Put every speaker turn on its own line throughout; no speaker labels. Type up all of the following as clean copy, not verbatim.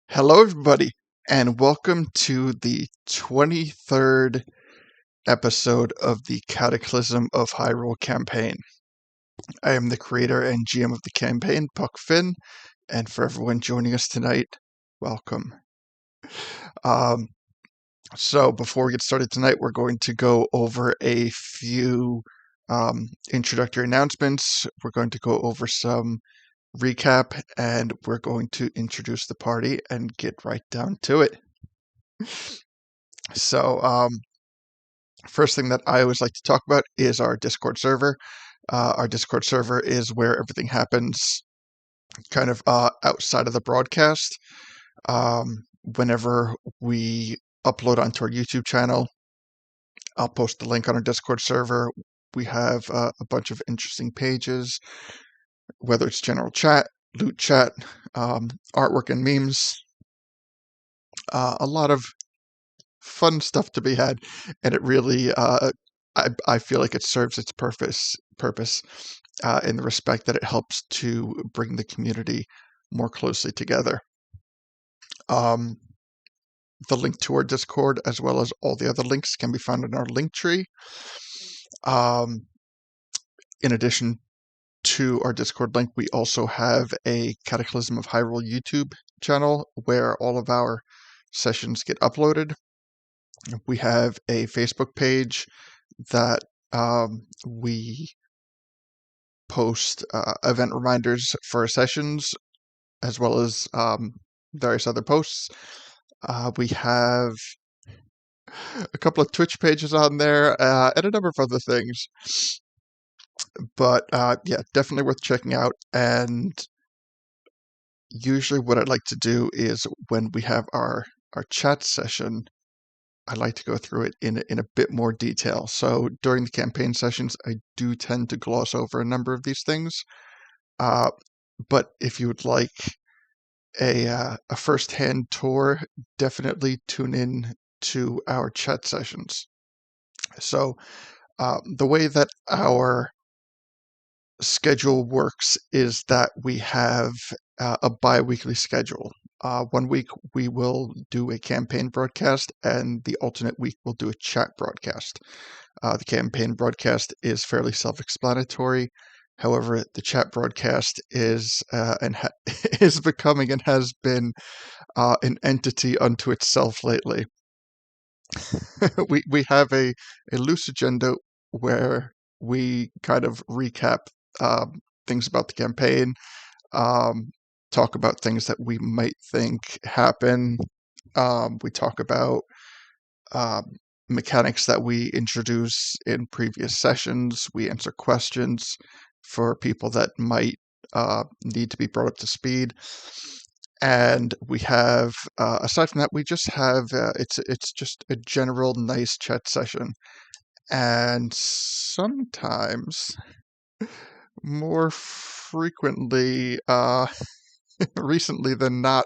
Hello, everybody, and welcome to the 23rd episode of the Cataclysm of Hyrule campaign. I am the creator and GM of the campaign, Puck Finn, and for everyone joining us tonight, welcome. Um, so, before we get started tonight, we're going to go over a few introductory announcements. We're going to go over some recap, and we're going to introduce the party and get right down to it. So, first thing that I always like to talk about is our Discord server. Our Discord server is where everything happens kind of outside of the broadcast. Whenever we upload onto our YouTube channel, I'll post the link on our Discord server. We have a bunch of interesting pages, whether it's general chat, loot chat, artwork and memes, a lot of fun stuff to be had, and it really I feel like it serves its purpose in the respect that it helps to bring the community more closely together. Um, the link to our Discord, as well as all the other links, can be found in our link tree. In addition to our Discord link, we also have a Cataclysm of Hyrule YouTube channel where all of our sessions get uploaded. We have a Facebook page that we post event reminders for our sessions, as well as various other posts. We have a couple of Twitch pages on there and a number of other things. But yeah, definitely worth checking out. And usually what I'd like to do is when we have our chat session, I like to go through it in a bit more detail. So during the campaign sessions, I do tend to gloss over a number of these things. But if you would like a first-hand tour, definitely tune in to our chat sessions. So the way that our schedule works is that we have a bi-weekly schedule. 1 week we will do a campaign broadcast, and the alternate week we'll do a chat broadcast. The campaign broadcast is fairly self-explanatory. However, the chat broadcast is is becoming and has been an entity unto itself lately. we have a loose agenda where we kind of recap things about the campaign, talk about things that we might think happen. We talk about mechanics that we introduce in previous sessions. We answer questions for people that might need to be brought up to speed. And we have, aside from that, we just have, it's just a general nice chat session. And sometimes, more frequently, recently than not,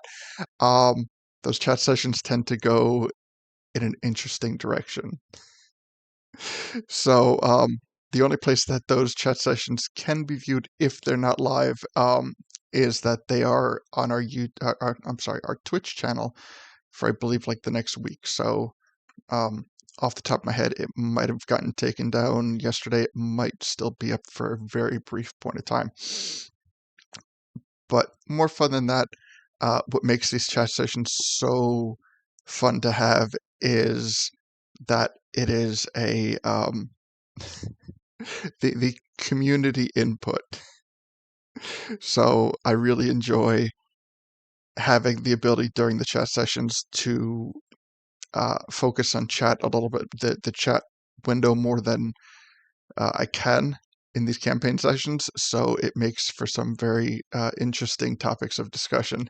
those chat sessions tend to go in an interesting direction. So the only place that those chat sessions can be viewed if they're not live is that they are on our our Twitch channel for, I believe, like the next week. So off the top of my head, it might have gotten taken down yesterday. It might still be up for a very brief point of time. But more fun than that, what makes these chat sessions so fun to have is that it is a the community input. So I really enjoy having the ability during the chat sessions to focus on chat a little bit, the chat window more than I can in these campaign sessions. So it makes for some very interesting topics of discussion.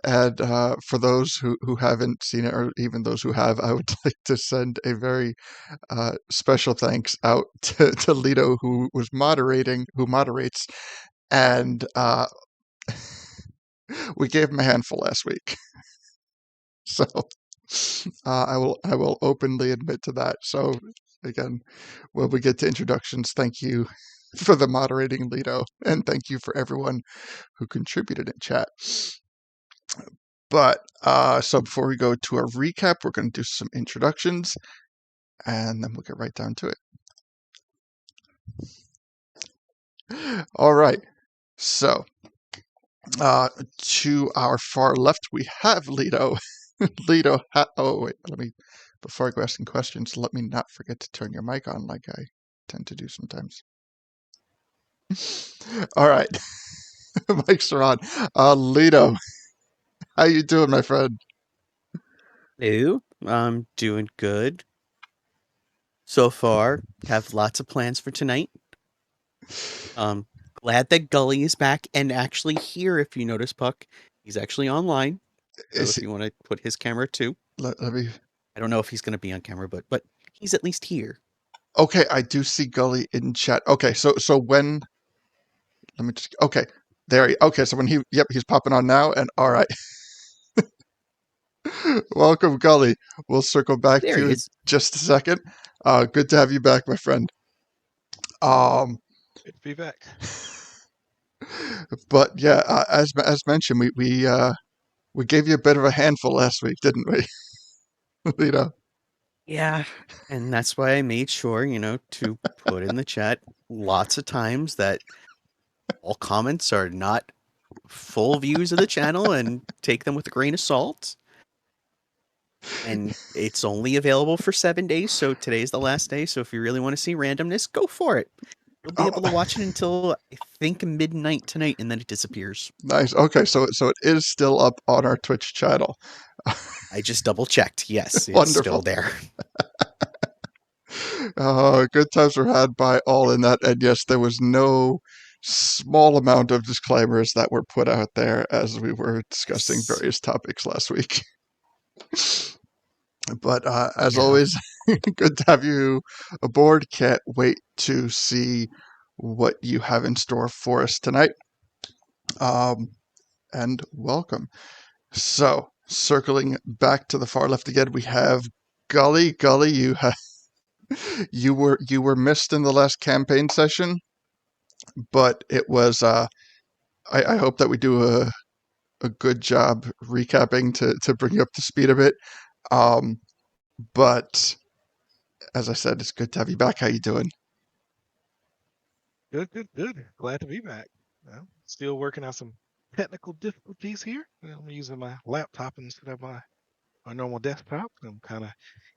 And for those who haven't seen it, or even those who have, I would like to send a very special thanks out to Lito, who moderates, and we gave him a handful last week. So I will openly admit to that. So again, when we get to introductions, thank you for the moderating, Lito, and thank you for everyone who contributed in chat. So before we go to our recap, we're going to do some introductions, and then we'll get right down to it. All right. So to our far left, we have Lido. Wait, before I go asking questions, let me not forget to turn your mic on like I tend to do sometimes. All right. Mics are on. Lido, how you doing, my friend?
Hello, I'm doing good so far. Have lots of plans for tonight. Um, Glad that Gully is back and actually here. If you notice, Puck, he's actually online. So
Is
if
he,
you want to put his camera too,
let me.
I don't know if he's going to be on camera, but he's at least here.
Okay, I do see Gully in chat. Okay, so when let me just. Okay, there he. Okay, so when he's popping on now, and all right. Welcome, Gully. We'll circle back
There
to
he
you in
is.
just a second. Good to have you back, my friend. Um,
Good to be back.
but yeah, as mentioned, we gave you a bit of a handful last week, didn't we? you know.
Yeah, and that's why I made sure, to put in the chat lots of times that all comments are not full views of the channel and take them with a grain of salt. And it's only available for 7 days, so today's the last day. So if you really want to see randomness, go for it. You'll be
Oh,
able to watch it until I think midnight tonight, and then it disappears.
nice. Okay, so it is still up on our Twitch channel.
I just double checked. Yes, it's still
Wonderful.
there.
Good times were had by all in that, and yes, there was no small amount of disclaimers that were put out there as we were discussing
Yes.
various topics last week. But as
Yeah.
always, good to have you aboard. Can't wait to see what you have in store for us tonight. Um, and welcome. So, circling back to the far left again, we have Gully. Gully, you were missed in the last campaign session, but it was. I hope that we do a good job recapping to bring you up to speed a bit. Um, but as I said, it's good to have you back. How you doing?
Good. Glad to be back. Still working on some technical difficulties here. I'm using my laptop instead of my normal desktop. I'm kind of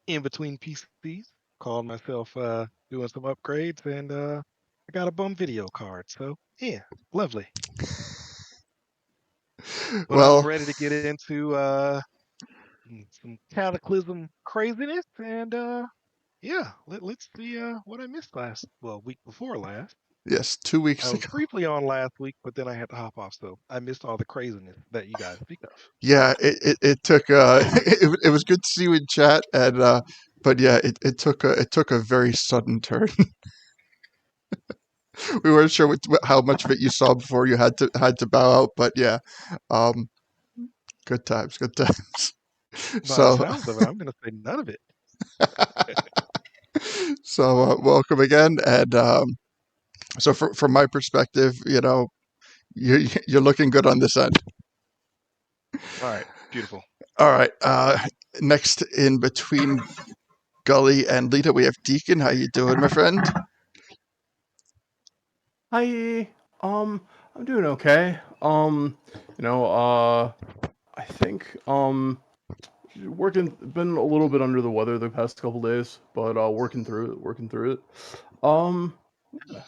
in between PCs. Called myself doing some upgrades, and I got a bum video card. So yeah, lovely. But I'm
Well,
ready to get into some Cataclysm craziness, and yeah, let's see what I missed week before last.
yes, two
I
weeks
was
ago.
briefly on last week, but then I had to hop off, so I missed all the craziness that you guys speak of.
Yeah, it took it was good to see you in chat, and but yeah, it took a very sudden turn. We weren't sure how much of it you saw before you had to bow out, but yeah, um, good times, good times.
By the
So
sounds of it, I'm going to say none of it.
welcome again, and so from my perspective, you're looking good on this end.
All right, beautiful.
All right, next in between Gully and Lita, we have Deacon. How you doing, my friend?
Hi. Um, I'm doing okay. You know, I think working been a little bit under the weather the past couple days, but working through it. Um,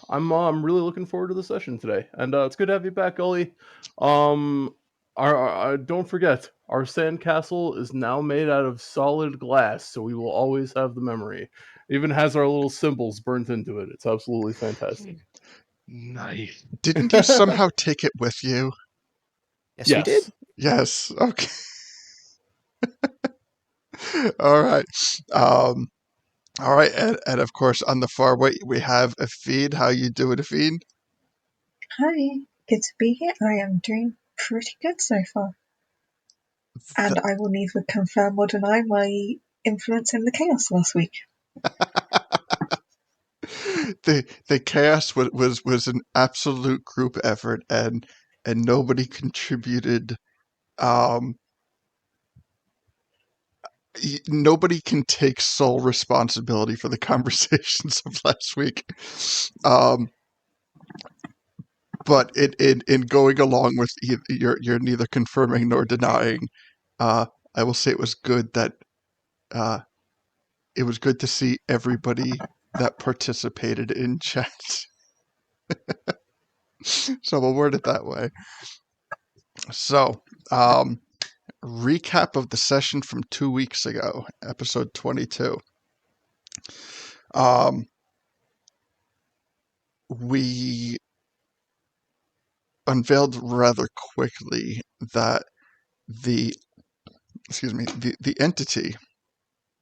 I'm really looking forward to the session today, and it's good to have you back, Gully. Um, don't forget, our sandcastle is now made out of solid glass, so we will always have the memory. It even has our little symbols burnt into it. It's absolutely fantastic.
Nice.
Didn't you somehow take it with you?
Yes, we did.
Yes.
Yes. Okay. All right. Um, all right, and of course on the far right we have a feed. How you doing, feed?
Hi, good to be here. I am doing pretty good so far. And I will neither confirm or deny my influence in the chaos last week.
The chaos was an absolute group effort, and nobody contributed. Um, nobody can take sole responsibility for the conversations of last week. But in going along with you're neither confirming nor denying, I will say it was good that it was good to see everybody that participated in chat. So we'll word it that way. So, recap of the session from 2 weeks ago, episode 22. We unveiled rather quickly that the entity.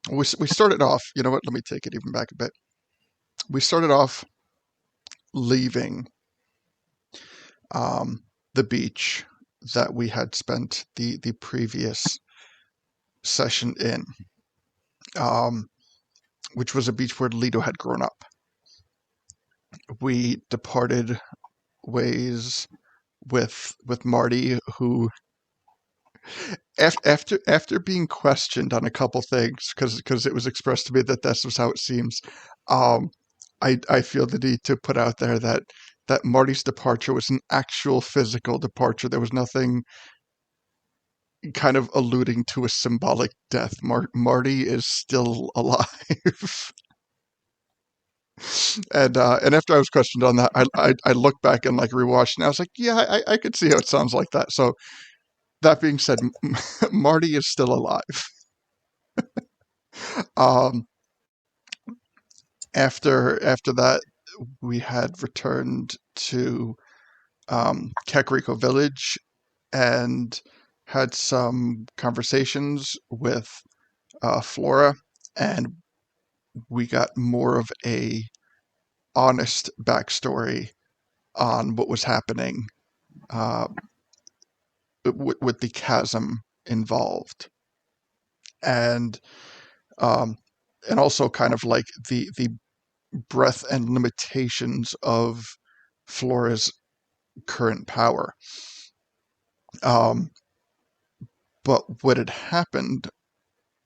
We started off. You know what? Let me take it even back a bit. We started off leaving the beach that we had spent the previous session in, which was a beach where Leto had grown up. We departed ways with Marty, who after being questioned on a couple things, because it was expressed to me that this was how it seems, I feel the need to put out there that Marty's departure was an actual physical departure. There was nothing kind of alluding to a symbolic death. Marty is still alive. And after I was questioned on that, I looked back and like rewatched, and I was like, yeah, I could see how it sounds like that. So that being said, Marty is still alive. Um, after that, we had returned to Kakariko Village and had some conversations with Flora, and we got more of a honest backstory on what was happening with the chasm involved, and also kind of like the breadth and limitations of Flora's current power. But what had happened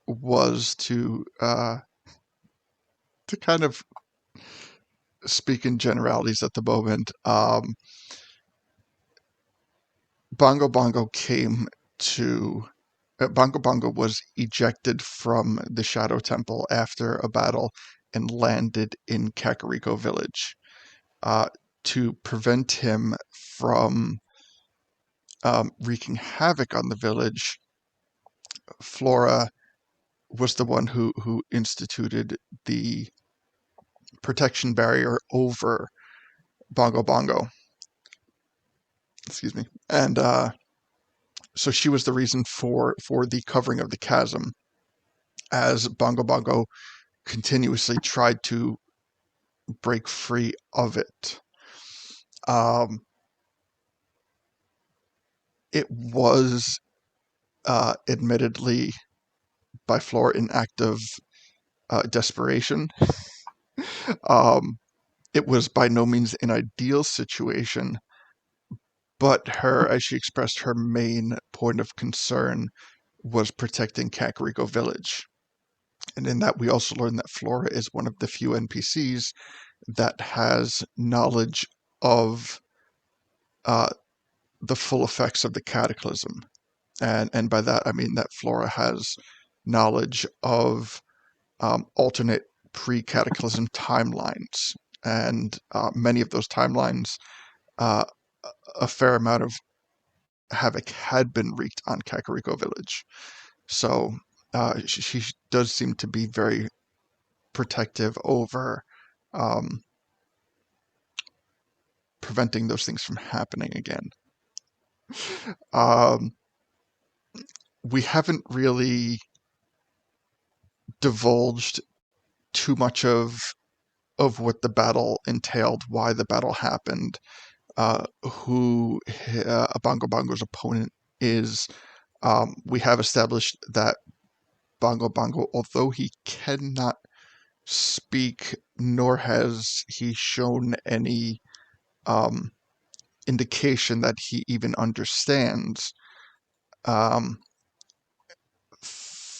was to kind of speak in generalities at the moment. Bongo Bongo came to Bongo Bongo was ejected from the Shadow Temple after a battle and landed in Kakariko Village. To prevent him from wreaking havoc on the village, Flora was the one who instituted the protection barrier over Bongo Bongo. Excuse me. And so she was the reason for the covering of the chasm, as Bongo Bongo continuously tried to break free of it. It was admittedly by Flora an act of desperation. It was by no means an ideal situation, but as she expressed, her main point of concern was protecting Kakariko Village. And in that, we also learned that Flora is one of the few NPCs that has knowledge of the full effects of the Cataclysm. And by that, I mean that Flora has knowledge of alternate pre-Cataclysm timelines. And many of those timelines, a fair amount of havoc had been wreaked on Kakariko Village. So she does seem to be very protective over preventing those things from happening again. We haven't really divulged too much of what the battle entailed, why the battle happened, who Bongo Bongo's opponent is. We have established that Bongo Bongo, although he cannot speak, nor has he shown any indication that he even understands,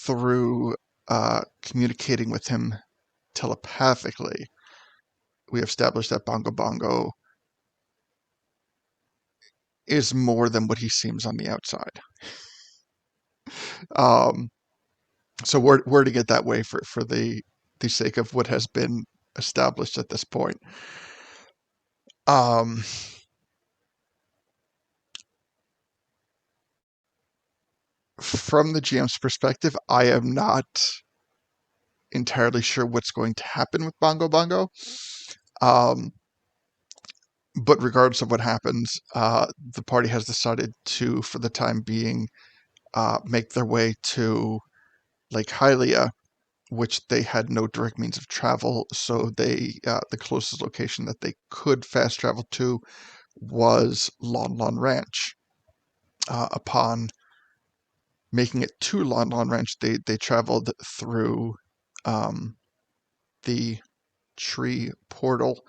through communicating with him telepathically, we established that Bongo Bongo is more than what he seems on the outside. So we're to get that way for the sake of what has been established at this point. From the GM's perspective, I am not entirely sure what's going to happen with Bongo Bongo. But regardless of what happens, the party has decided to, for the time being, make their way to Lake Hylia, which they had no direct means of travel. So the closest location that they could fast travel to was Lon Lon Ranch. Upon making it to Lon Lon Ranch, they traveled through the tree portal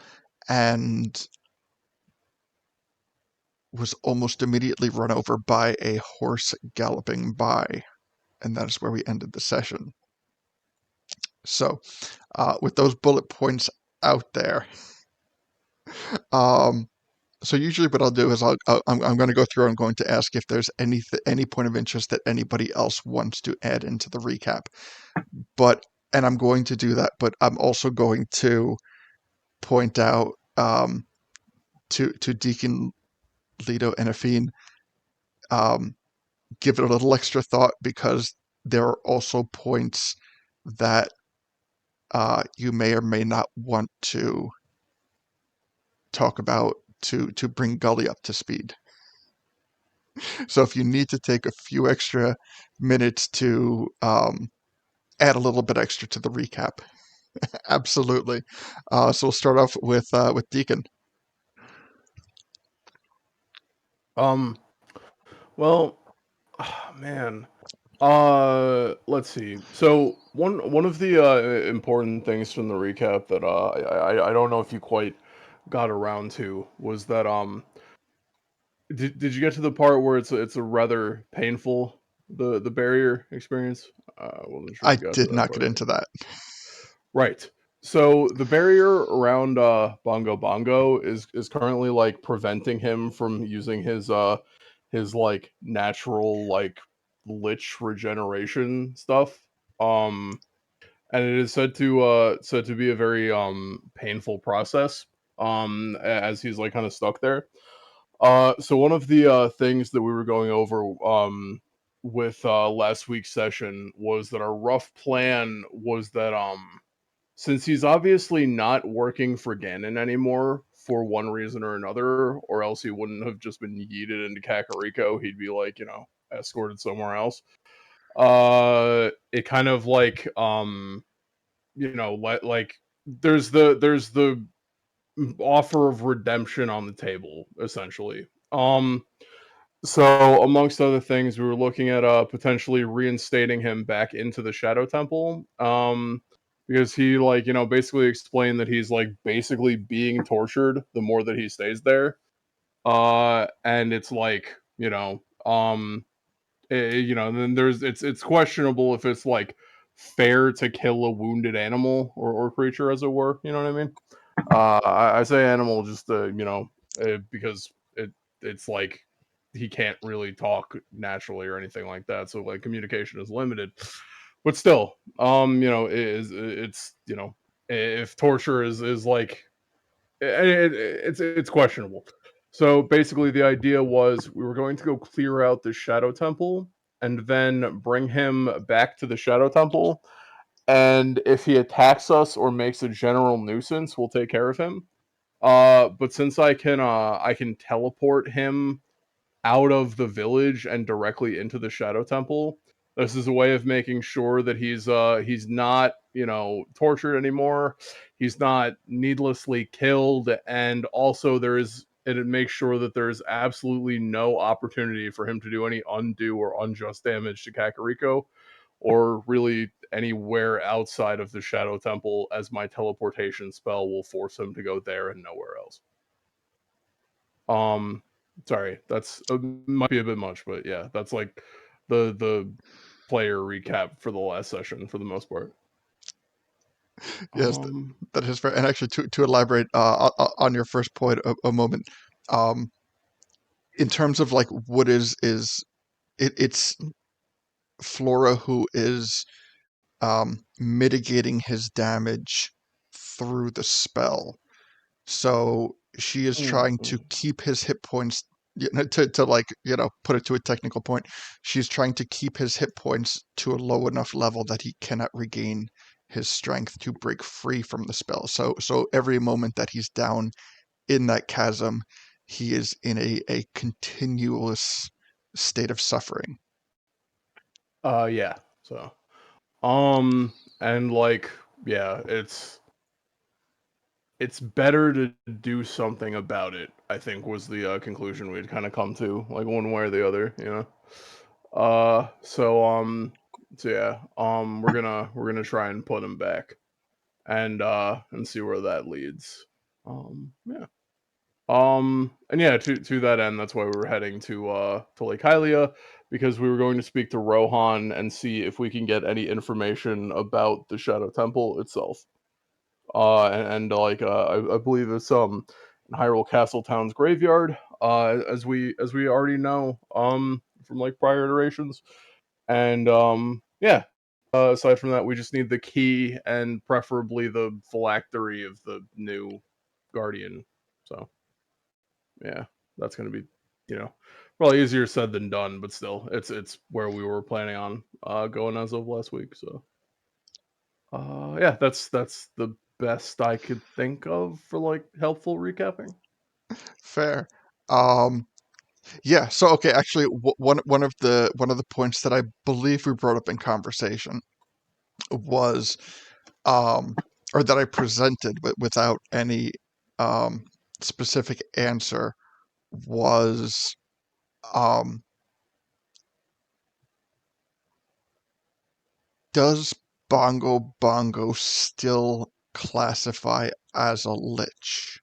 and was almost immediately run over by a horse galloping by, and that is where we ended the session. So, with those bullet points out there, so usually what I'll do is I'm going to go through. I'm going to ask if there's any point of interest that anybody else wants to add into the recap. And I'm going to do that, but I'm also going to point out to Deacon Leto and Afine, give it a little extra thought, because there are also points that you may or may not want to talk about to bring Gully up to speed. So if you need to take a few extra minutes to add a little bit extra to the recap, absolutely. So we'll start off with Deacon.
Well, man. Let's see. So one of the important things from the recap that I don't know if you quite got around to was that did you get to the part where it's a rather painful the barrier experience? I wasn't sure
I
if you got to
did
that
not
part.
get into that.
Right. So the barrier around Bongo Bongo is currently like preventing him from using his like natural like lich regeneration stuff. And it is said to be a very painful process as he's like kind of stuck there. So one of the things that we were going over with last week's session was that our rough plan was that since he's obviously not working for Ganon anymore for one reason or another, or else he wouldn't have just been yeeted into Kakariko, he'd be like, escorted somewhere else. It kind of like like there's the offer of redemption on the table, essentially. So amongst other things, we were looking at potentially reinstating him back into the Shadow Temple. Because he basically explained that he's like basically being tortured the more that he stays there. And it's like, then it's questionable if it's like fair to kill a wounded animal or creature, as it were. You know what I mean? I say animal just because it's like he can't really talk naturally or anything like that, so like communication is limited. But still, it's if torture is like it's questionable. So basically, the idea was we were going to go clear out the Shadow Temple and then bring him back to the Shadow Temple. And if he attacks us or makes a general nuisance, we'll take care of him. But since I can teleport him out of the village and directly into the Shadow Temple, this is a way of making sure that he's not, tortured anymore. He's not needlessly killed, and also it makes sure that there's absolutely no opportunity for him to do any undue or unjust damage to Kakariko, or really anywhere outside of the Shadow Temple, as my teleportation spell will force him to go there and nowhere else. Sorry, that's might be a bit much, but yeah, that's like the player recap for the last session for the most part.
Yes, that is fair. And actually, to elaborate on your first point a moment, in terms of like what it's Flora who is mitigating his damage through the spell. So she is trying to keep his hit points, to like, put it to a technical point. She's trying to keep his hit points to a low enough level that he cannot regain his strength to break free from the spell. So every moment that he's down in that chasm, he is in a continuous state of suffering.
Yeah. So, and like, yeah, it's better to do something about it, I think, was the conclusion we'd kind of come to, like one way or the other, So yeah, we're gonna try and put him back, and see where that leads. Yeah. And yeah, to that end, that's why we were heading to Lake Hylia, because we were going to speak to Rohan and see if we can get any information about the Shadow Temple itself. I believe it's in Hyrule Castle Town's graveyard, as we already know from like prior iterations. And yeah, aside from that, we just need the key and preferably the phylactery of the new guardian. So yeah, that's gonna be, probably easier said than done, but still, it's where we were planning on going as of last week. So yeah, that's the best I could think of for like helpful recapping.
Fair. Yeah. So okay, actually, one of the points that I believe we brought up in conversation was, or that I presented without any specific answer, was, does Bongo Bongo still classify as a lich?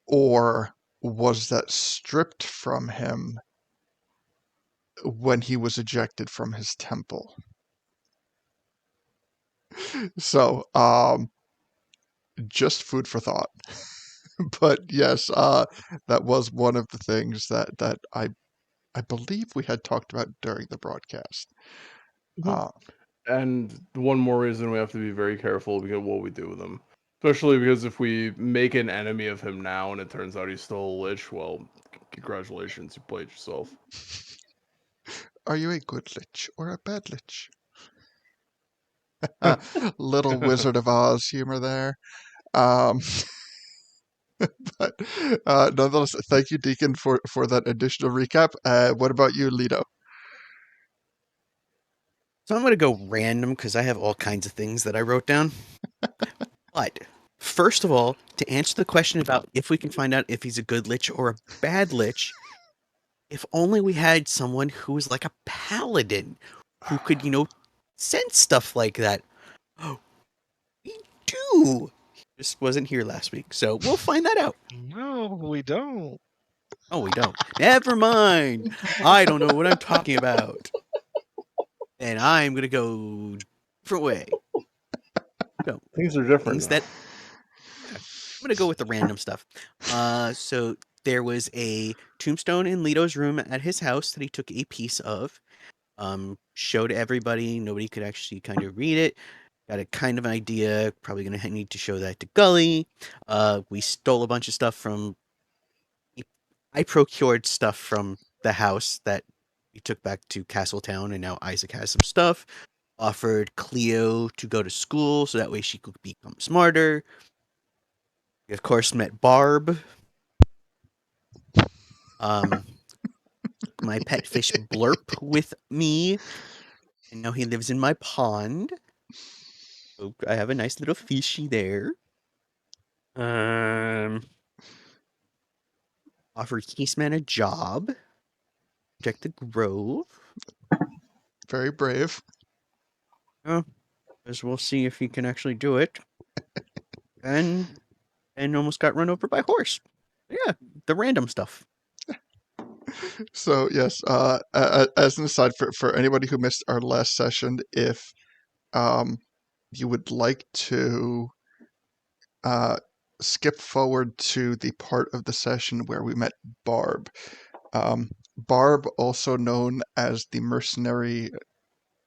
Or was that stripped from him when he was ejected from his temple? So, just food for thought. But yes, that was one of the things that I believe we had talked about during the broadcast.
And one more reason we have to be very careful because what we do with him. Especially because if we make an enemy of him now and it turns out he's still a lich, well, congratulations, you played yourself.
Are you a good lich or a bad lich? Little Wizard of Oz humor there. But nonetheless, thank you, Deacon, for that additional recap. What about you, Lido?
So I'm going to go random because I have all kinds of things that I wrote down. But first of all, to answer the question about if we can find out if he's a good lich or a bad lich, if only we had someone who was like a paladin who could, sense stuff like that. Oh, we do. He just wasn't here last week, so we'll find that out.
No, we don't.
Oh, we don't. Never mind. I don't know what I'm talking about. And I'm going to go different way. So,
Things are different.
things that I'm gonna go with the random stuff. So there was a tombstone in Lito's room at his house that he took a piece of. Showed everybody. Nobody could actually kind of read it. Got a kind of idea. Probably gonna need to show that to Gully. We stole a bunch of stuff from. I procured stuff from the house that we took back to Castletown, and now Isaac has some stuff. Offered Cleo to go to school so that way she could become smarter. We, of course, met Barb. My pet fish Blurp with me. And now he lives in my pond. So I have a nice little fishy there. Offered Keysman a job. Protect the grove.
Very brave.
As we'll see if he can actually do it. And almost got run over by a horse. Yeah, the random stuff.
So yes, as an aside, for anybody who missed our last session, if you would like to uh, skip forward to the part of the session where we met Barb. Barb, also known as the mercenary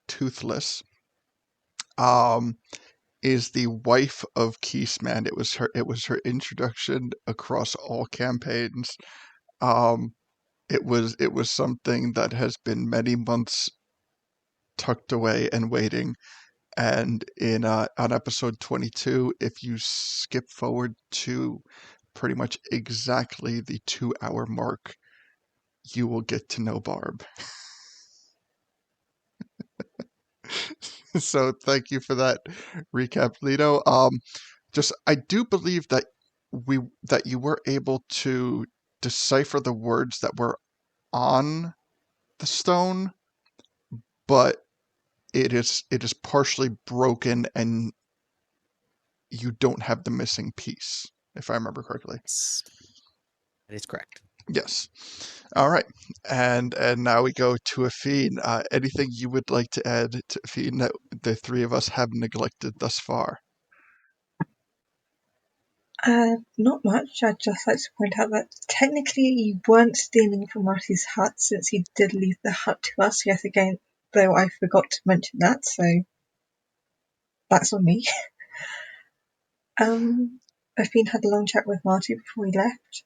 Toothless, is the wife of Keysman. It was her introduction across all campaigns. It was something that has been many months tucked away and waiting. And in on episode 22, if you skip forward to pretty much exactly the 2-hour mark, you will get to know Barb. So thank you for that recap, Lito. Just I do believe that you were able to decipher the words that were on the stone, but it is partially broken and you don't have the missing piece, if I remember correctly.
Yes, that is correct.
Yes. All right. And now we go to Afine. Anything you would like to add to Afine that the three of us have neglected thus far?
Not much. I'd just like to point out that technically you weren't stealing from Marty's hut, since he did leave the hut to us yet again, though I forgot to mention that, so that's on me. I've had a long chat with Marty before he left,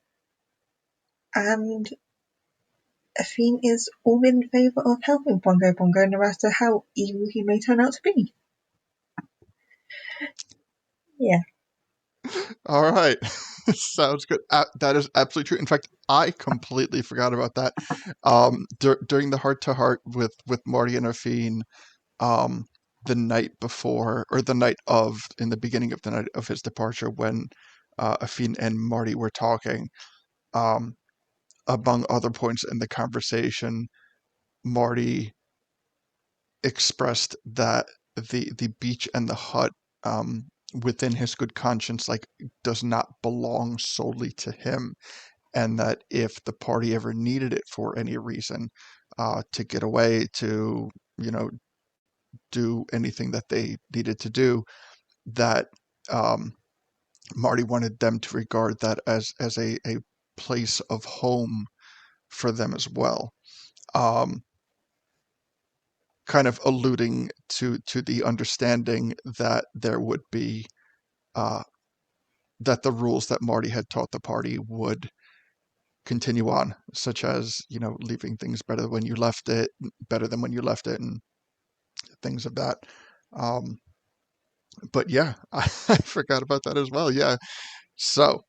and Afine is all in favour of helping Bongo Bongo, no matter how evil he may turn out to be. Yeah.
All right. Sounds good. That is absolutely true. In fact, I completely forgot about that. During the heart-to-heart with Marty and Afine, the night before, or the night of, in the beginning of the night of his departure, when Afine and Marty were talking, among other points in the conversation, Marty expressed that the beach and the hut, within his good conscience, like, does not belong solely to him, and that if the party ever needed it for any reason, to get away, to do anything that they needed to do, that Marty wanted them to regard that as a place of home for them as well. Kind of alluding to the understanding that there would be, that the rules that Marty had taught the party would continue on, such as, leaving things better than when you left it, and things of that. But yeah, I forgot about that as well. Yeah. So,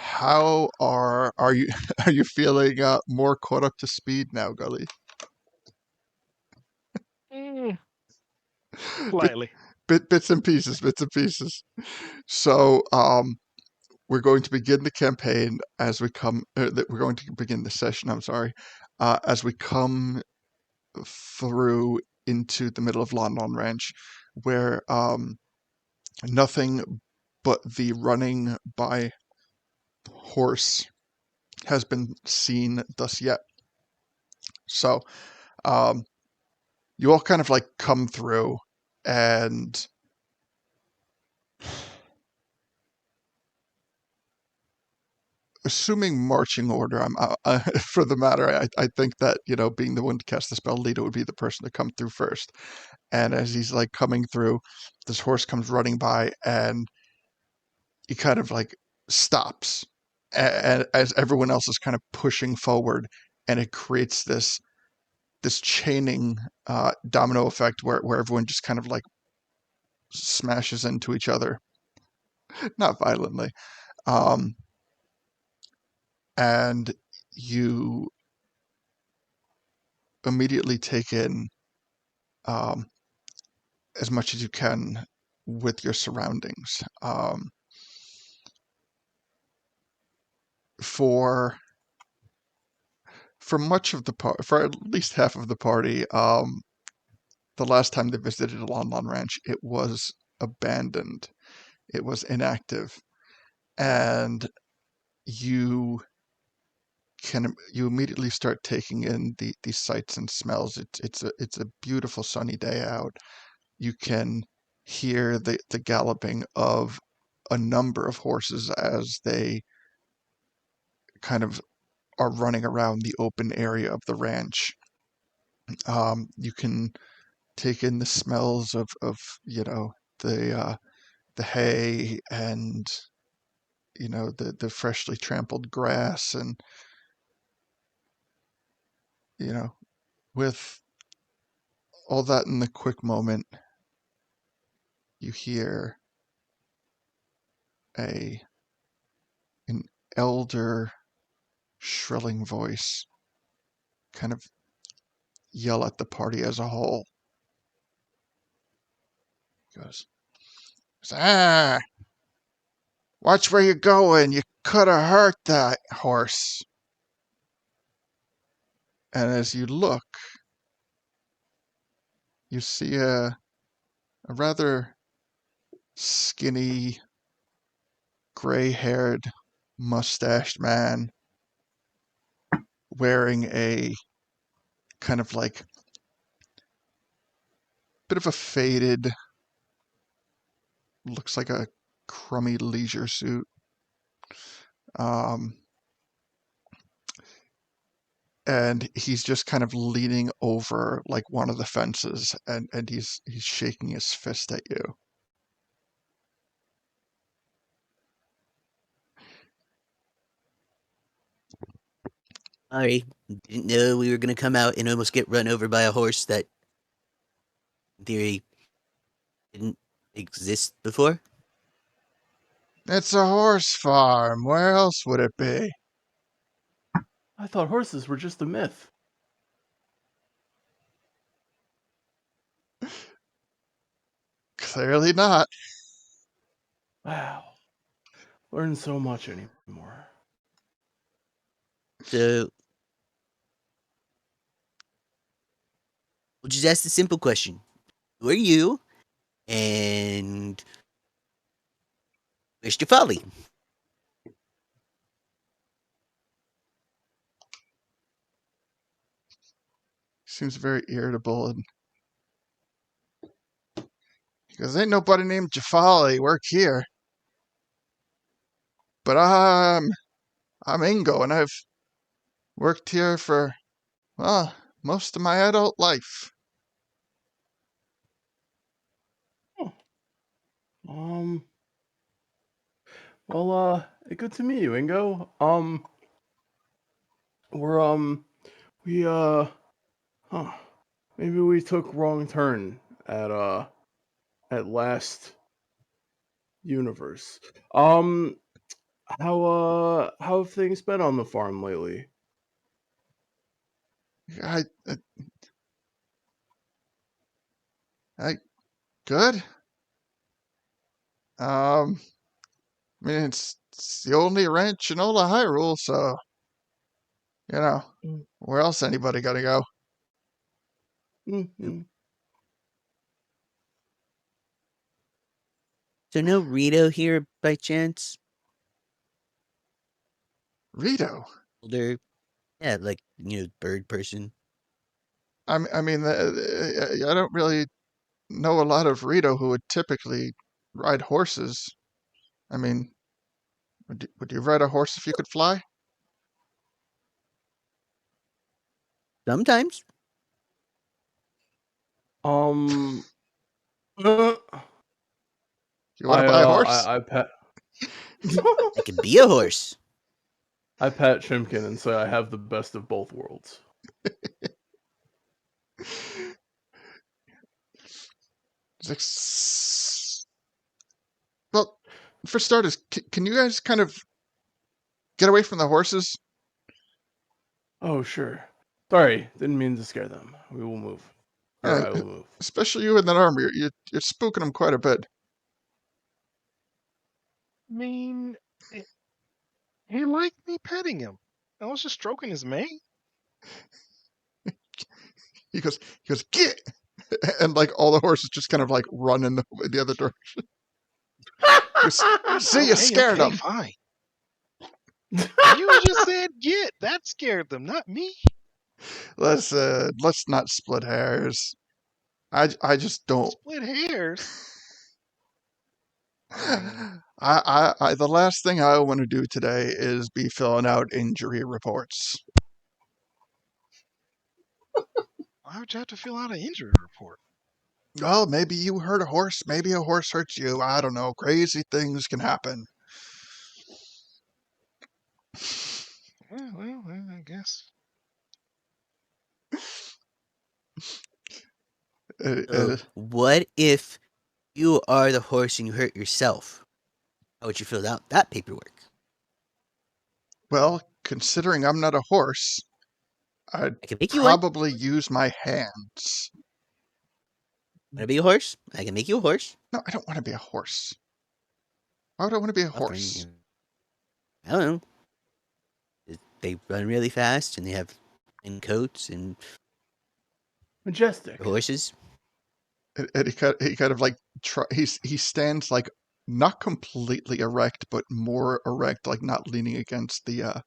how are you are you feeling more caught up to speed now, Gully?
Mm,
Bit,
slightly.
bits and pieces, bits and pieces. So, we're going to begin the campaign as we come. We're going to begin the session. I'm sorry, as we come through into the middle of Lon Lon Ranch, where nothing but the running by horse has been seen thus yet. So, you all kind of like come through, and assuming marching order, for the matter, I think that, being the one to cast the spell, Lita would be the person to come through first. And as he's like coming through, this horse comes running by, and he kind of like stops, as everyone else is kind of pushing forward, and it creates this chaining domino effect where everyone just kind of like smashes into each other, not violently. Um, and you immediately take in um, as much as you can with your surroundings. For much of the for at least half of the party, the last time they visited Lon Lon Ranch, it was abandoned. It was inactive, and you you immediately start taking in the sights and smells. It's a beautiful sunny day out. You can hear the galloping of a number of horses as they kind of are running around the open area of the ranch. You can take in the smells of the hay and the freshly trampled grass, and with all that in the quick moment, you hear an elder shrilling voice kind of yell at the party as a whole. He goes, "Ah, watch where you're going. You could have hurt that horse." And as you look, you see a rather skinny, gray-haired, mustached man wearing a kind of like bit of a faded, looks like a crummy leisure suit. And he's just kind of leaning over like one of the fences, and he's shaking his fist at you.
Sorry, didn't know we were gonna come out and almost get run over by a horse that, in theory, didn't exist before.
It's a horse farm. Where else would it be?
I thought horses were just a myth.
Clearly not.
Wow. Learn so much anymore.
So, we'll just ask the simple question: who are you, and where's your folly?
Seems very irritable, and he goes, "Ain't nobody named Jafali work here. But I'm Ingo, and I've worked here for, well, most of my adult life."
Oh. Well, good to meet you, Ingo. Maybe we took wrong turn at last universe. How have things been on the farm lately?
I good. I mean, it's the only ranch in all of Hyrule, so where else anybody gotta go?
Mm-hmm.
So no Rito here by chance?
Rito.
Older, yeah, like bird person.
I mean, I don't really know a lot of Rito who would typically ride horses. I mean, would you ride a horse if you could fly?
Sometimes.
Um, uh,
You want to buy a horse?
I pet.
I could be a horse.
I pat Chimkin and say I have the best of both worlds.
It's like, well, for starters, can you guys kind of get away from the horses?
Oh, sure. Sorry, didn't mean to scare them. We will move. Or
Yeah,
I will move.
especially you in that armor. You're spooking them quite a bit.
I mean, he liked me petting him. I was just stroking his mane.
He goes, get! And like all the horses just kind of like run in the other direction. See, you scared
Okay,
them.
fine. You just said get. That scared them, not me.
Let's not split hairs. I just don't.
Split hairs.
The last thing I want to do today is be filling out injury reports.
Why would you have to fill out an injury report?
Well, maybe you hurt a horse. Maybe a horse hurts you. I don't know. Crazy things can happen.
Well, I guess.
What if you are the horse and you hurt yourself? How would you fill out that paperwork?
Well, considering I'm not a horse, I'd
I can make you one.
probably use my hands.
Want to be a horse? I can make you a horse.
No, I don't want to be a horse. Why would I want to be a
Okay,
horse?
I don't know. They run really fast and they have in coats and
Majestic.
horses.
And he kind of like he stands like not completely erect, but more erect, like not leaning against the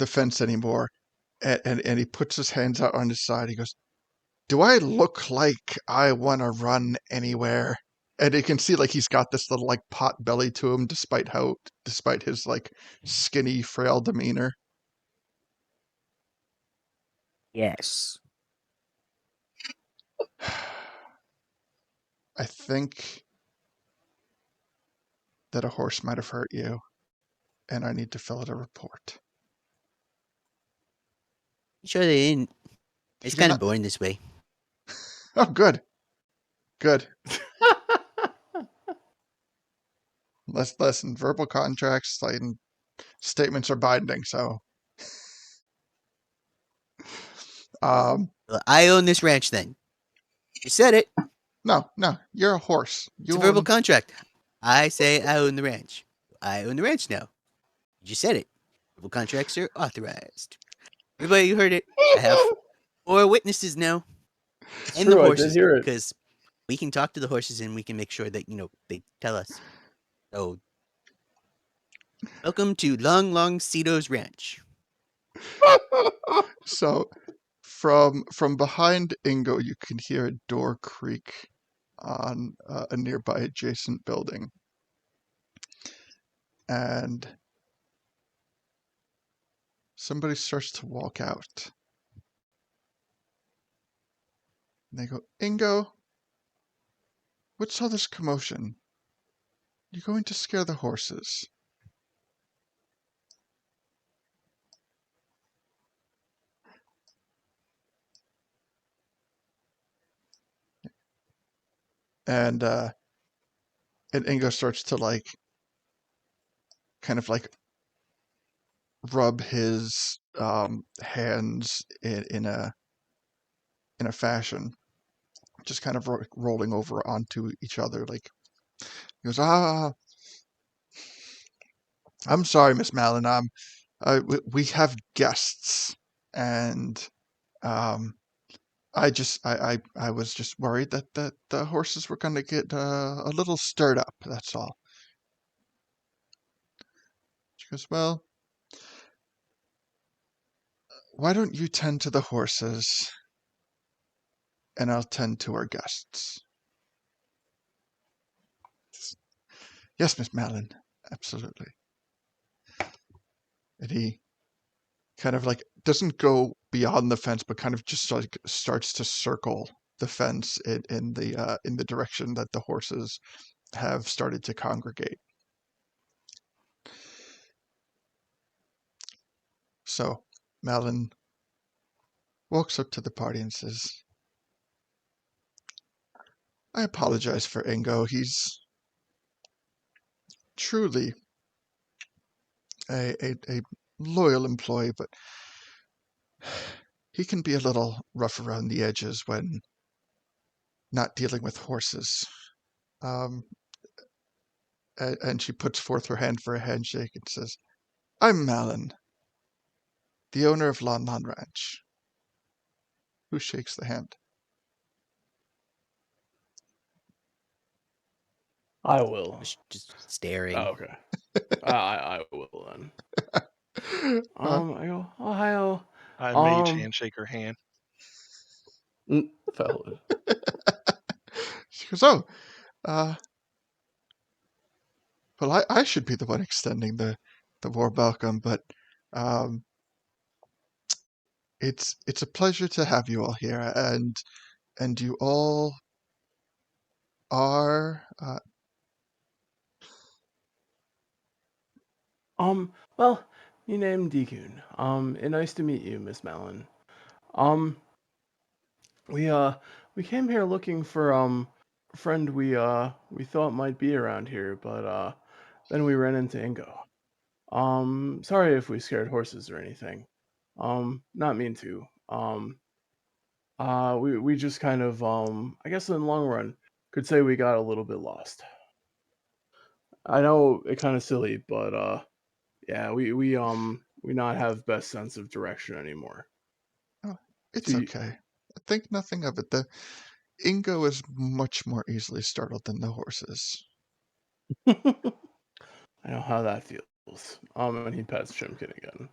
fence anymore. And he puts his hands out on his side. He goes, "Do I look like I want to run anywhere?" And you can see like he's got this little like pot belly to him, despite his like skinny, frail demeanor.
Yes.
I think that a horse might have hurt you, and I need to fill out a report.
Sure they didn't. It's
You
kind
not-
of boring this way.
Oh, good. Good. Listen, verbal contracts and statements are binding, so.
Well, I own this ranch then. You said it.
No, you're a horse.
It's a verbal contract. I say I own the ranch. I own the ranch now. You just said it. Verbal contracts are authorized. Everybody, you heard it. I have 4 witnesses now.
It's
And
true,
the
I did
horses,
hear it.
because we can talk to the horses and we can make sure that, they tell us. So, welcome to Lon Lon Ranch.
So, from behind Ingo, you can hear a door creak on a nearby adjacent building. And somebody starts to walk out. And they go, "Ingo, what's all this commotion? You're going to scare the horses." And Ingo starts to kind of rub his hands in a fashion, just kind of rolling over onto each other. Like he goes, I'm sorry, Miss Malin. We have guests, and I was just worried that the horses were going to get a little stirred up. That's all. She goes, "Well, why don't you tend to the horses, and I'll tend to our guests." "Yes, Miss Malin, absolutely." And he kind of doesn't go beyond the fence, but kind of just starts to circle the fence in the direction that the horses have started to congregate. So Malin walks up to the party and says, "I apologize for Ingo. He's truly a loyal employee, but he can be a little rough around the edges when not dealing with horses." And she puts forth her hand for a handshake and says, "I'm Malin, the owner of Lon Lon Ranch." Who shakes the hand?
I will.
Just staring.
Oh, okay. I will then.
Uh,
I go, Ohio.
I mage
Um,
handshake her hand.
Valid.
she goes, oh, uh, well, I should be the one extending the warm welcome, but um, it's a pleasure to have you all here, and you all are
Well, me name Deacon. And nice to meet you, Miss Mellon. Um, we we came here looking for a friend we thought might be around here, but then we ran into Ingo. Sorry if we scared horses or anything. Not mean to. We just kind of I guess in the long run could say we got a little bit lost. I know it kind of silly, but yeah, we not have best sense of direction anymore.
oh, it's
See,
okay. Think nothing of it. The Ingo is much more easily startled than the horses.
I know how that feels. And he pets Chimkin again.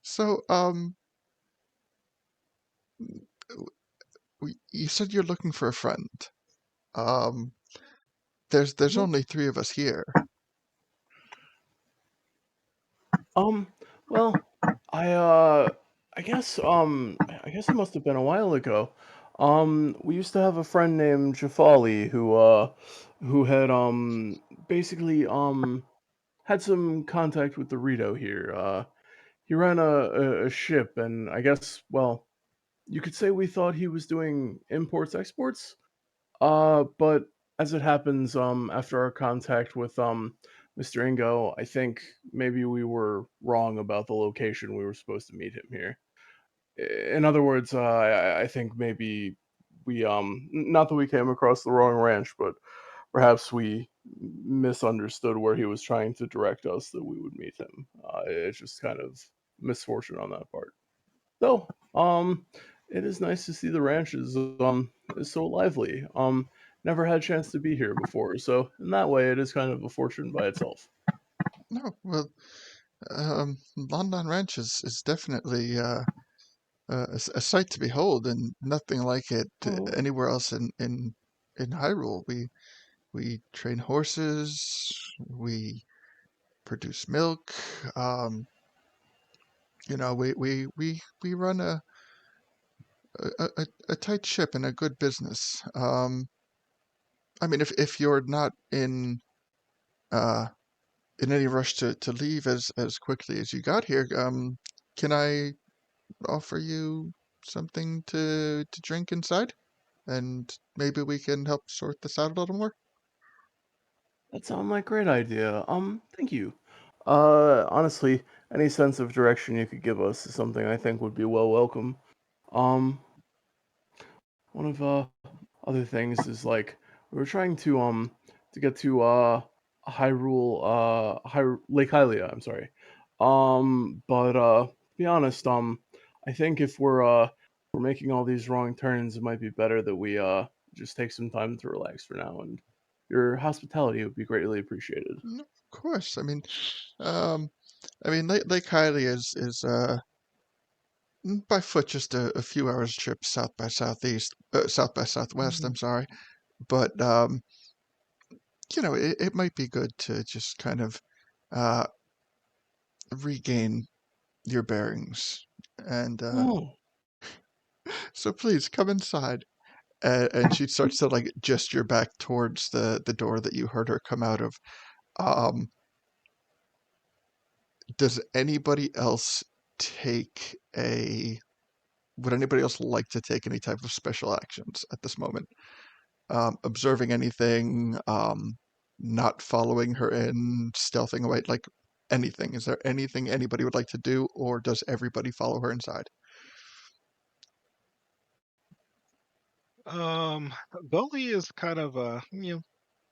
So, you said you're looking for a friend. Um, there's
Mhm.
only three of us here.
Um, well, I I guess it must have been a while ago. We used to have a friend named Jafali who had basically had some contact with the Rito here. He ran a ship, and I guess, well, you could say we thought he was doing imports exports. But as it happens, after our contact with Mr. Ingo, I think maybe we were wrong about the location we were supposed to meet him here. In other words, I think maybe we not that we came across the wrong ranch, but perhaps we misunderstood where he was trying to direct us that we would meet him. It's just kind of misfortune on that part. So, it is nice to see the ranch is so lively. Never had a chance to be here before, so in that way, it is kind of a fortune by itself.
No, well, Lon Lon Ranch is definitely a sight to behold, and nothing like it
Oh,
anywhere else in Hyrule. We train horses, we produce milk. Um, we run a tight ship and a good business. I mean, if you're not uh, in any rush to leave as quickly as you got here, can I offer you something to drink inside? And maybe we can help sort this out a little more?
that sounds like a great idea. Thank you. Honestly, any sense of direction you could give us is something I think would be well welcome. Um, one of other things is like we were trying to get to Hyrule Lake Hylia, I'm sorry. But to be honest, I think if we're making all these wrong turns, it might be better that we just take some time to relax for now, and your hospitality would be greatly appreciated.
No, of course. Um, Lake Hylia is by foot just a few hours trip south by southwest. I'm
Mhm.
sorry, but it might be good to just kind of uh, regain your bearings. And
Oh,
so please come inside. And she starts to like gesture back towards the door that you heard her come out of. Um, does anybody else take a would anybody else like to take any type of special actions at this moment? Observing anything, not following her in, stealthing away, like anything. Is there anything anybody would like to do, or does everybody follow her inside?
Gully is kind of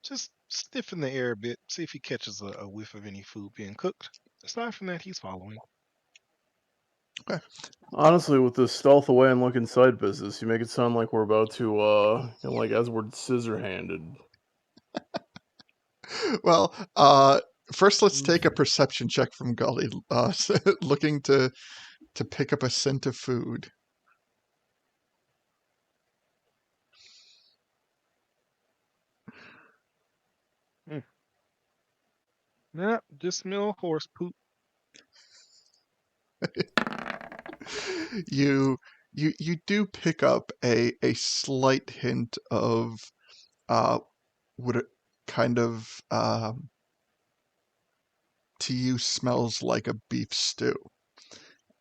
just sniff in the air a bit, see if he catches a whiff of any food being cooked. Aside from that, he's following.
Okay.
honestly, with this stealth away and look inside business, you make it sound like we're about to like Edward Scissorhanded.
Well, first let's take a perception check from Gully, looking to pick up a scent of food.
Nah, just smell horse poop.
You do pick up a slight hint of what it kind of to you smells like a beef stew.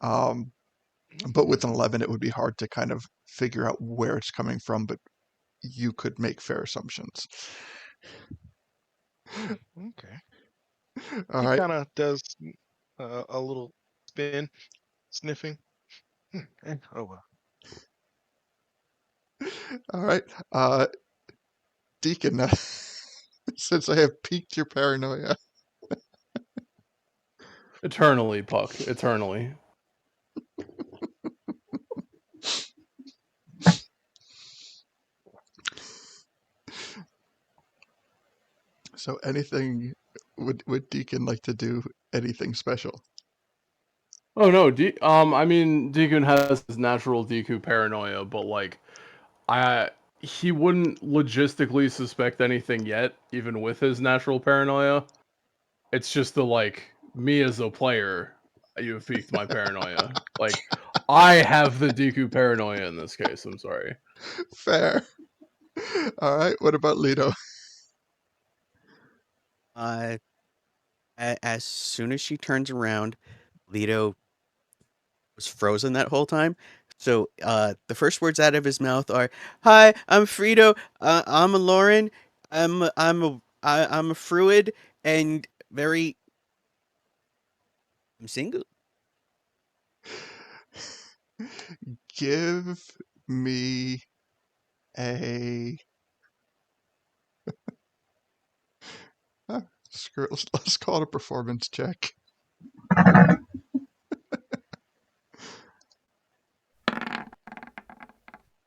But with an 11, it would be hard to kind of figure out where it's coming from, but you could make fair assumptions.
Okay.
All
He
right.
kind of does a little spin, sniffing. Oh well.
All right. Deacon, since I have piqued your paranoia,
Eternally, Puck. Eternally.
so anything would Deacon like to do anything special?
Oh no, I mean, Deacon has his natural Deku paranoia, but like, he wouldn't logistically suspect anything yet, even with his natural paranoia. It's just the like, me as a player, you have piqued my paranoia. Like, I have the Deku paranoia in this case. I'm sorry.
Fair. All right. What about Lido?
Uh, as soon as she turns around, Leto was frozen that whole time. So the first words out of his mouth are, "Hi, I'm Frito. I'm a Lauren. I'm a Fruid and very. I'm single."
Give me a. Screw it. Let's call it a performance check.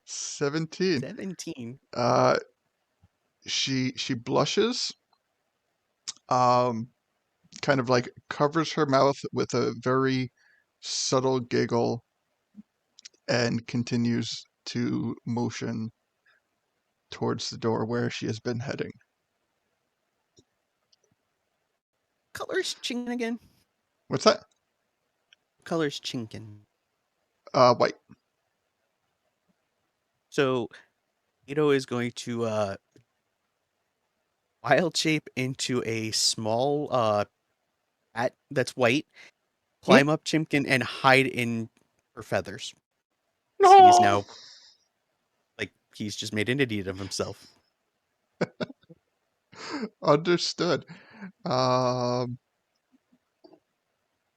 17.
17.
She blushes, kind of like covers her mouth with a very subtle giggle, and continues to motion towards the door where she has been heading.
Colors chinkin again.
What's that?
Colors chinkin.
White.
So Leto is going to wild shape into a small cat that's white, climb up Chimkin, and hide in her feathers. He is
No.
now like he's just made an idiot of himself.
Understood. Um,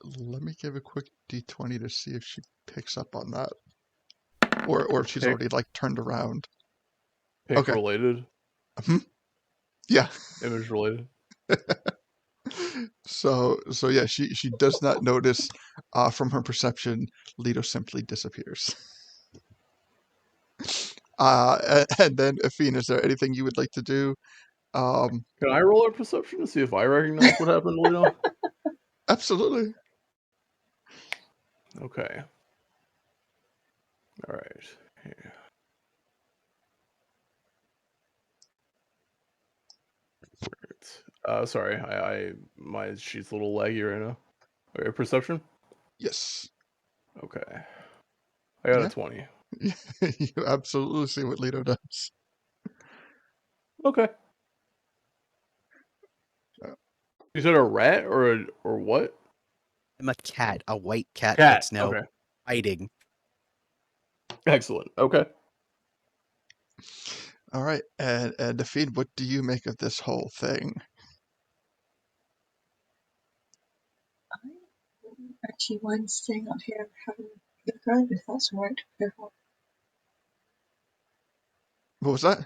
let me give a quick d20 to see if she picks up on that, or if she's
Pick,
already like turned around.
pick
Okay.
related,
Yeah.
image related.
So yeah, she does not notice. From her perception, Leto simply disappears. And then Athena, is there anything you would like to do?
Can I roll a perception to see if I recognize what happened, Lino?
Absolutely.
Okay. All right. Yeah. Sorry, I my sheet's a little laggy right now. Okay, perception.
Yes.
Okay, I got a
Yeah.
20.
You absolutely see what Leto does.
Okay.
Uh,
You said a rat or what?
I'm a cat, a white cat
Cat.
that's now
Okay.
hiding.
Excellent. Okay.
All right, and Athena, what do you make of this whole thing?
I actually mind staying up here and having a look around if that's alright with everyone.
What was that?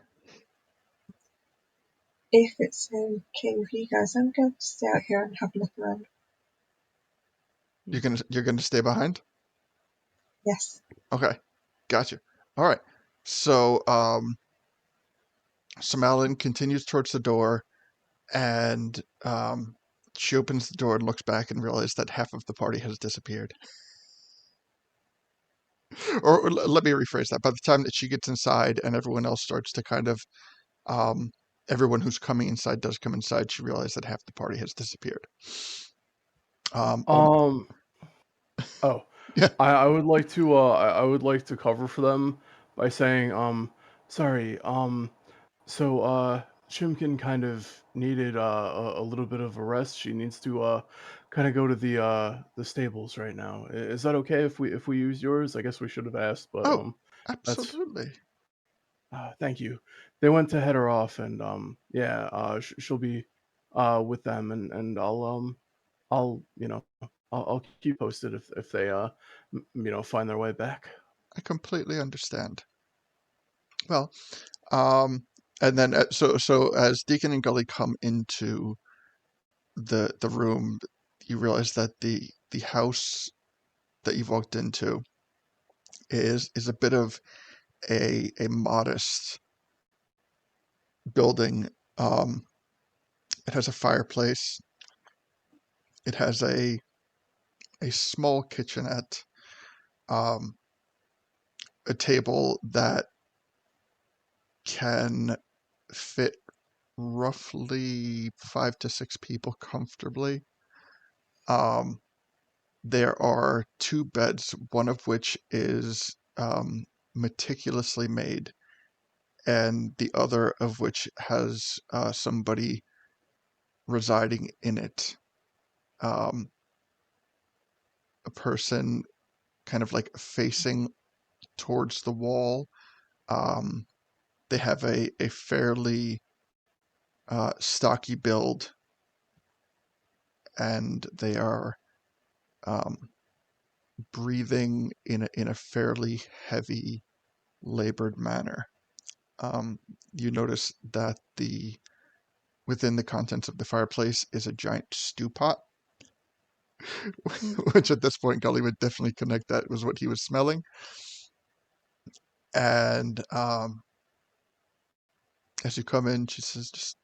If it's okay with you guys, I'm going to stay out here and have a look around.
You're gonna stay behind?
Yes.
Okay, gotcha. All right. So Madeline continues towards the door, and she opens the door and looks back and realizes that half of the party has disappeared. Or let me rephrase that. By the time that she gets inside and everyone else starts to kind of, everyone who's coming inside does come inside, she realizes that half the party has disappeared.
Oh,
Yeah.
I would like to I would like to cover for them by saying sorry so Chimkin kind of needed a little bit of a rest. She needs to kind of go to the stables right now. Is that okay if we use yours? I guess we should have asked, but
Oh,
that's
absolutely.
thank you. They went to head her off, and yeah, she'll be with them, and I'll I'll keep posted if they find their way back.
I completely understand. Well, and then so as Deacon and Gully come into the room, you realize that the house that you've walked into is a bit of a modest building. It has a fireplace. It has a small kitchenette, um, a table that can fit roughly 5 to 6 people comfortably. There are 2 beds, one of which is meticulously made, and the other of which has somebody residing in it. Um, a person kind of like facing towards the wall. Um, they have a fairly stocky build, and they are um, breathing in a fairly heavy, labored manner. You notice that within the contents of the fireplace is a giant stew pot, which at this point Gully would definitely connect that was what he was smelling. And as you come in, she says, "Just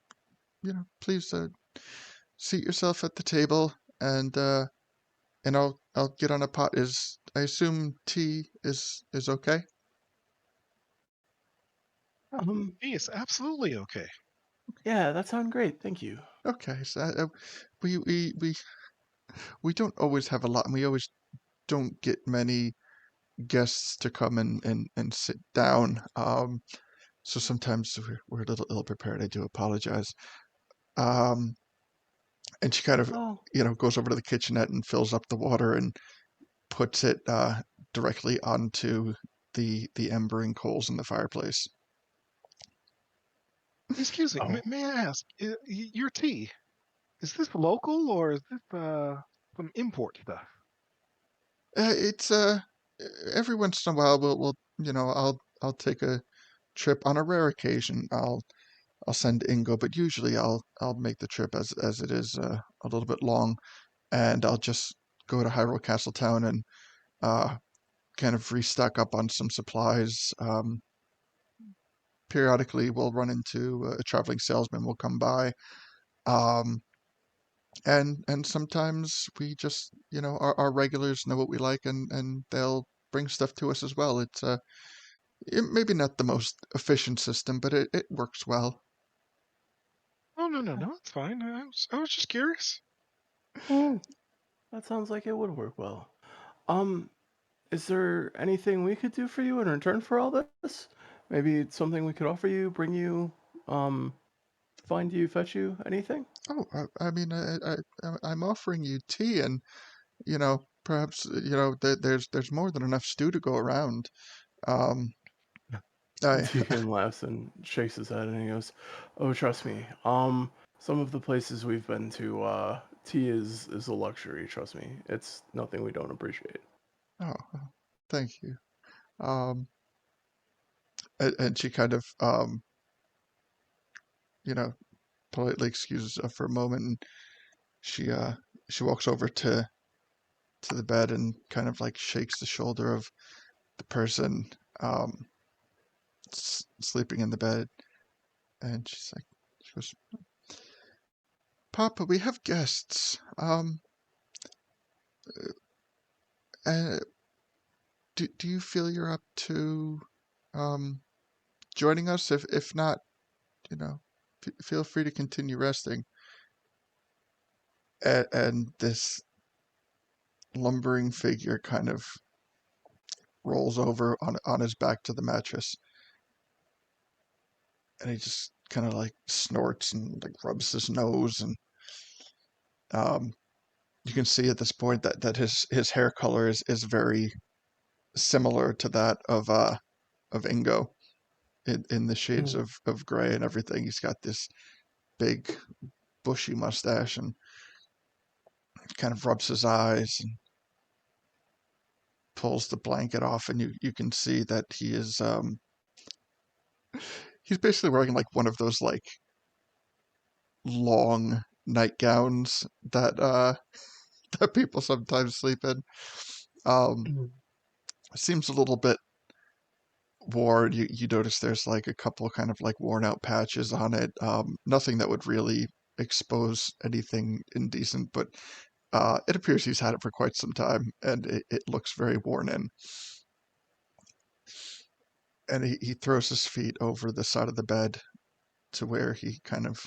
please seat yourself at the table, and I'll get on a pot. I assume tea is okay."
Um,
Yes, absolutely okay.
yeah, that sounds great. Thank you.
Okay, so we don't always have a lot, and we always don't get many guests to come and sit down. So sometimes we're a little ill prepared. I do apologize. Um, and she kind of,
Oh,
goes over to the kitchenette and fills up the water and puts it directly onto the embering coals in the fireplace.
Excuse me,
oh,
may I ask, your tea, is this local or is this some import stuff?
It's every once in a while I'll take a trip on a rare occasion. I'll send Ingo, but usually I'll make the trip as it is a little bit long, and I'll just go to Hyrule Castle Town and uh, kind of restock up on some supplies. Periodically, we'll run into a traveling salesman will come by, um, and sometimes we just our regulars know what we like, and they'll bring stuff to us as well. It's maybe not the most efficient system, but it works well.
Oh, no, it's fine. I was just curious.
oh, that sounds like it would work well. Um, is there anything we could do for you in return for all this? Maybe it's something we could offer you, bring you, um, find you, fetch you, anything?
Oh, I mean, I'm offering you tea, and perhaps there's more than enough stew to go around. Um, I
Deacon laughs and shakes his head and he goes, "Oh, trust me. Some of the places we've been to, tea is a luxury. Trust me. It's nothing we don't appreciate."
oh, thank you. Um, and she kind of you know politely excuses herself for a moment, and she she walks over to the bed and kind of like shakes the shoulder of the person um sleeping in the bed, and she goes, Papa, we have guests. Uh, do you feel you're up to joining us? If not, feel free to continue resting. And this lumbering figure kind of rolls over on his back to the mattress, and he just kind of like snorts and like rubs his nose, and you can see at this point that his hair color is very similar to that of Ingo in the shades of gray and everything. He's got this big bushy mustache and kind of rubs his eyes and pulls the blanket off, and you can see that he is he's basically wearing like one of those like long nightgowns that that people sometimes sleep in. Seems a little bit worn. You notice there's like a couple kind of like worn out patches on it. Nothing that would really expose anything indecent, but it appears he's had it for quite some time, and it looks very worn in. And he throws his feet over the side of the bed to where he kind of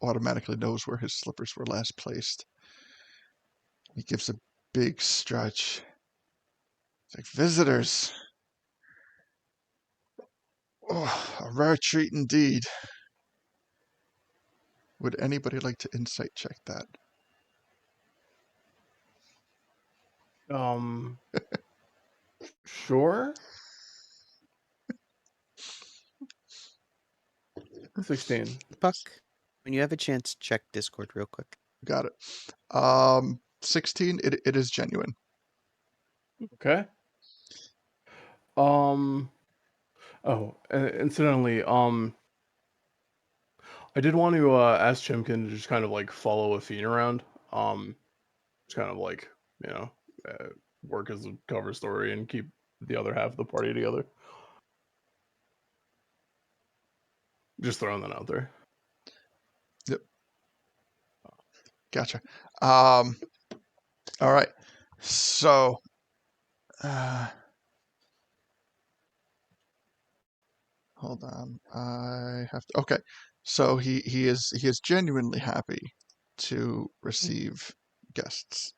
automatically knows where his slippers were last placed. He gives a big stretch. It's like, visitors. Oh, a rare treat indeed. Would anybody like to insight check that?
Sure. 16.
Puck, when you have a chance, check Discord real quick.
Got it. 16, it is genuine.
Okay. Oh, incidentally, I did want to ask Chimkin to just kind of like follow Athene around. Just kind of like, work as a cover story and keep the other half of the party together. Just throwing that out there.
Yep. Gotcha. All right. So, hold on. I have to. Okay. So he is genuinely happy to receive guests.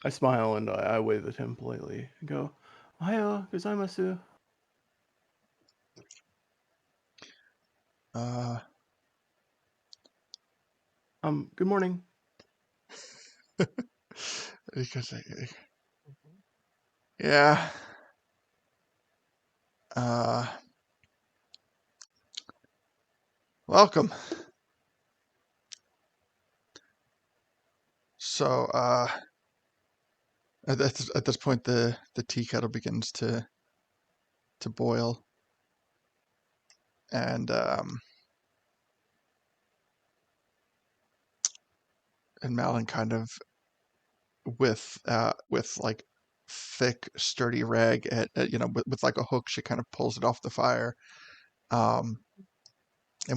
I smile and I wave at him politely and go, "Ohio gozaimasu." Good morning.
Because yeah. Welcome. So, at this point, the tea kettle begins to boil, and Malin kind of with like thick, sturdy rag with like a hook, she kind of pulls it off the fire, and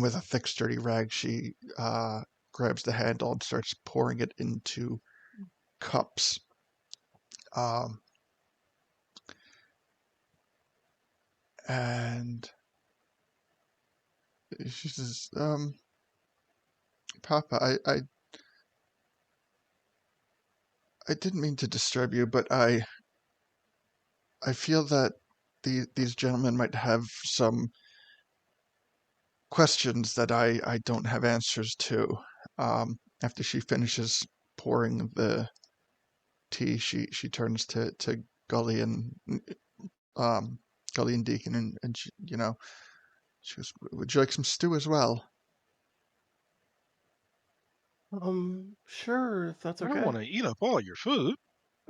with a thick, sturdy rag, she grabs the handle and starts pouring it into cups. And she says, Papa, I didn't mean to disturb you, but I feel that these gentlemen might have some questions that I don't have answers to. After she finishes pouring the tea, she turns to Gully and Gully and Deacon, and she, she goes, "Would you like some stew as well?"
Sure, if that's
I don't
okay.
want to eat up all your food,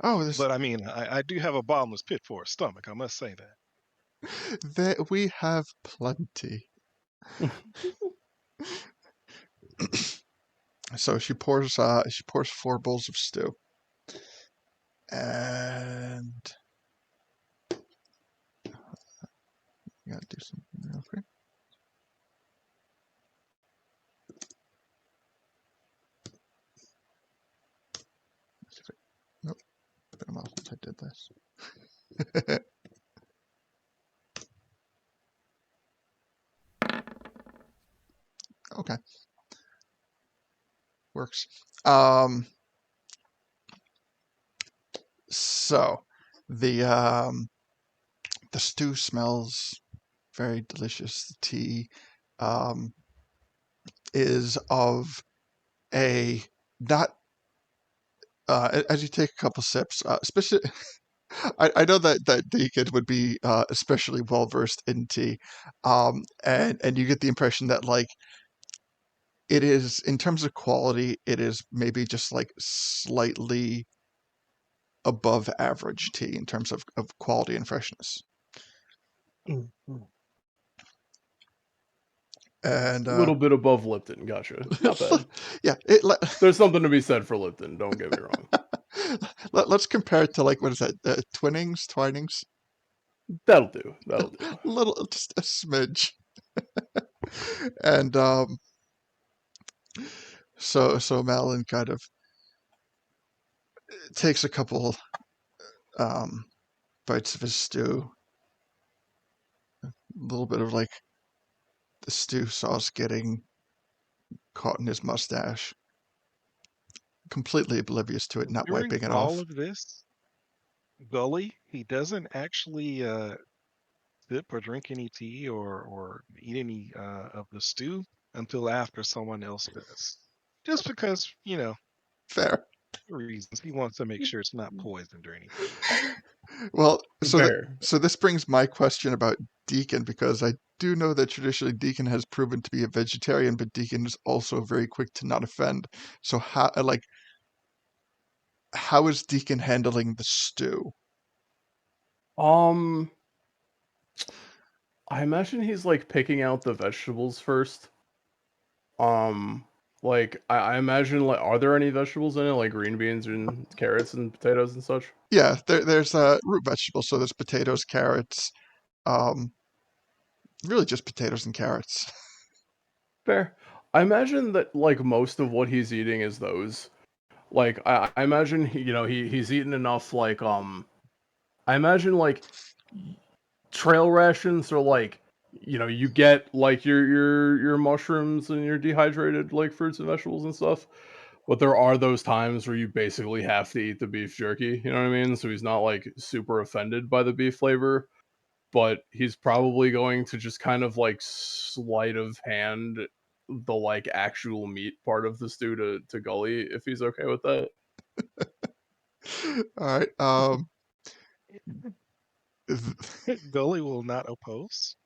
Oh, this
but I mean, I do have a bottomless pit for a stomach. I must say that.
we have plenty. So she pours 4 bowls of stew, and I gotta do something real quick. this. Okay. Works. So the stew smells very delicious. The tea is of a not as you take a couple sips, especially I know that Deacon would be especially well versed in tea, and you get the impression that like it is in terms of quality, it is maybe just like slightly above average tea in terms of quality and freshness. And
A little bit above Lipton, gotcha. Not bad.
yeah,
There's something to be said for Lipton, don't get me wrong.
let's compare it to like what is that? Twinings?
That'll do. That'll do.
A little, just a smidge. And so Malin kind of takes a couple bites of his stew. A little bit of like the stew sauce getting caught in his mustache. Completely oblivious to it, not
During
wiping it
all
off.
of this, Gully, he doesn't actually sip or drink any tea or eat any of the stew until after someone else does. Just because,
Fair.
reasons. He wants to make sure it's not poisoned or anything.
Well,
Fair.
so this brings my question about Deacon, because I do know that traditionally Deacon has proven to be a vegetarian, but Deacon is also very quick to not offend. So how is Deacon handling the stew?
I imagine he's like picking out the vegetables first. Like I imagine, like, are there any vegetables in it, like green beans and carrots and potatoes and such?
Yeah, there's root vegetables, so there's potatoes, carrots, um, really just potatoes and carrots.
Fair. I imagine that like most of what he's eating is those. Like I imagine he's eaten enough like I imagine like trail rations are like you get like your mushrooms and your dehydrated like fruits and vegetables and stuff, but there are those times where you basically have to eat the beef jerky, you know what I mean? So he's not like super offended by the beef flavor, but he's probably going to just kind of like sleight of hand the like actual meat part of the stew to Gully if he's okay with that.
All right.
Gully will not oppose.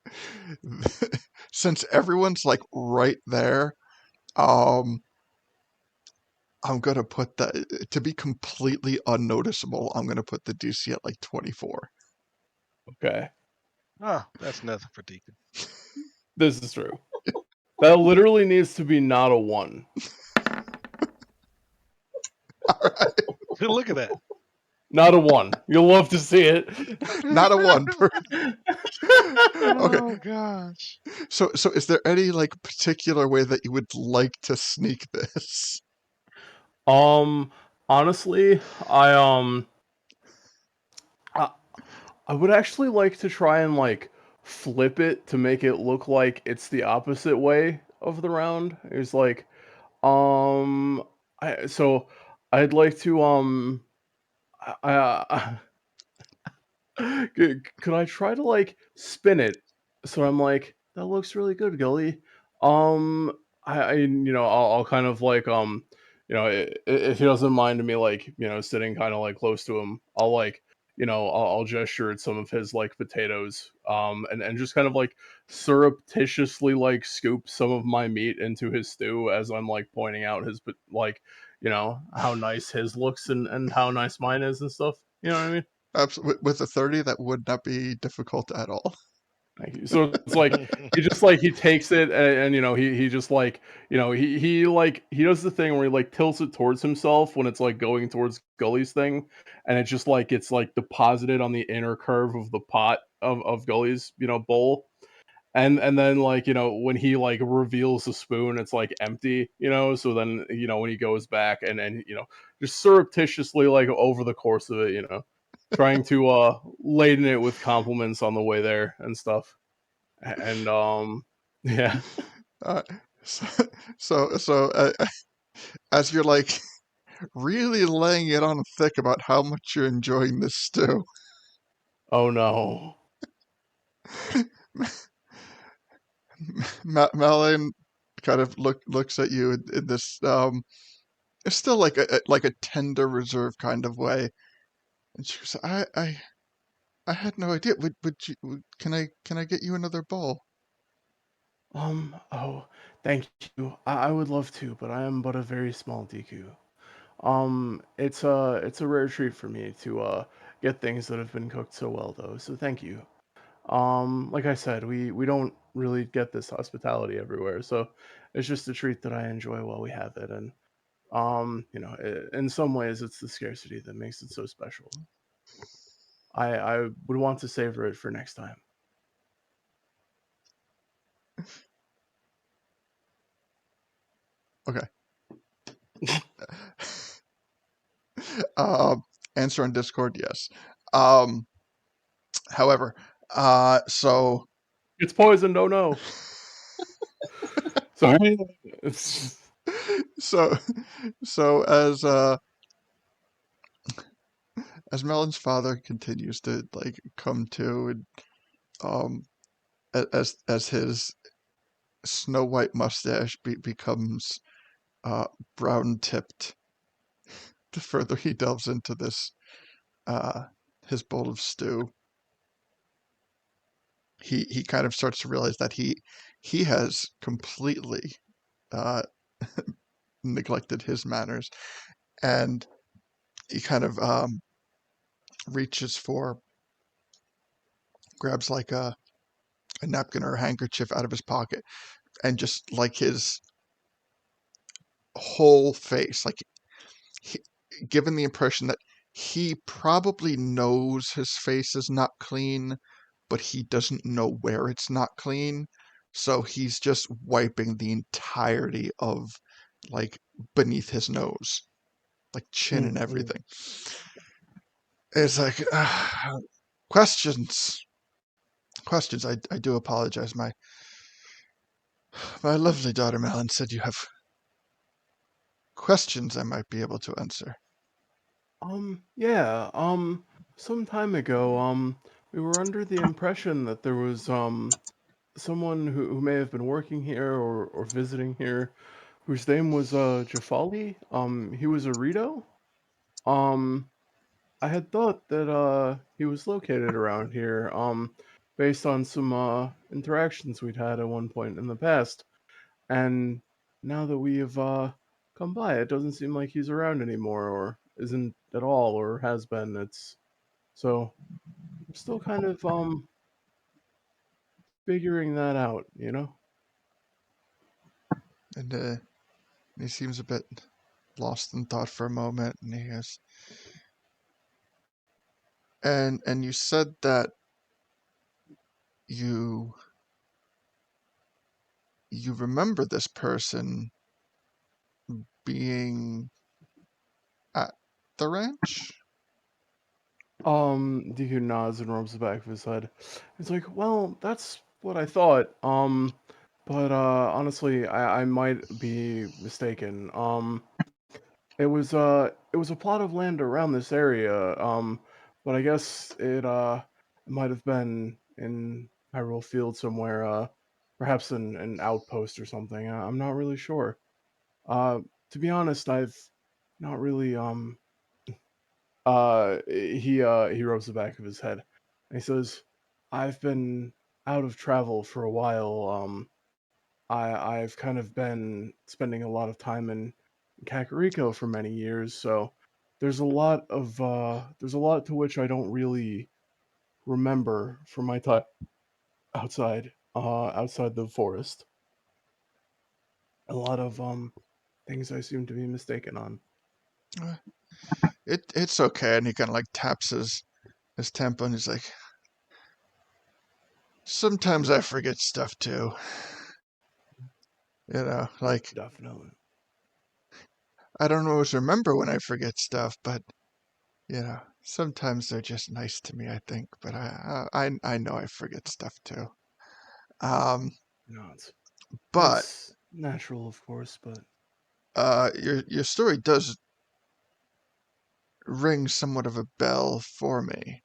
Since everyone's like right there, um, I'm gonna put to be completely unnoticeable. I'm gonna put the DC at like 24.
Okay,
Ah, that's nothing for Deacon.
this is true. That literally needs to be not a 1.
All right,
Look at that.
Not a 1. You'll love to see it.
not a 1. Okay.
Oh gosh.
So is there any like particular way that you would like to sneak this?
Honestly, I would actually like to try and like flip it to make it look like it's the opposite way of the round. It's like, um, so I'd like to I could I try to like spin it so I'm like, that looks really good, Gully. I'll kind of like if he doesn't mind me like sitting kind of like close to him, I'll like I'll gesture at some of his like potatoes, and just kind of like surreptitiously like scoop some of my meat into his stew as I'm like pointing out his like how nice his looks and how nice mine is and stuff. You know what I mean?
Absolutely. With a 30, that would not be difficult at all.
Thank you. So it's like he takes it and he just like he does the thing where he like tilts it towards himself when it's like going towards Gully's thing, and it just like it's like deposited on the inner curve of the pot of Gully's bowl, and then like when he like reveals the spoon, it's like empty, so then when he goes back and just surreptitiously like over the course of it. trying to laden it with compliments on the way there and stuff. And yeah.
Uh, so, so as you're like really laying it on thick about how much you're enjoying this stew,
Oh no.
Malane kind of looks at you in this it's still like a tender reserve kind of way, and she goes, I had no idea. Can I get you another bowl?
Oh, thank you. I would love to, but I am but a very small DQ. It's a rare treat for me to get things that have been cooked so well though. So thank you. Like I said, we don't really get this hospitality everywhere, so it's just a treat that I enjoy while we have it. And in some ways, it's the scarcity that makes it so special. I would want to savor it for next time.
Okay. Um, answer on Discord, yes. However, so
It's poisoned. Oh no. Sorry. It's
so so as Melon's father continues to like come to, and um as his snow white mustache becomes brown tipped the further he delves into this uh his bowl of stew, he kind of starts to realize that he has completely uh neglected his manners, and he kind of reaches for, grabs like a napkin or a handkerchief out of his pocket, and just like his whole face, like he, given the impression that he probably knows his face is not clean, but he doesn't know where it's not clean. So he's just wiping the entirety of like beneath his nose, like chin and
Mhm.
everything. It's like questions, questions. I do apologize. My lovely daughter Malin said you have questions I might be able to answer.
Yeah, some time ago, we were under the impression that there was someone who may have been working here or visiting here, whose name was Jafali. He was a Rito. Um, I had thought that he was located around here, based on some interactions we'd had at one point in the past. And now that we have come by, it doesn't seem like he's around anymore, or isn't at all, or has been. It's so I'm still kind of figuring that out, you know?
And he seems a bit lost in thought for a moment, and he goes, and you said that you you remember this person being at the ranch?
Deku nods and rubs the back of his head. It's like, well, that's what I thought. But honestly, I might be mistaken. It was a plot of land around this area. But I guess it might have been in Hyrule Field somewhere. Perhaps an outpost or something. I'm not really sure. Uh, to be honest, I've not really he rubs the back of his head. And he says, "I've been out of travel for a while. I've kind of been spending a lot of time in Kakariko for many years, so there's a lot to which I don't really remember from my time outside the forest. A lot of things I seem to be mistaken on."
Uh, it's okay. And he kind of like taps his temple, and he's like, sometimes I forget stuff too. Like
Definitely.
I don't always remember when I forget stuff, but sometimes they're just nice to me, I think, but I know I forget stuff too.
No, it's
But
that's natural, of course, but
your story does ring somewhat of a bell for me.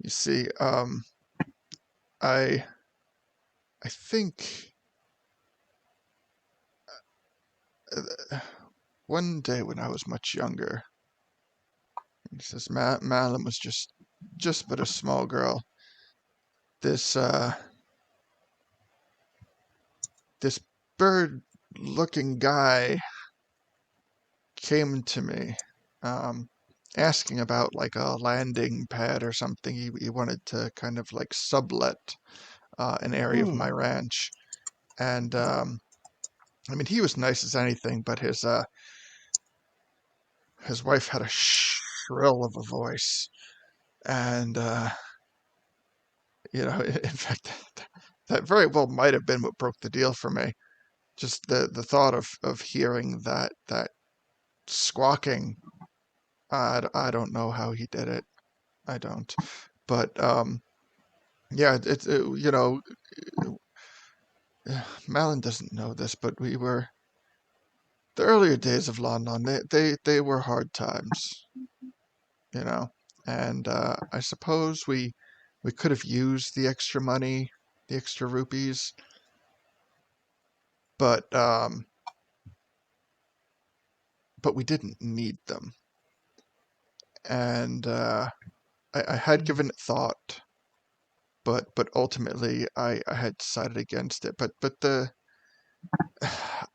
You see, I think one day when I was much younger, he says Malin was just but a small girl. This this bird-looking guy came to me, asking about like a landing pad or something. He wanted to kind of like sublet an area of my
hmm.
ranch, and I mean he was nice as anything, but his wife had a shrill of a voice, and in fact, that very well might have been what broke the deal for me. Just the thought of hearing that squawking. I don't know how he did it. I don't. But yeah, Malin doesn't know this, but the earlier days of Lon Lon. They were hard times, you know. And I suppose we could have used the extra money, the extra rupees, but we didn't need them. And I had
Hmm.
given it thought, but ultimately I had decided against it. But the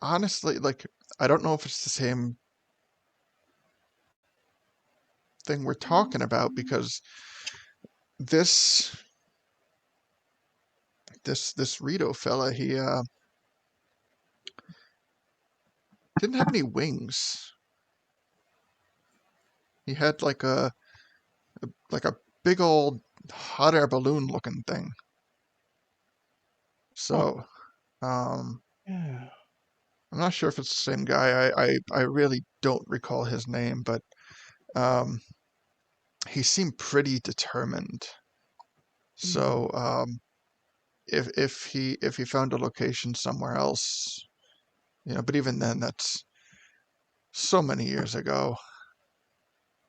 honestly, like I don't know if it's the same thing we're talking about because this this Rito fella, he didn't have any wings. He had like a big old hot air balloon looking thing.
Huh.
So um,
Yeah.
I'm not sure if it's the same guy. I really don't recall his name, but um, he seemed pretty determined.
Hmm.
So if he found a location somewhere else, but even then, that's so many years ago.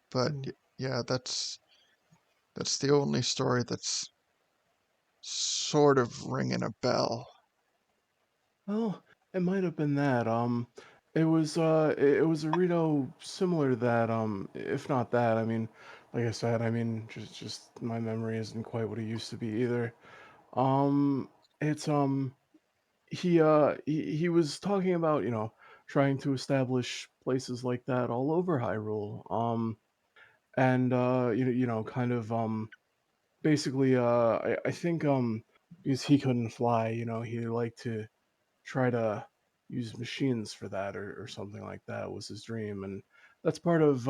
But
Hmm.
yeah, that's the only story that's sort of ringing a bell.
Well, it might have been that. It was a Rito similar to that. If not that, I mean, like I said, I mean, just my memory isn't quite what it used to be either. Um, it's he was talking about trying to establish places like that all over Hyrule. And kind of basically I think because he couldn't fly, he liked to try to use machines for that or something like that was his dream, and that's part of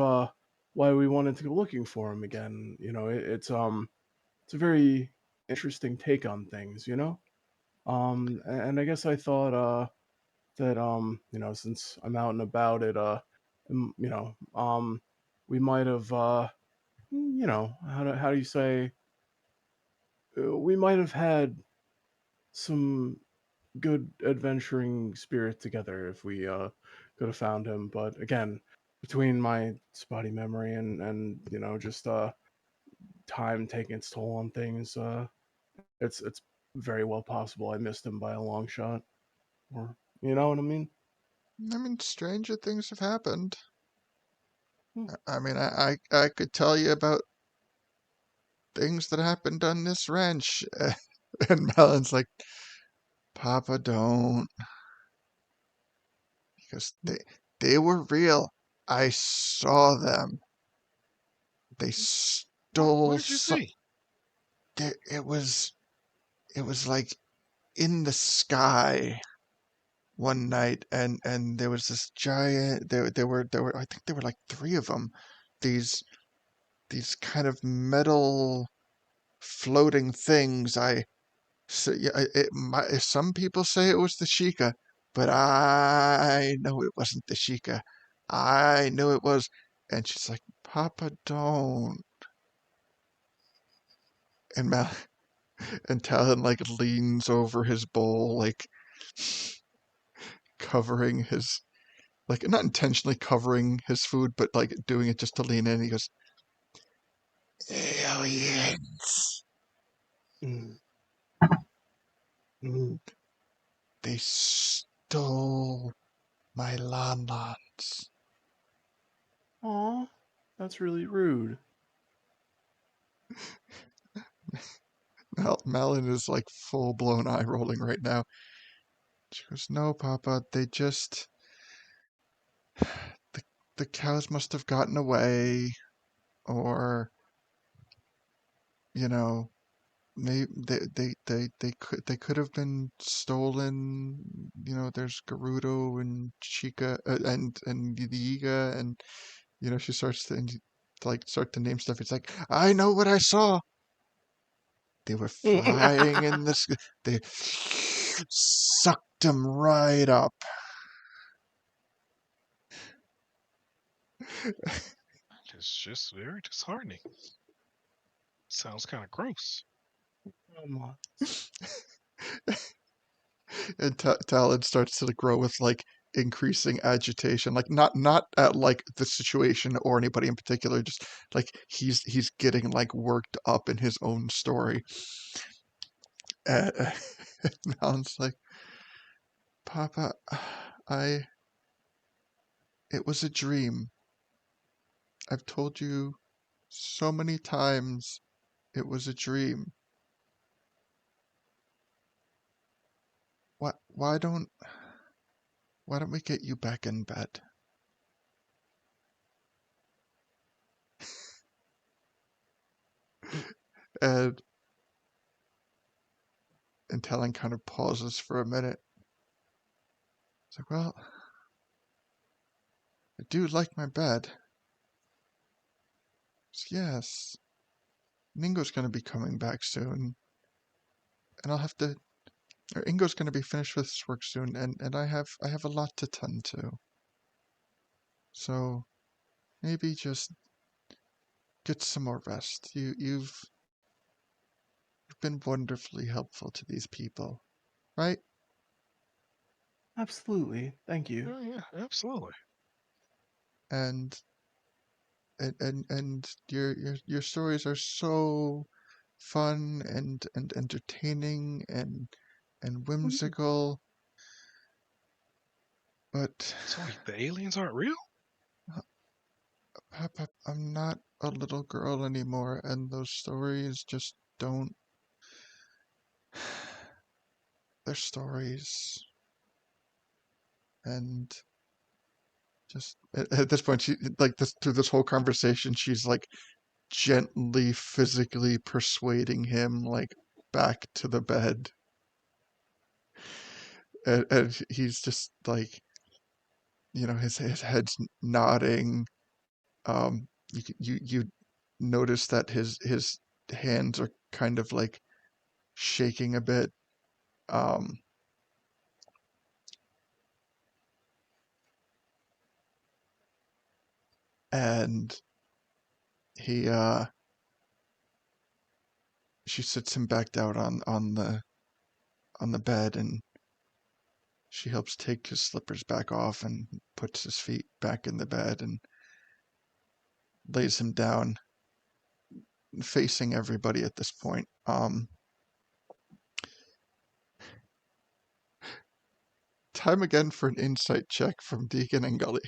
why we wanted to go looking for him again. It's a very interesting take on things, and I guess I thought that since I'm out and about it we might have how do you say we might have had some good adventuring spirit together if we could have found him. But again, between my spotty memory and just time taking its toll on things, it's very well possible I missed him by a long shot. Or you know what I mean?
I mean, stranger things have happened.
Hmm.
I mean, I could tell you about things that happened on this ranch. And Malin's like, Papa, don't, because they were real. I saw them. They
What
stole
did you
some.
see?
It was like in the sky one night, and there was this giant. There were I think there were like three of them. These kind of metal floating things. So yeah, some people say it was the Sheikah, but I know it wasn't the Sheikah. I know it was. And she's like, Papa, don't. And Talon like leans over his bowl, like covering his, like not intentionally covering his food, but like doing it just to lean in. He goes, aliens.
Mm. Mm.
They stole my Lon Lons.
Aw, that's really rude.
Malin is like full blown eye rolling right now. She goes, no, Papa, they just the cows must have gotten away, or you know, maybe they could have been stolen. You know, there's Gerudo and Chica and Yiga, and you know she starts to start to name stuff. It's like, I know what I saw. They were flying in the sky. They sucked them right up.
It's just very disheartening. Sounds kind of gross.
And Talon starts to grow with like increasing agitation, like not at like the situation or anybody in particular, just like he's getting like worked up in his own story. And Talon's like, Papa, I it was a dream. I've told you so many times it was a dream. Why don't we get you back in bed? And Talon kind of pauses for a minute. It's like, well, I do like my bed. Yes, Ningo's gonna be coming back soon, and I'll have to. Or Ingo's gonna be finished with his work soon, and I have a lot to tend to. So maybe just get some more rest. You've been wonderfully helpful to these people, right?
Absolutely, thank you.
Oh yeah, absolutely.
And your stories are so fun and entertaining and whimsical. But
So wait, the aliens aren't real?
Papa, I'm not a little girl anymore, and those stories just don't. They're stories, and just at this point, she like this through this whole conversation, she's like gently, physically persuading him like back to the bed, and he's just like, you know, his head's nodding. You notice that his hands are kind of like shaking a bit. Um, and he she sits him back down on the bed, and she helps take his slippers back off and puts his feet back in the bed and lays him down facing everybody at this point. Time again for an insight check from Deacon and Gully.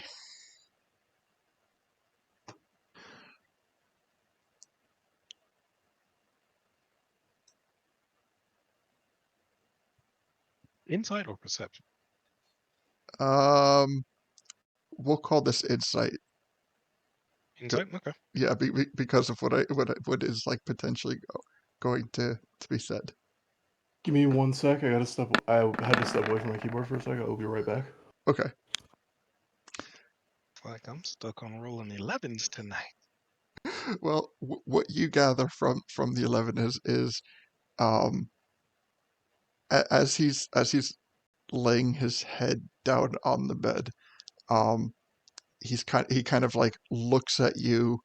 Insight or perception?
Um, we'll call this insight.
Insight. Okay.
Yeah, because of what is like potentially going to be said.
Give me 1 sec. I had to step away from my keyboard for a second. I'll be right back.
Okay.
Like I'm stuck on rolling 11s tonight.
Well, what you gather from the 11 is um as he's laying his head down on the bed, um he kind of like looks at you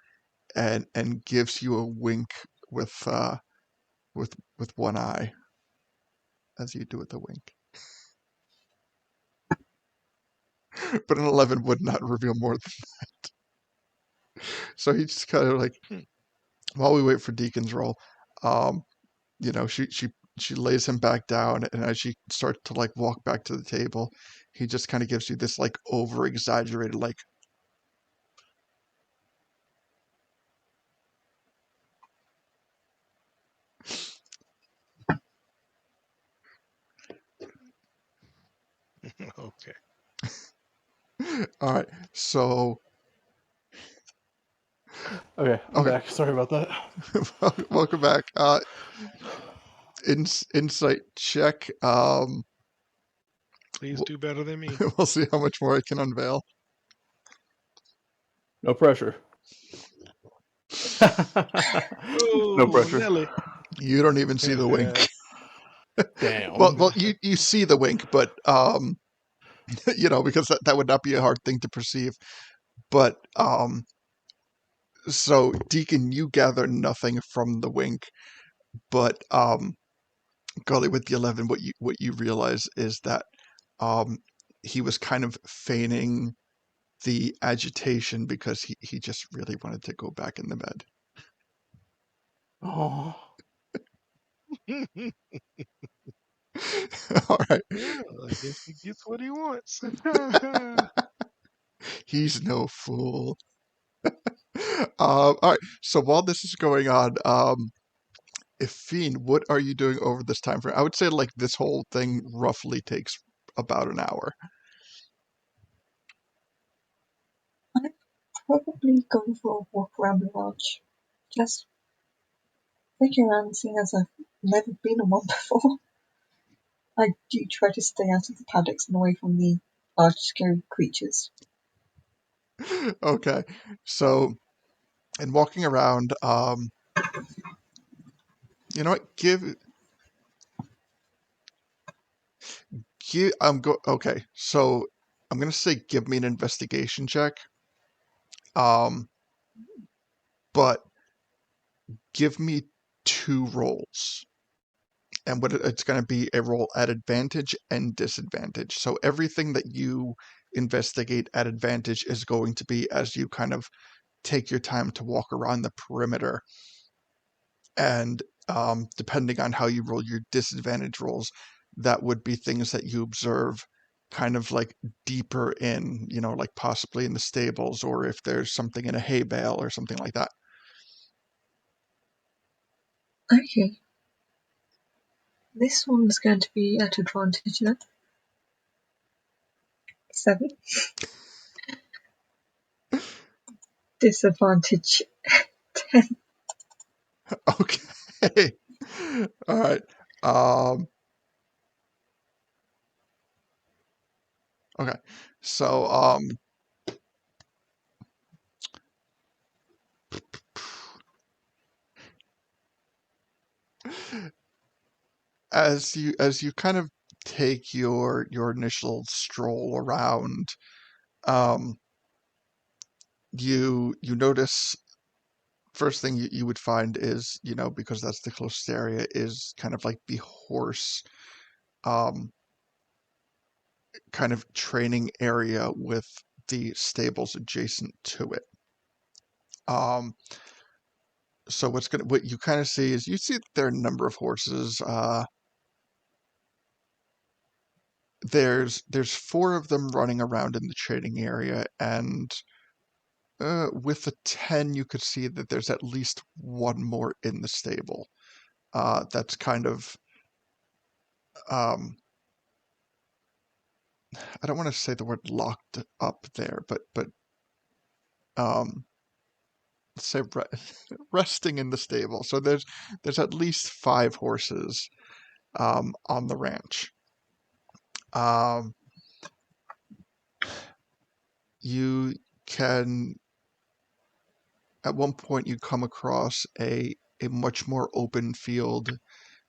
and gives you a wink with one eye as you do with the wink. But an 11 would not reveal more than that. So he just kind of like, while we wait for Deacon's roll, she lays him back down, and as she starts to like walk back to the table, he just kind of gives you this like over exaggerated like,
Okay.
all right, so
Okay, I'm
okay,
back. Sorry about that.
welcome back. Insight check.
Please do better than me.
We'll see how much more I can unveil.
No pressure. No
Oh,
pressure.
Nelly.
You don't even see the wink.
Damn.
Well, you see the wink, but because that would not be a hard thing to perceive. But so Deacon, you gather nothing from the wink, but Gully with the 11, what you realize is that um he was kind of feigning the agitation because he just really wanted to go back in the bed.
Oh.
All right.
Well, I guess he gets what he wants.
He's no fool. All right. So while this is going on, Fiend, what are you doing over this time frame? I would say like this whole thing roughly takes about an hour.
I've probably gone for a walk around the lodge. Just looking around, seeing as I've never been on one before. I do try to stay out of the paddocks and away from the large, scary creatures.
Okay. So, and walking around, you know what? Okay. So I'm gonna say give me an investigation check. Um, but give me 2 rolls. And it's going to be a roll at advantage and disadvantage. So everything that you investigate at advantage is going to be as you kind of take your time to walk around the perimeter. And depending on how you roll your disadvantage rolls, that would be things that you observe kind of like deeper in, like possibly in the stables, or if there's something in a hay bale or something like that.
Okay. This one's going to be at advantage then. 7. Disadvantage 10.
Okay. All right. Okay. So, as you kind of take your initial stroll around, um, you notice first thing you would find is, because that's the closest area, is kind of like the horse um kind of training area with the stables adjacent to it. Um, so what you kind of see is you see that there are a number of horses. There's 4 of them running around in the training area, and with the 10, you could see that there's at least one more in the stable. That's kind of um, I don't want to say the word locked up there, but um, let's say resting in the stable. So there's at least 5 horses on the ranch. Um, you can at one point you come across a much more open field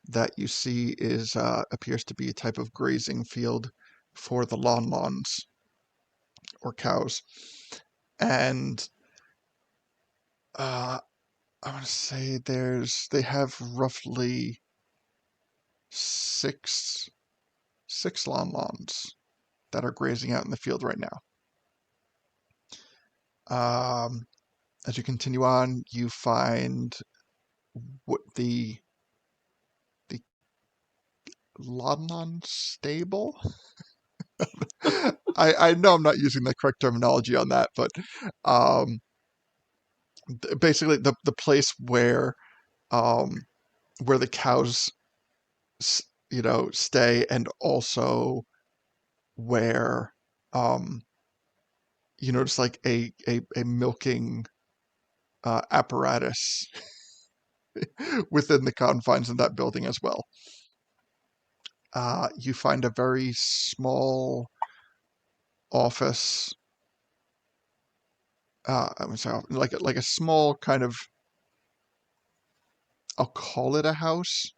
that you see is appears to be a type of grazing field for the Lon Lons or cows. and I want to say they have roughly six Lon Lons that are grazing out in the field right now. As you continue on, you find what the Lon Lon stable. I know I'm not using the correct terminology on that, but um, basically the place where the cows stay, and also where just like a milking apparatus within the confines of that building as well. You find a very small office. I'm sorry, like a small kind of, I'll call it a house,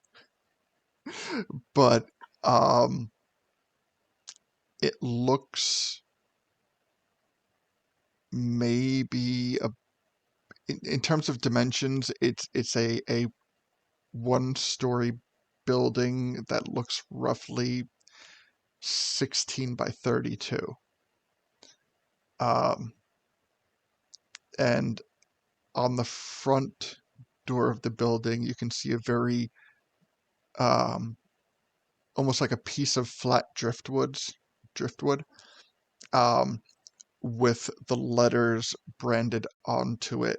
but it looks maybe in terms of dimensions, it's a 1-story building that looks roughly 16 by 32. And on the front door of the building, you can see a very almost like a piece of flat driftwood, with the letters branded onto it.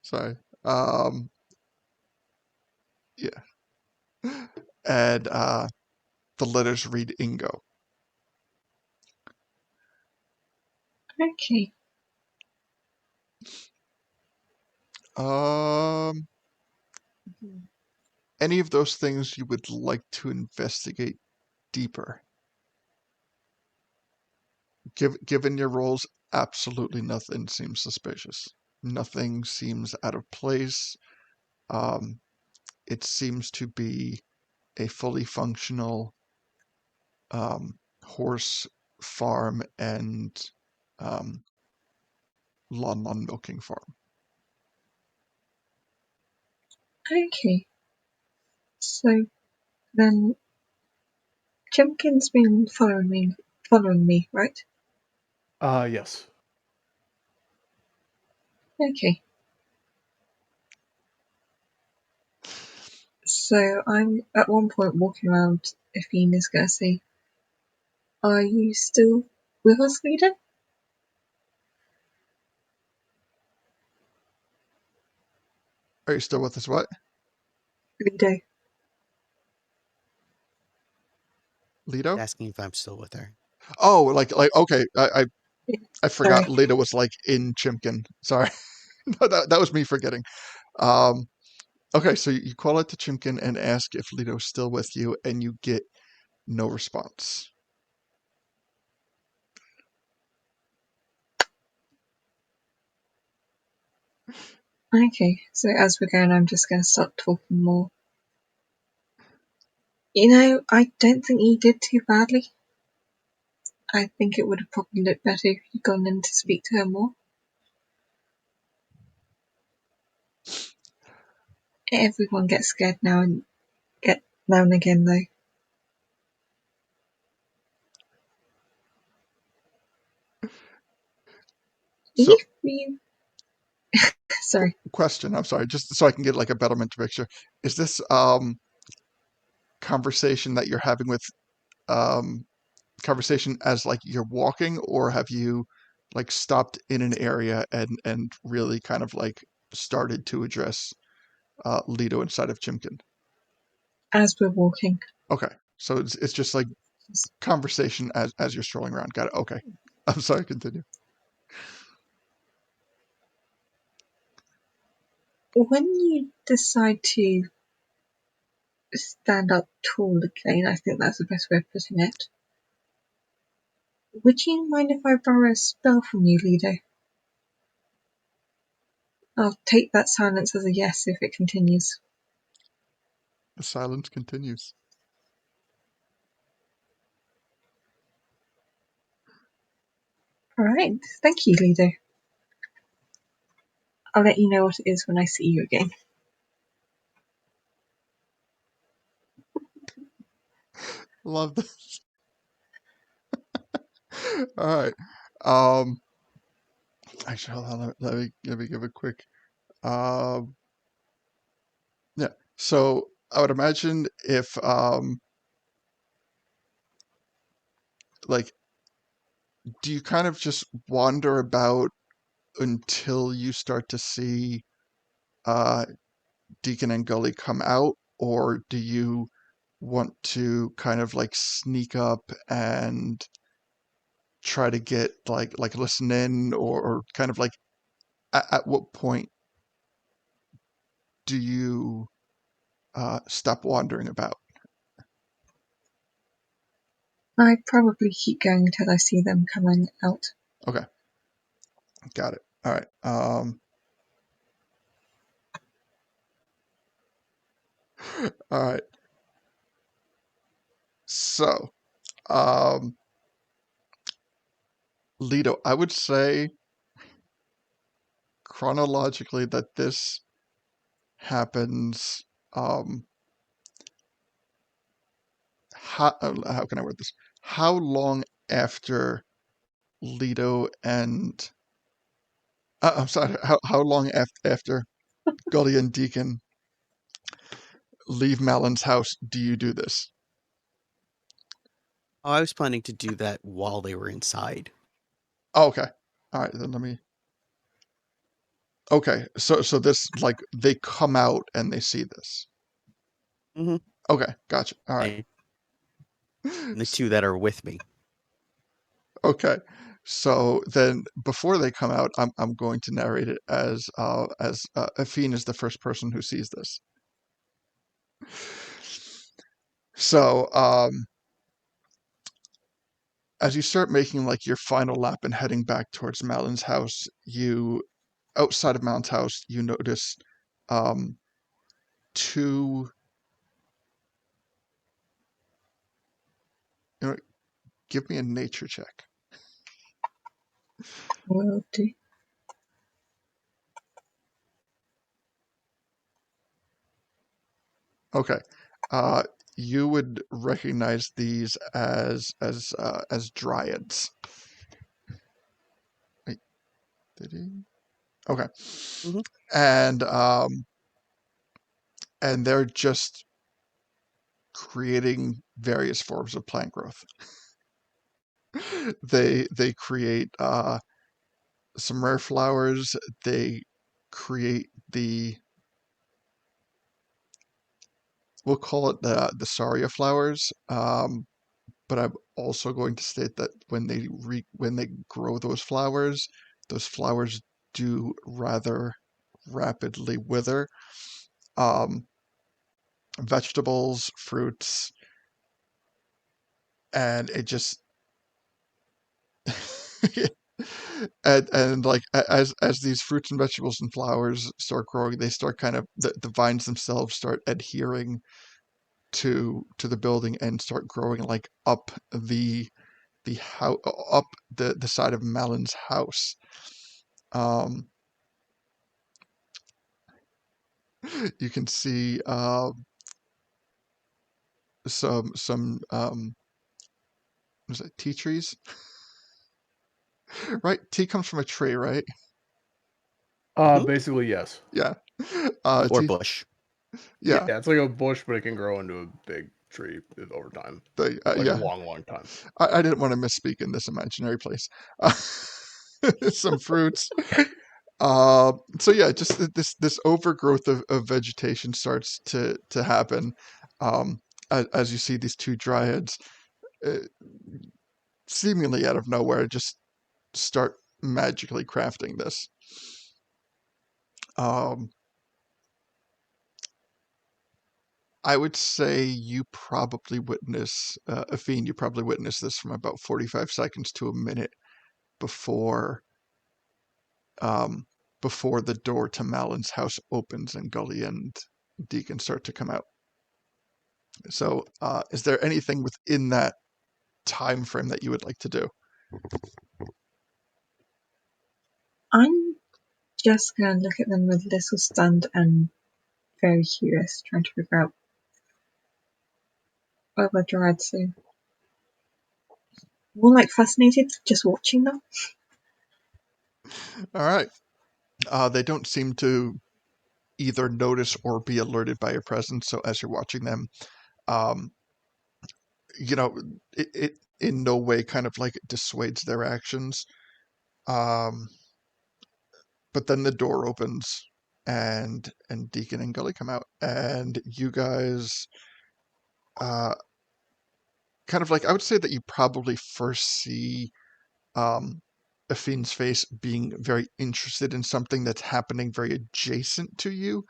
Sorry. Yeah. And the letters read Ingo.
Okay.
Any of those things you would like to investigate deeper? Given your roles, absolutely nothing seems suspicious. Nothing seems out of place. It seems to be a fully functional horse farm and Lon Lon milking farm.
Okay. So then Chimkin's been following me, right?
Yes.
Okay. So I'm at one point walking around. Athena's gonna say, "Are you still with us, leader?"
Are you still with us? What?
Lido.
Lido?
Asking if I'm still with her.
Oh, like okay. I forgot
Sorry.
Lido was like in Chimkin. Sorry. No, that was me forgetting. Okay, so you call out to Chimkin and ask if Lido's still with you, and you get no response.
Okay. So as we're going, I'm just gonna start talking more. You know, I don't think you did too badly. I think it would have probably looked better if you'd gone in to speak to her more. Everyone gets scared now and again, though.
So,
If you, sorry,
question. I'm sorry, just so I can get like a better mental picture. Is this conversation that you're having with conversation as like you're walking, or have you like stopped in an area and really kind of like started to address Lido inside of Chimkin?
as we're walking,
Okay, so it's just like conversation as you're strolling around. Got it. Okay, I'm sorry. Continue.
when you decide to stand up tall again, I think that's the best way of putting it. Would you mind if I borrow a spell from you, Lido? I'll take that silence as a yes if it continues.
The silence continues.
All right. Thank you, Lido. I'll let you know what it is when I see you again.
Love this. All right. Actually, hold on. Let me give a quick. Um, yeah. So I would imagine if like, do you kind of just wander about until you start to see uh Deacon and Gully come out, or do you want to kind of like sneak up and try to get like listen in, or kind of like at what point do you stop wandering about?
I probably keep going until I see them coming out.
Okay, got it. All right. All right. So, um, Lido, I would say chronologically that this happens. How can I word this? How long after Lido and I'm sorry. How long after Gully and Deacon leave Malon's house do you do this?
Oh, I was planning to do that while they were inside.
Oh, okay. All right, then let me. Okay, so this like they come out and they see this.
Mm-hmm.
Okay, gotcha. All right.
And the two that are with me.
Okay. So then before they come out, I'm going to narrate it as Afine is the first person who sees this. So as you start making like your final lap and heading back towards Malon's house, you outside of Malon's house, you notice um two you know, give me a nature check.
Will do.
Okay. Uh you would recognize these as dryads. Wait, did he? Okay.
Mm-hmm.
And they're just creating various forms of plant growth. They create some rare flowers. They create we'll call it the Saria flowers. But I'm also going to state that when they grow those flowers do rather rapidly wither. Um, Vegetables, fruits, and it just and like as these fruits and vegetables and flowers start growing, they start kind of the vines themselves start adhering to the building and start growing like up the house up the side of Malon's house. Um, you can see some was it tea trees? Right, tea comes from a tree, right?
Mm-hmm.
Basically, yes.
Yeah.
Or
Tea,
bush.
yeah.
Yeah, it's like a bush, but it can grow into a big tree over time. Like a
Yeah.
long, long time.
I didn't want to misspeak in this imaginary place. Some fruits. So yeah, just this overgrowth of vegetation starts to happen as you see these two dryads uh, seemingly out of nowhere just start magically crafting this. Um, I would say you probably witness Afine, you probably witness this from about 45 seconds to a minute before um, before the door to Malon's house opens and Gully and Deacon start to come out. So, is there anything within that time frame that you would like to do?
I'm just gonna look at them with a little stunned and very curious, trying to figure out whether Gerard so more like fascinated just watching them.
All right. They don't seem to either notice or be alerted by your presence. So as you're watching them, um, it in no way kind of like dissuades their actions. Um, but then the door opens and Deacon and Gully come out, and you guys, uh, kind of like, I would say that you probably first see Afine's face being very interested in something that's happening very adjacent to you,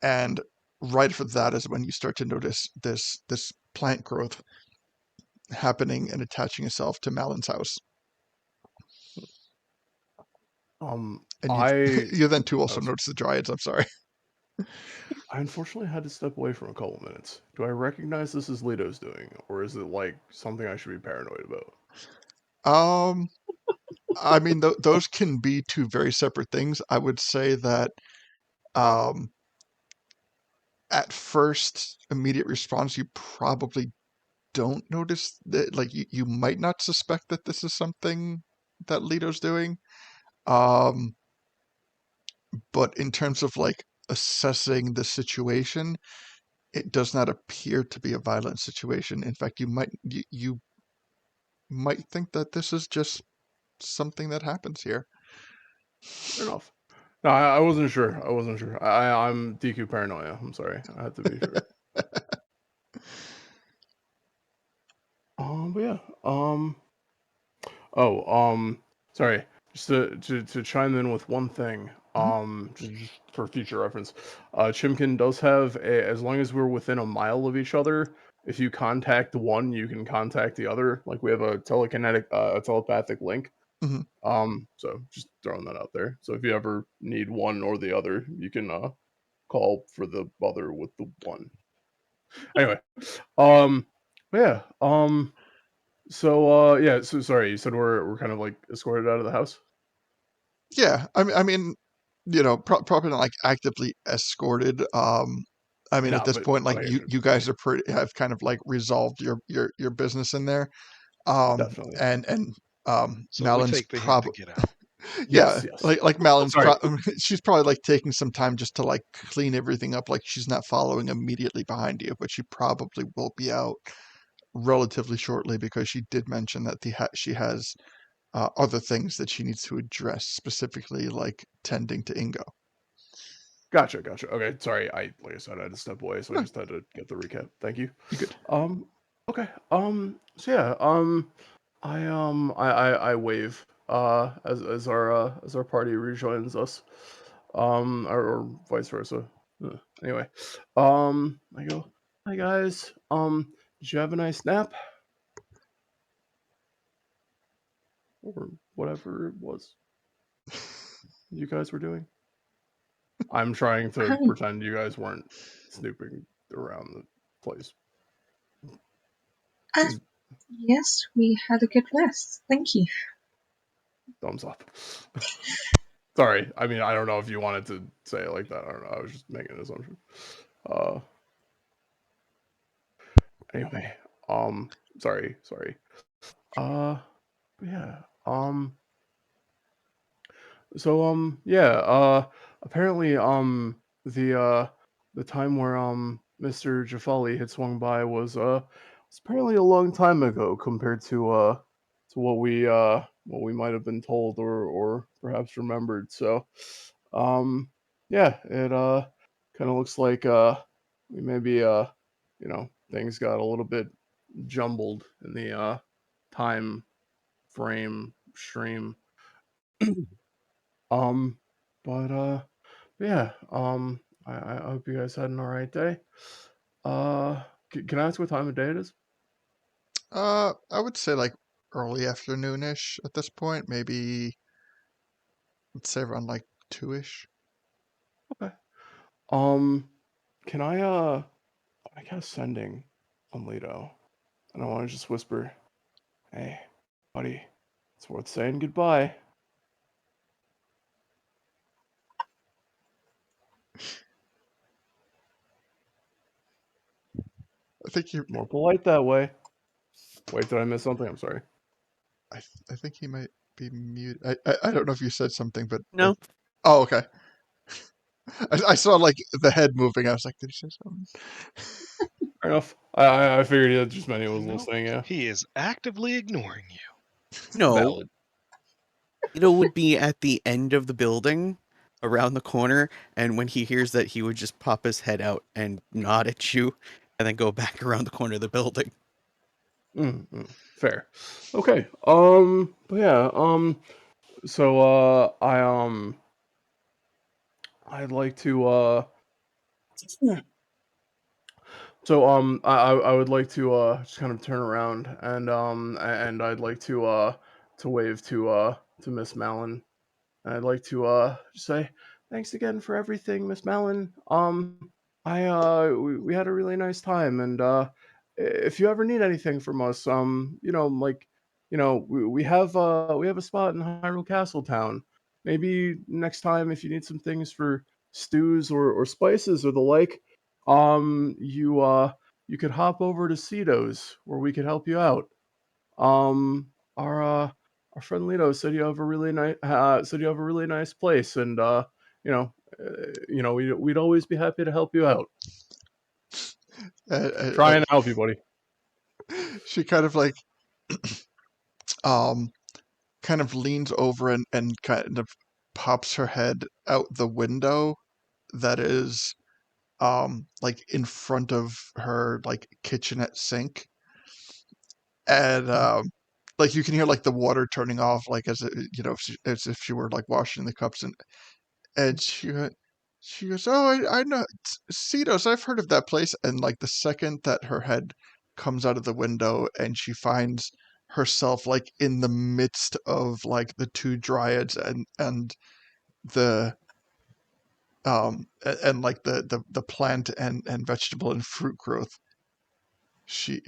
and right after that is when you start to notice this plant growth happening and attaching itself to Malin's house. And
I
you then too also
oh,
notice the dryads. I'm sorry.
I unfortunately had to step away for a couple minutes. Do I recognize this as Leto's doing, or is it like something I should be paranoid about?
Um, I mean, those can be two very separate things. I would say that um, at first immediate response, you probably don't notice that. Like you might not suspect that this is something that Leto's doing. Um, but in terms of like assessing the situation, it does not appear to be a violent situation. In fact, you might think that this is just something that happens here.
Fair enough. No, I wasn't sure. I wasn't sure. I'm DQ paranoia. I'm sorry. I had to be sure. But yeah. Oh, sorry. Just to chime in with one thing.
Mhm.
Just for future reference, Chimkin does have as long as we're within a mile of each other, if you contact one, you can contact the other. Like we have a a telepathic link.
Mhm.
So just throwing that out there. So if you ever need one or the other, you can call for the other with the one. Anyway, um, but yeah, yeah, so sorry, you said we're kind of like escorted out of the house?
Yeah, I mean, probably not like actively escorted. I mean, at
No,
this point,
but
like
I
you
get you.
you guys are pretty have kind of like resolved your business in there.
Definitely.
And
So we
Malin's
take the hint to
probably
get out.
yeah,
Yes, yes.
like Malin's
Sorry.
she's probably like taking some time just to like clean everything up. Like she's not following immediately behind you, but she probably will be out relatively shortly because she did mention that she has other things that she needs to address, specifically like tending to Ingo.
Gotcha, gotcha. Okay, sorry. Like I said, I had to step away, so I
No,
just had to get the recap. Thank you.
you good.
Um, okay. So yeah, I wave as our party rejoins us. Or vice versa. Anyway, I go, hi guys. Did you have a nice nap or whatever it was you guys were doing? I'm trying to
Um,
pretend you guys weren't snooping around the place.
uh,
Just
yes, we had a good rest. Thank you.
thumbs up. Sorry. I mean, I don't know if you wanted to say it like that. I don't know. I was just making an assumption. Uh, anyway. Um, sorry. Uh, yeah. Yeah, apparently, the time where, Mr. Jafali had swung by was apparently a long time ago compared to what we might have been told or perhaps remembered. So, um, yeah, it, kind of looks like, we maybe, things got a little bit jumbled in the, time frame stream. Um, but yeah. I hope you guys had an alright day. Can I ask what time of day it is?
I would say like early afternoonish at this point, maybe let's say around like 2ish.
Okay. Um, can I cast sending on Leto, and I want to just whisper, "Hey, buddy, it's worth saying goodbye."
think you.
More polite that way. Wait, did I miss something? I'm sorry.
I think he might be muted. I don't know if you said something, but
No,
oh, okay. I saw like the head moving. I was like, did he say something?
Fair enough. I figured it just meant he was
No,
listening. Yeah.
he is actively ignoring you.
no.
Valid.
Ito would be at the end of the building, around the corner, and when he hears that, he would just pop his head out and nod at you, and then go back around the corner of the building.
Fair. Okay. But yeah. So I'd like to So I would like to just kind of turn around and I'd like to wave to Miss Malin. And I'd like to just say thanks again for everything, Miss Malin. We had a really nice time, and if you ever need anything from us, we have a spot in Hyrule Castle Town. Maybe next time if you need some things for stews or spices or the like, you could hop over to Cito's where we could help you out. Um, our friend Lito said you have a really nice place, and you know, we'd always be happy to help you out. Try and help you, buddy.
She kind of like um kind of leans over and kind of pops her head out the window that is like in front of her like kitchenette sink, and like you can hear like the water turning off, like as it, as if she were like washing the cups, and she goes, oh, I know Cedos, I've heard of that place. And like the second that her head comes out of the window and she finds herself like in the midst of like the two dryads and the and like the plant and vegetable and fruit growth, she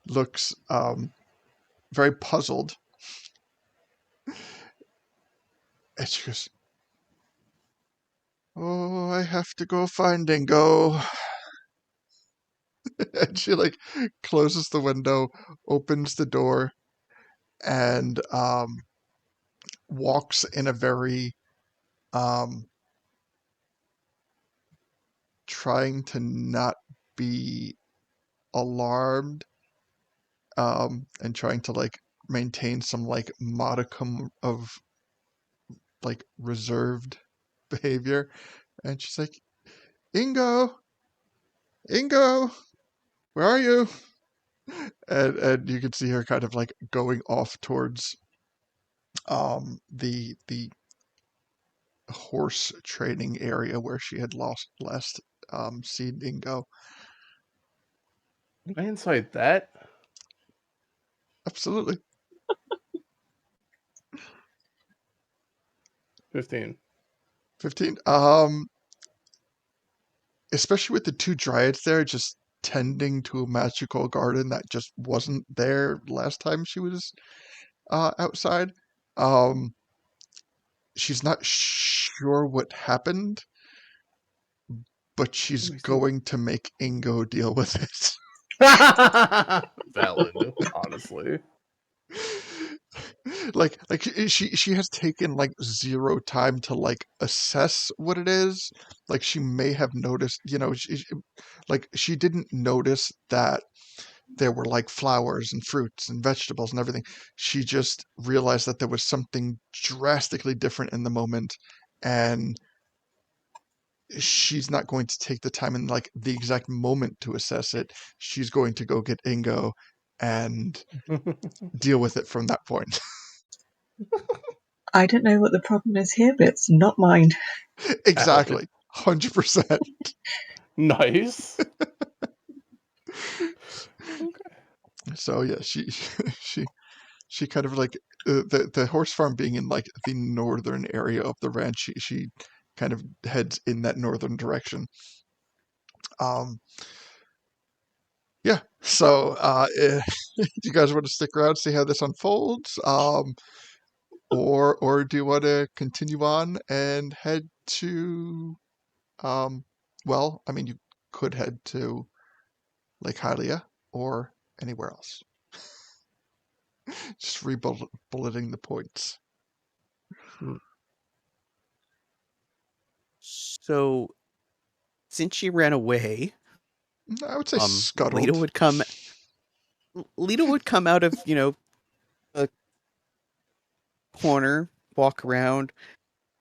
looks very puzzled, and she goes, oh, I have to go find Dingo. And she like closes the window, opens the door, and walks in a very um trying to not be alarmed, and trying to like maintain some like modicum of like reserved behavior. And she's like, Ingo, Ingo, where are you? And you can see her kind of like going off towards the horse training area where she had last seen Ingo.
Can I insight that?
Absolutely.
15.
15. Especially with the two dryads there just tending to a magical garden that just wasn't there last time she was outside. Um, she's not sure what happened, but she's going to make Ingo deal with it.
Valid, honestly.
like she has taken like zero time to like assess what it is. Like she may have noticed, like she didn't notice that there were like flowers and fruits and vegetables and everything. She just realized that there was something drastically different in the moment, and she's not going to take the time in like the exact moment to assess it. She's going to go get Ingo and deal with it from that point.
I don't know what the problem is here, but it's not mine.
Exactly. 100%.
Nice.
So yeah, she kind of like the horse farm being in like the northern area of the ranch, she kind of heads in that northern direction. Yeah. So do you guys want to stick around, see how this unfolds, or do you want to continue on and head to well, I mean, you could head to Lake Hylia or anywhere else. Just re-bulleting the points.
So, since she ran away,
I would say
Lita
scuttled.
would come. Lita would come out of a corner, walk around,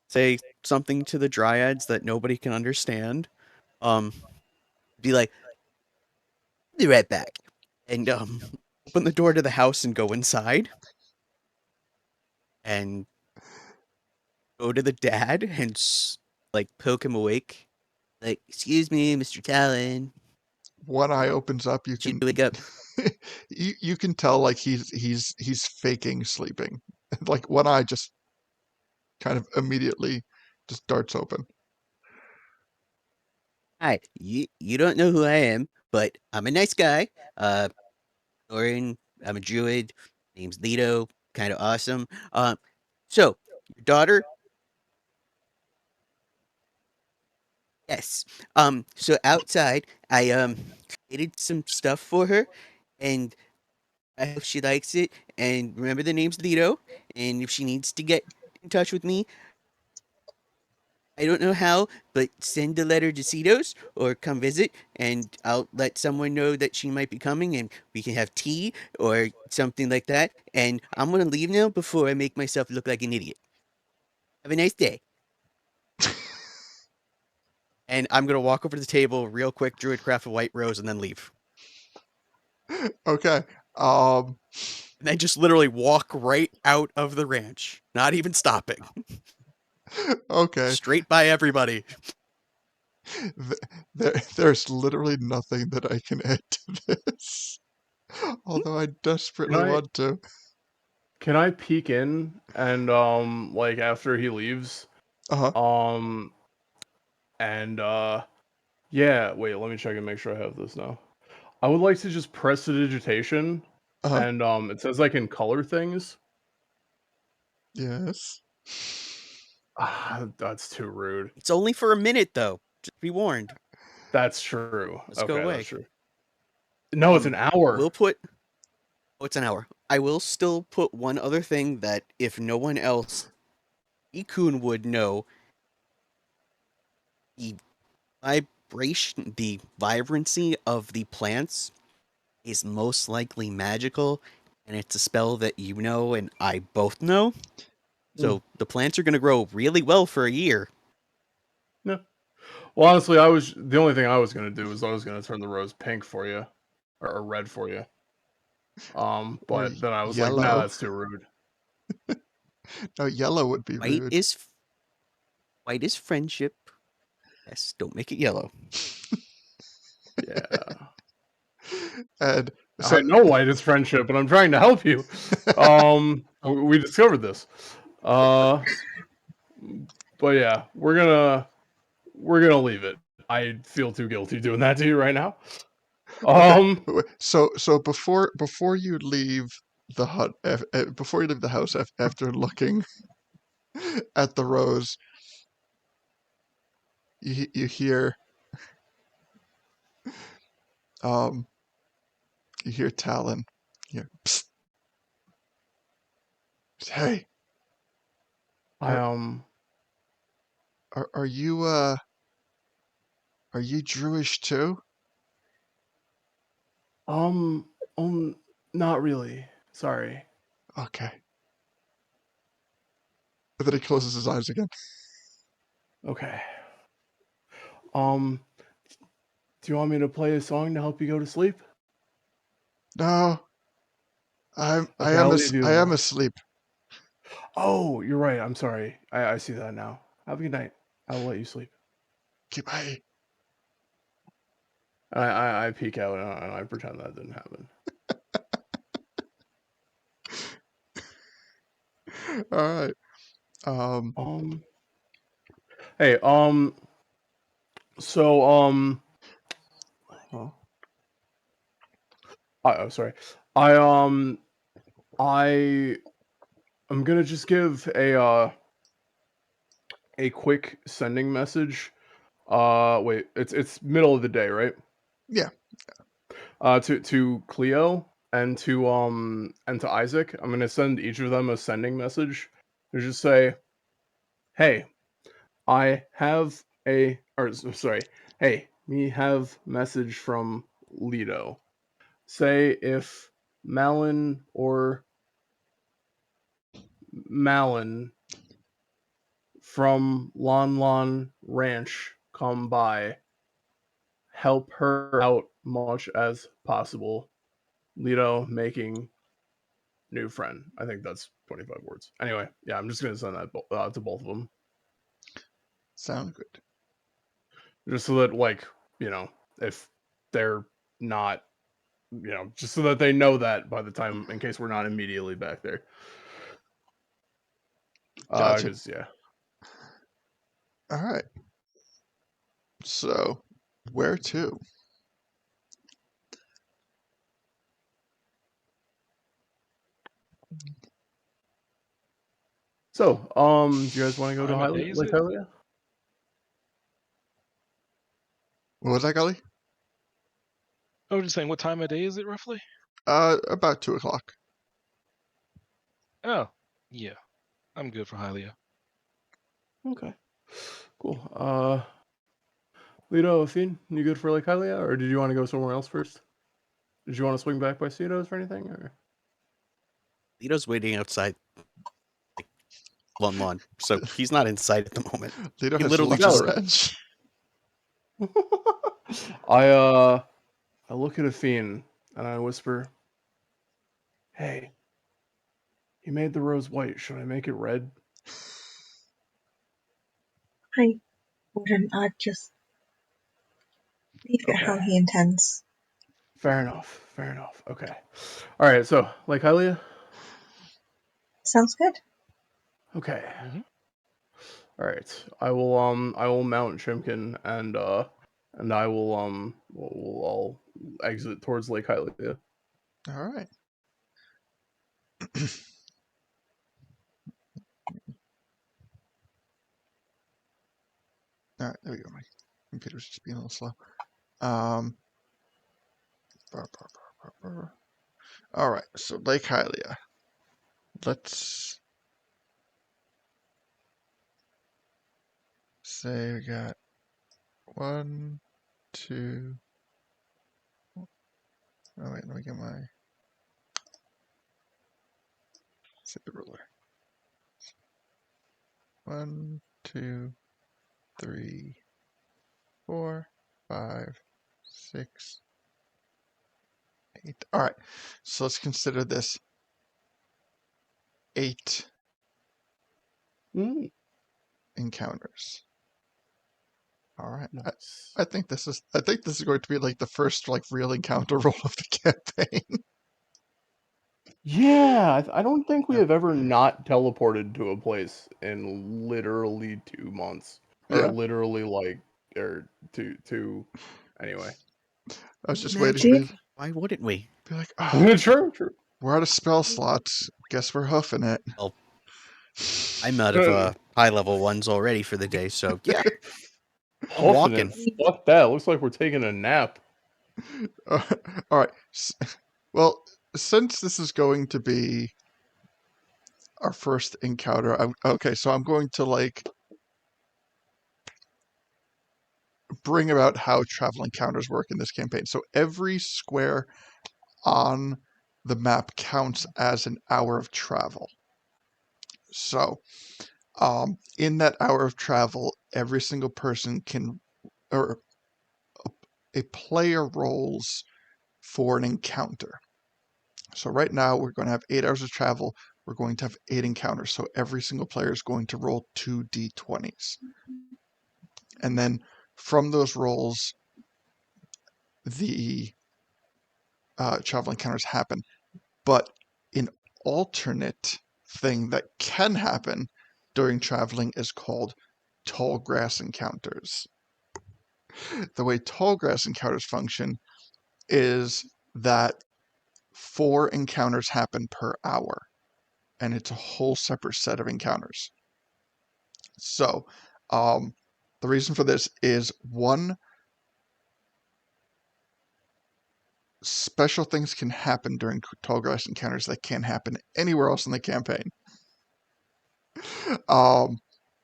say something to the dryads that nobody can understand. Be like, "Be right back," and open the door to the house and go inside, and go to the dad and like poke him awake, like, "Excuse me, Mr. Talon,
One eye opens up. You
should
can
you wake up?"
you can tell like he's faking sleeping. Like one eye just kind of immediately just darts open.
Hi, you don't know who I am, but I'm a nice guy. Orin, I'm a druid. Name's Lito, kind of awesome. So your daughter, yes. So outside, I created some stuff for her, and I hope she likes it. And remember, the name's Lito. And if she needs to get in touch with me, I don't know how, but send a letter to Cetos or come visit, and I'll let someone know that she might be coming, and we can have tea or something like that. And I'm gonna leave now before I make myself look like an idiot. Have a nice day. And I'm gonna walk over to the table real quick, druid craft a white rose, and then leave.
Okay.
And then just literally walk right out of the ranch, not even stopping,
Okay.
straight by everybody.
There's literally nothing that I can add to this. Although I desperately want to.
Can I peek in and like after he leaves?
Uh-huh.
And yeah, wait, let me check and make sure I have this now. I would like to just press the digitation
Uh-huh.
and it says I can color things.
Yes.
That's too rude.
It's only for a minute, though. Just be warned.
That's true.
Let's
Okay,
go away.
that's true. No, it's an hour.
We'll put. Oh, it's an hour. I will still put one other thing that if no one else, Ikun would know. The vibration, the vibrancy of the plants is most likely magical, and it's a spell that you know and I both know. So the plants are going to grow really well for a year.
Yeah. Well, honestly, the only thing I was gonna do is I was gonna turn the rose pink for you, or red for you.
Or
But then I was like, nah,
yellow.
that's too rude.
No, yellow would be
White
rude.
is friendship. Yes, don't make it yellow.
Yeah.
And so
I know white is friendship, and I'm trying to help you. We discovered this. But yeah, we're gonna leave it. I feel too guilty doing that to you right now.
so before you leave the hut, before you leave the house after looking at the rose, you hear you hear Talon. Psst. Hey,
I
are you Druish too?
not really. Sorry.
Okay. And then he closes his eyes again.
Okay. Do you want me to play a song to help you go to sleep?
No, I
Okay,
am
I'll leave you
I am
alone.
asleep.
Oh, you're right. I'm sorry. I see that now. Have a good night. I will let you sleep.
Goodbye.
I peek out and I pretend that didn't happen.
All right.
Hey, so huh? Oh, sorry. I am gonna just give a quick sending message. Wait, it's middle of the day, right?
Yeah.
To Cleo and to Isaac. I'm gonna send each of them a sending message. To just say, "Hey, I have sorry. Hey, we have message from Lido. Say if Malin or Malin from Lon Lon Ranch come by, help her out much as possible. Lido making new friend." I think that's 25 words. Anyway, yeah, I'm just gonna send that to both of them,
Sound good.
just so that if they're not, just so that they know that by the time, in case we're not immediately back there.
Gotcha.
Because yeah.
All right. So, where to?
So, do you guys want to go to
Time of day is
Lake
it?
Hylia?
What was that, Gully?
I was just saying, what time of day is it roughly?
About 2:00.
Oh, yeah. I'm good for Hylia.
Okay, cool. Lido, Athene, you good for Lake Hylia, or did you want to go somewhere else first? Did you want to swing back by Cedos or anything? Or?
Lito's waiting outside, like Lon Lon, so he's not in sight at the moment.
Lido
He
has
literally
left
just
the ranch.
I look at Athene and I whisper, "Hey, he made the rose white. Should I make it red?"
I wouldn't. I'd just leave it how
Okay.
he intends.
Fair enough. Fair enough. Okay. All right. So, Lake Hylia.
Sounds good.
Okay.
Mm-hmm.
All right. I will mount Chimkin and I will I'll exit towards Lake Hylia.
All right. All right, there we go. My computer's just being a little slow. Um, All right, so Lake Hylia. Let's say we got 1, 2. Oh wait, let me get my set the ruler. 1, 2, 3, 4, 5, 6, 8. All right, so let's consider this 8
Mm,
encounters. All right,
nice.
I think this is going to be like the first like real encounter roll of the campaign.
Yeah, I don't think we
Yeah.
have ever not teleported to a place in literally 2 months, or
Yeah,
literally or two. Anyway,
I was just waiting for
magic.
you to
Why wouldn't we?
be like, oh,
true, true.
we're out of spell slots. Guess we're hoofing it.
Well, I'm out of high level ones already for the day, so yeah, I'm
Huffing
walking.
it. Fuck that. Looks like we're taking a nap.
All right. Well, since this is going to be our first encounter, okay, so I'm going to like bring about how travel encounters work in this campaign. So every square on the map counts as an hour of travel. So, in that hour of travel, every single person can, or a player rolls for an encounter. So right now we're going to have 8 hours of travel. We're going to have 8 encounters. So every single player is going to roll 2 d20s. And then from those rolls, the travel encounters happen. But an alternate thing that can happen during traveling is called tall grass encounters. The way tall grass encounters function is that 4 encounters happen per hour, and it's a whole separate set of encounters. So, the reason for this is one, special things can happen during tall grass encounters that can't happen anywhere else in the campaign.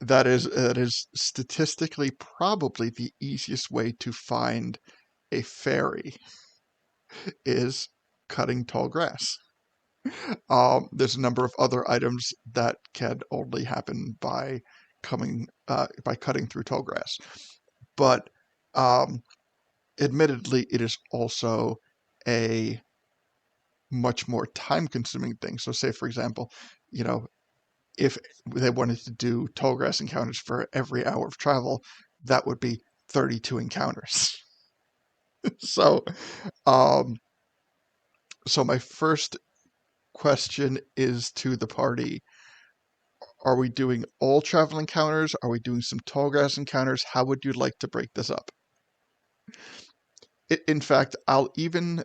That is statistically probably the easiest way to find a fairy is cutting tall grass. There's a number of other items that can only happen by cutting through tall grass, but admittedly, it is also a much more time-consuming thing. So, say for example, if they wanted to do tall grass encounters for every hour of travel, that would be 32 encounters. So, so my first question is to the party. Are we doing all travel encounters? Are we doing some tall grass encounters? How would you like to break this up? In fact, I'll even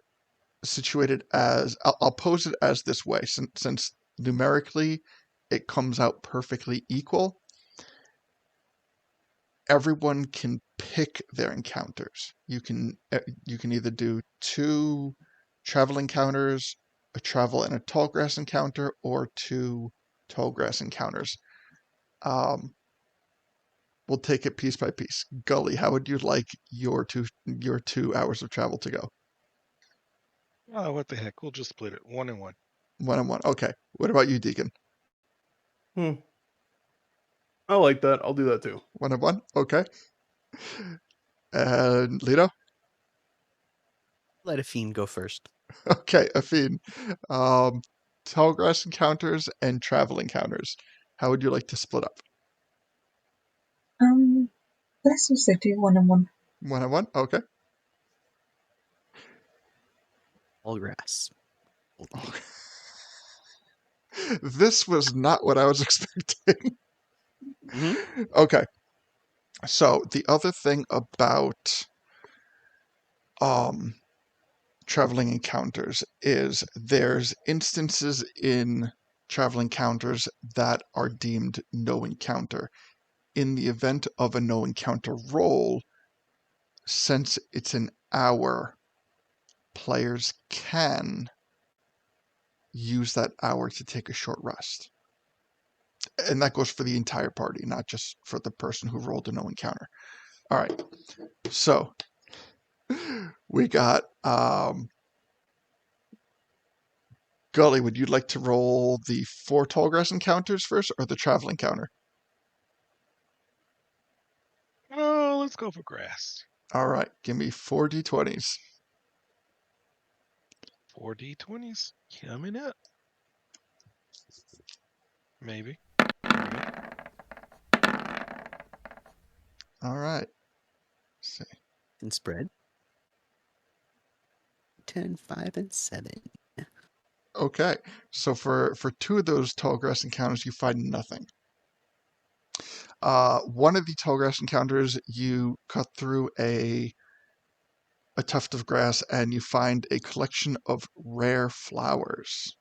situate it as, I'll pose it as this way, since numerically it comes out perfectly equal. Everyone can pick their encounters. You can either do 2 travel encounters, a travel and a tall grass encounter, or 2 tall grass encounters. We'll take it piece by piece. Gully, how would you like your 2 hours of travel to go?
Oh, what the heck? We'll just split it 1 and 1.
1 and 1. Okay. What about you, Deacon?
I like that. I'll do that too.
1 and 1. Okay. And Lito?
Let a fiend go first.
Okay, Afine. Tall grass encounters and travel encounters. How would you like to split up?
Let's also do 1 and 1.
1 and 1. Okay.
All grass.
This was not what I was expecting.
Mm-hmm.
Okay. So the other thing about traveling encounters is there's instances in travel encounters that are deemed no encounter. In the event of a no encounter roll, since it's an hour, players can use that hour to take a short rest. And that goes for the entire party, not just for the person who rolled a no encounter. All right. So we got Gully, would you like to roll the 4 tall grass encounters first or the travel encounter?
Oh, let's go for grass.
All right, give me 4 d20s.
4 d20s coming up. Maybe.
All right. Let's see.
And spread. 10, 5, and 7.
Okay, so for 2 of those tall grass encounters, you find nothing. One of the tall grass encounters, you cut through a tuft of grass and you find a collection of rare flowers.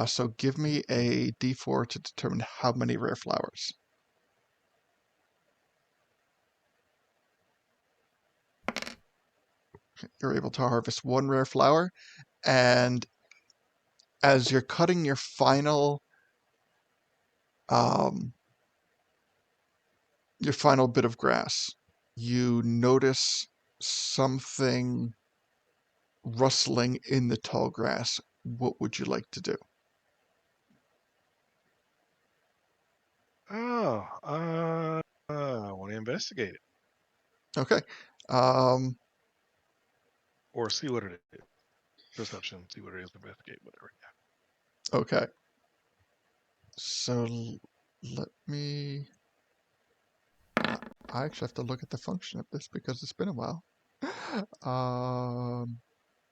So give me a d4 to determine how many rare flowers. You're able to harvest 1 rare flower, and as you're cutting your final bit of grass, you notice something rustling in the tall grass. What would you like to do?
Oh, I want to investigate it
Okay.
or see what it is. Perception, see what it is, investigate, whatever.
Okay. So let me. I actually have to look at the function of this because it's been a while.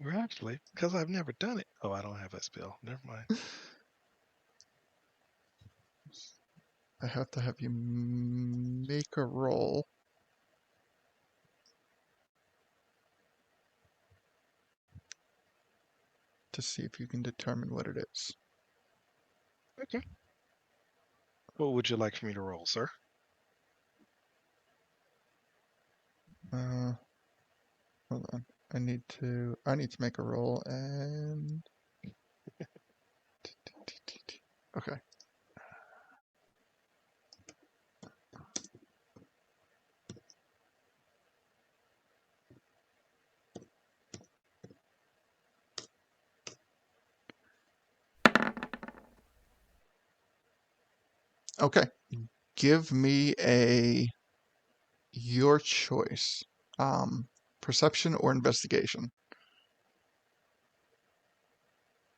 We're actually, because I've never done it. Oh, I don't have that spell. Never mind.
I have to have you make a roll. To see if you can determine what it is.
Okay. What would you like for me to roll, sir?
Hold on. I need to make a roll and okay. Okay. Give me your choice. Perception or investigation.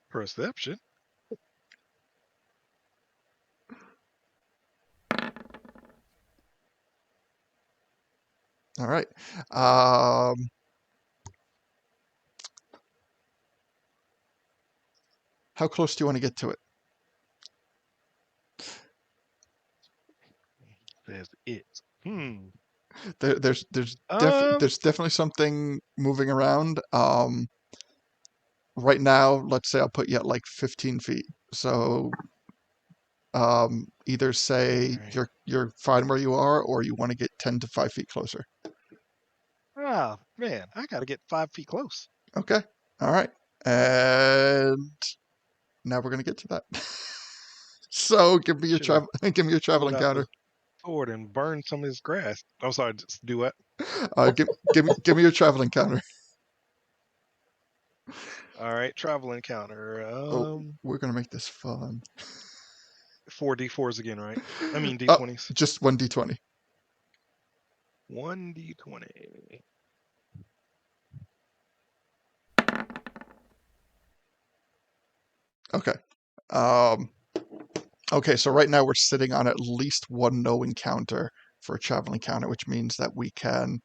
Perception.
All right. How close do you want to get to it?
Says it.
There's
Um.
definitely something moving around. Right now, let's say I'll put you at like 15 feet. So either say
Alright.
you're fine where you are, or you want to get 10 to 5 feet closer.
Ah, man, I gotta get 5 feet close.
Okay. All right. And now we're gonna get to that. So give me your
Should have
travel
pulled out
encounter.
the sword and burned some of this grass. I'm sorry, just do what?
Give me your travel encounter.
All right, travel encounter.
Oh, we're gonna make this fun.
4d4s again, right? I mean
Oh,
d20s.
just 1d20.
1d20.
Okay. Okay, so right now we're sitting on at least one no encounter for a travel encounter, which means that we can,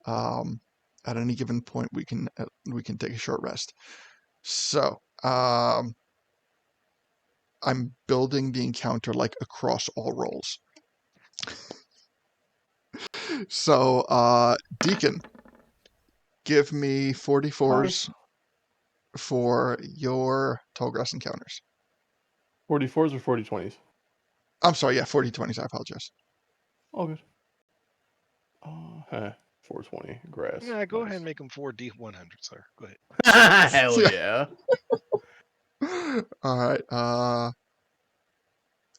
at any given point, we can take a short rest. So, I'm building the encounter like across all rolls. So, Deacon, give me 44s for your tall grass encounters.
44s or 40/20s?
I'm sorry, yeah, 40/20s. I apologize.
All good. 420 grass.
Yeah, go ahead
Nice.
and make them 4d100, sir. Go ahead.
Hell yeah.
All right.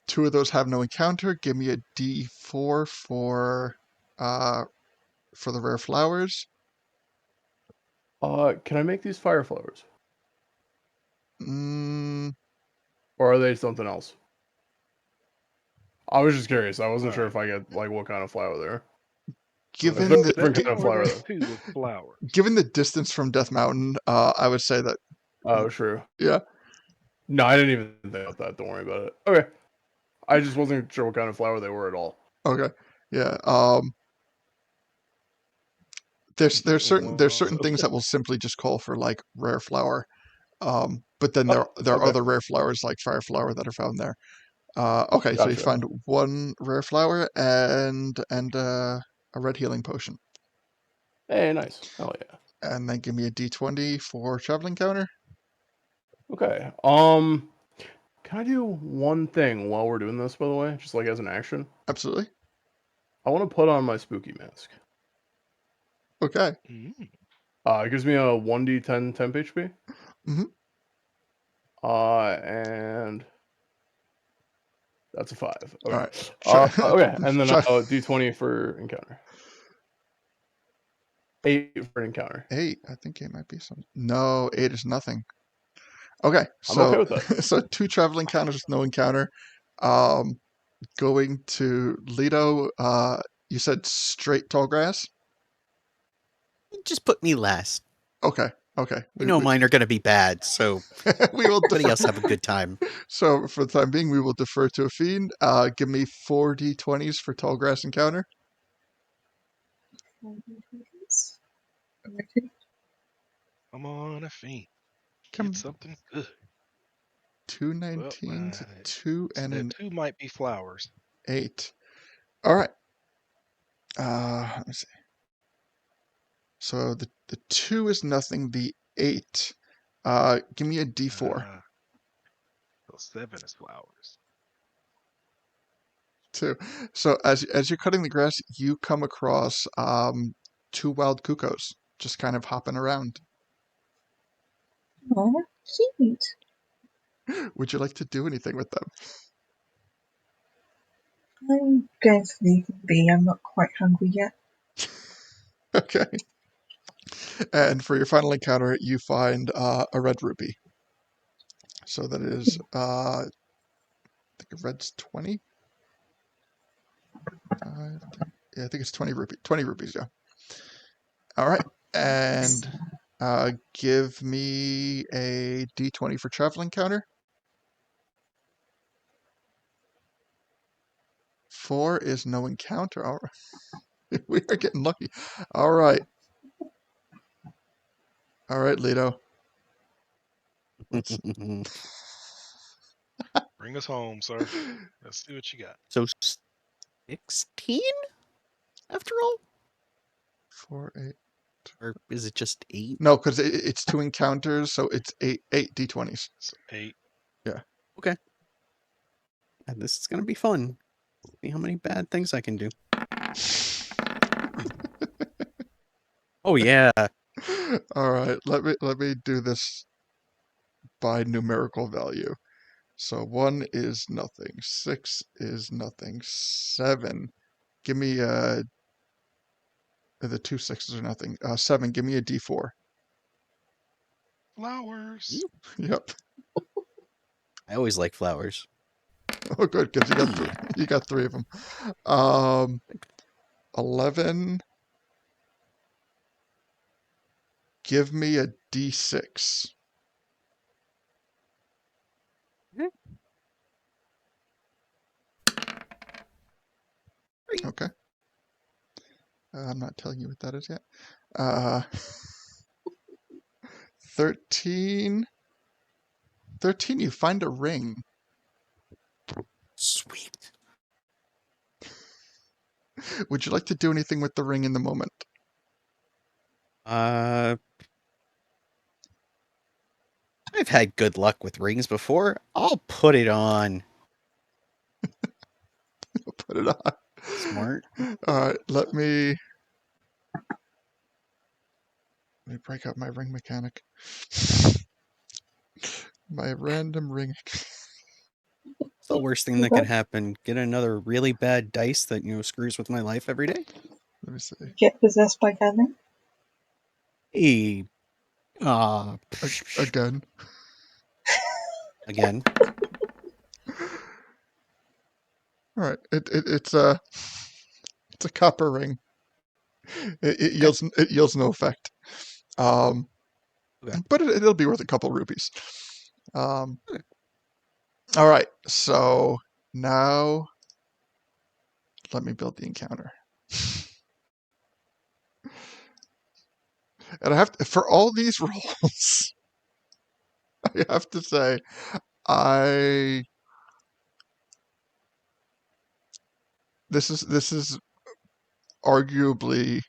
Two of those have no encounter. Give me a D4 for the rare flowers.
Can I make these fire flowers?
Mm,
Or are they something else? I was just curious. I wasn't sure
Alright.
if I get like what kind of flower there. If
given
there's
the
different
They
kind of
are
flower
those
though.
two with flowers.
given the distance from Death Mountain, I would say that
Oh, true.
yeah.
No, I didn't even think about that. Don't worry about it. Okay. I just wasn't sure what kind of flower they were at all.
Okay, yeah. There's certain
Well,
things that will simply just call for like rare flower. But then
Oh,
there are
okay.
other rare flowers like fire flower that are found there. Okay, so you
Gotcha.
find one rare flower and a red healing potion.
Hey, nice. Hell yeah.
And then give me a D20 for travel encounter.
Okay. Can I do one thing while we're doing this, by the way? Just like as an action?
Absolutely.
I want to put on my spooky mask.
Okay.
It gives me a 1d10 temp HP.
Mm-hmm.
And that's a 5. Okay.
All right. Try,
Okay, and then
try
d20 for encounter. 8 for encounter.
8. I think it might be something. No, 8 is nothing. Okay,
I'm okay
so
with that.
so 2 travel encounters, no encounter. Going to Lido. You said straight tall grass.
Just put me last.
Okay. Okay.
You know mine are going to be bad, so
we will
everybody
defer.
else have a good time.
So for the time being, we will defer to a fiend. Give me 4 D20s for tall grass encounter.
I'm on a fiend.
Come
Get something good.
2
Well,
19s, 2
so
and
that
an
2 might be flowers.
8. All right. Let me see. So the 2 is nothing. The 8. Give me a D4.
So 7 is flowers.
2. So as you're cutting the grass, you come across 2 wild cuckoos just kind of hopping around.
Oh, cute.
Would you like to do anything with them?
I'm going to leave them be. I'm not quite hungry yet.
Okay. And for your final encounter, you find a red rupee. So that is, I think a red's 20? Yeah, I think it's 20 rupees. 20 rupees, yeah. All right. And give me a d20 for travel encounter. 4 is no encounter. All right. We are getting lucky. All right. All right, Lito. Let's.
Bring us home, sir. Let's see what you got.
So 16 after all?
4, 8.
Or is it just 8?
No, because it's 2 encounters, so it's 8 d20s.
So 8.
Okay. And this is going to be fun. See how many bad things I can do. Oh, yeah.
All right, let me do this by numerical value. So 1 is nothing, 6 is nothing, 7. Give me the 2 6s are nothing. 7. Give me a d4.
Flowers.
Yep.
I always like flowers.
Oh, good, because you got 3 of them. 11. Give me a d6. Okay. I'm not telling you what that is yet. 13. 13, you find a ring.
Sweet.
Would you like to do anything with the ring in the moment?
I've had good luck with rings before. I'll put it on.
Put it on.
Smart.
All right, let me break out my ring mechanic. My random ring.
It's the worst thing that can happen. Get another really bad dice that, screws with my life every day.
Let me see.
Get possessed by Ganon.
Hey.
Again.
Again.
All right. It's a copper ring. It yields no effect.
Okay.
But it'll be worth a couple rupees.
Okay.
All right. So now let me build the encounter. And I have to, for all these rolls, I have to say, this is arguably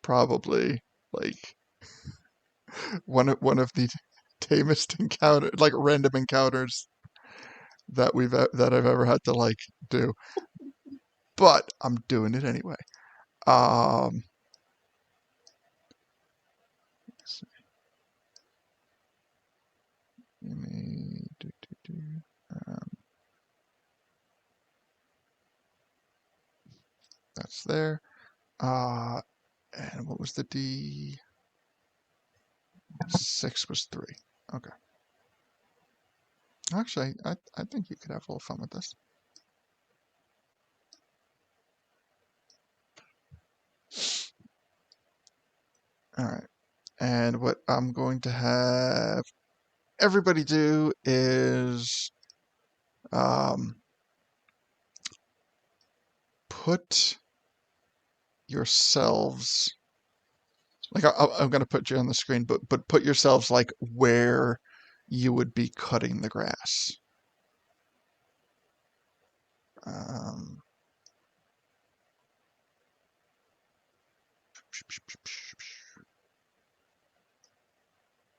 probably like one of the tamest random encounters that I've ever had to like do. But I'm doing it anyway. Let's see. Let me that's there. And what was the D? 6 was 3. Okay. Actually, I think you could have a little fun with this. All right. And what I'm going to have everybody do is put yourselves like I'm going to put you on the screen, but put yourselves like where you would be cutting the grass. Let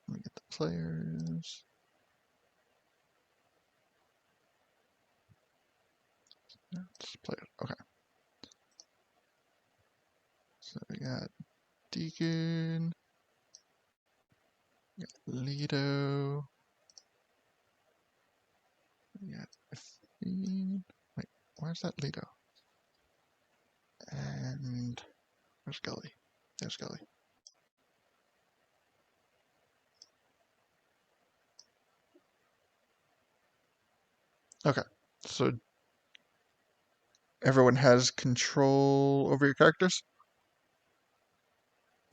me get the players. Let's play it. Okay. So we got Deacon. We got Lido. We got Fiend. Wait, where's that Lido? And where's Gully? There's Gully. Okay, so everyone has control over your characters?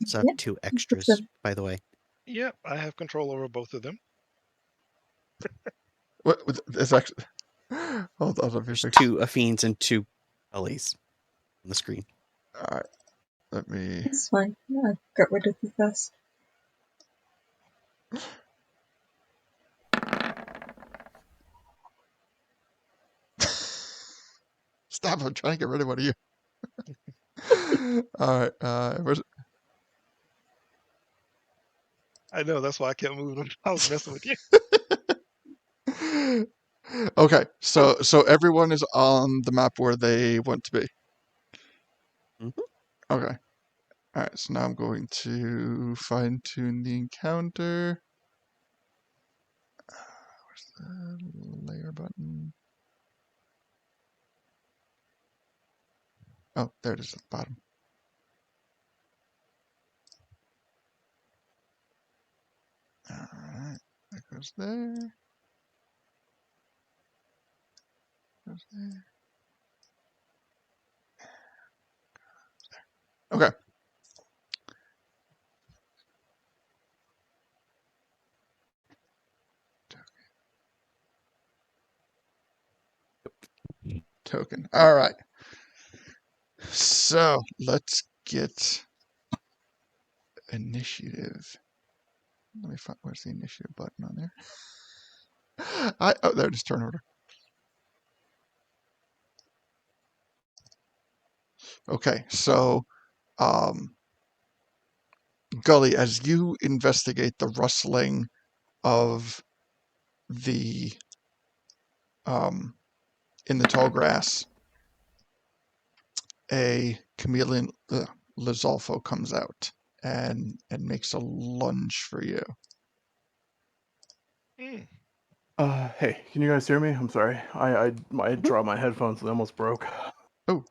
So I have 2 extras, by the way.
Yep, I have control over both of them.
What? It's actually. Hold on, let me
There's
fix.
2 Affiends and 2 Gullies on the screen.
Alright, let me.
It's fine. I got rid of the first.
Stop, I'm trying to get rid of one of you. Alright, where's.
I know, that's why I kept moving them. I was messing with you.
Okay, so everyone is on the map where they want to be.
Mhm.
Okay. Alright, so now I'm going to fine tune the encounter. Where's the layer button? Oh, there it is at the bottom. Alright, that goes there. Goes there. Okay. Token. Alright. So let's get initiative. Let me find where's the initiative button on there. Oh, there it is, turn order. Okay, so Gully, as you investigate the rustling of the in the tall grass, a chameleon Lizolfo comes out and makes a lunge for you.
Mm.
Hey, can you guys hear me? I'm sorry. I dropped my headphones and they almost broke.
Oh,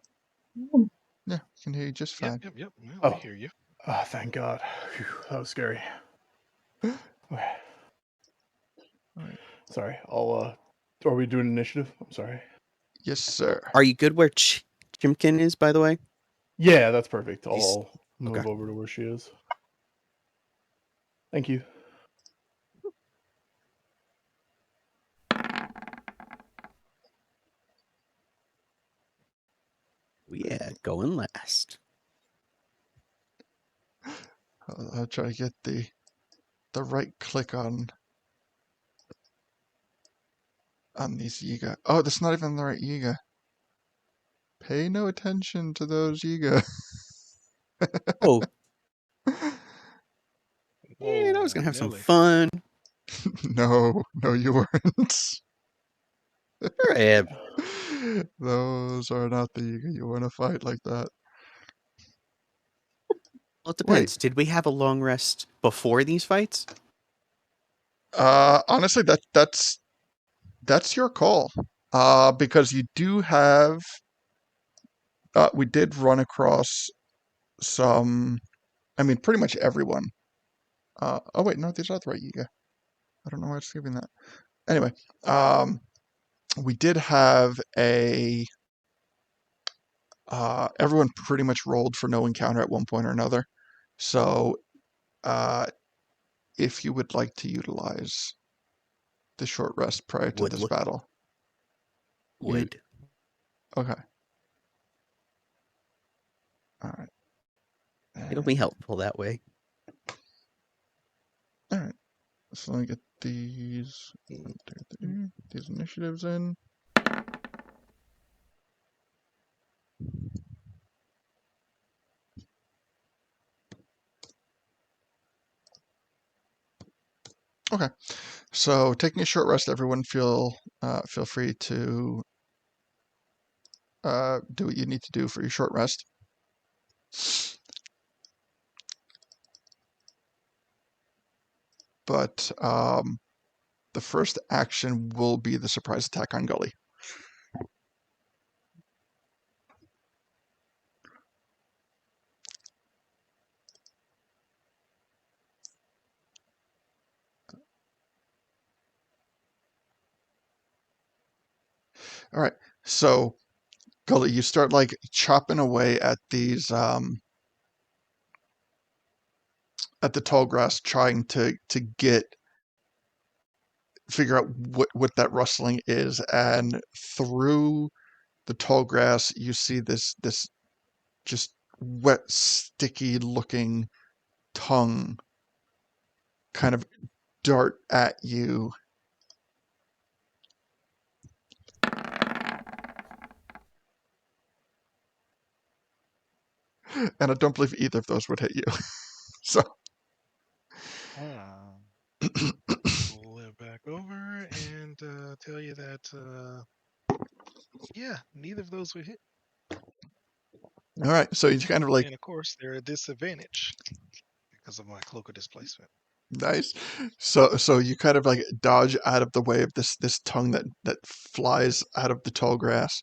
Mm.
yeah, I can hear you just
Yep,
fine.
yep, yep. Well,
Oh.
we hear you.
Thank God. Phew, that was scary. Okay.
Alright.
Sorry. Are we doing initiative? I'm sorry.
Yes, sir.
Are you good where Chimkin is, by the way?
Yeah, that's perfect.
He's-
I'll move
okay.
over to where she is. Thank you.
Yeah, going last.
I'll try to get the right click on these Yiga. Oh, that's not even the right Yiga. Pay no attention to those Yiga.
Oh,
Whoa,
yeah, I was gonna have some
Nelly.
fun.
No, you weren't.
Sure I am.
Those are not the Yiga you want to fight like that.
Well, it
Wait,
depends. Did we have a long rest before these fights?
honestly, that's your call. Because you do have, we did run across some, I mean, pretty much everyone. Oh wait, no, these are the right Yiga. I don't know why it's giving that. Anyway, we did have everyone pretty much rolled for no encounter at one point or another. So, if you would like to utilize the short rest prior to this battle,
Would.
okay. All right.
It'll be helpful that way.
All right. So let me get these initiatives in. Okay. So taking a short rest, everyone feel free to do what you need to do for your short rest. but the first action will be the surprise attack on Gully. All right, so Gully, you start like chopping away at these at the tall grass, trying to figure out what that rustling is, and through the tall grass you see this just wet, sticky looking tongue kind of dart at you. And I don't believe either of those would hit you. So
Pull it back over and tell you that, yeah, neither of those would hit.
all right, so you kind of like
And of course, they're a disadvantage because of my cloak of displacement.
nice. So you kind of like dodge out of the way of this tongue that flies out of the tall grass,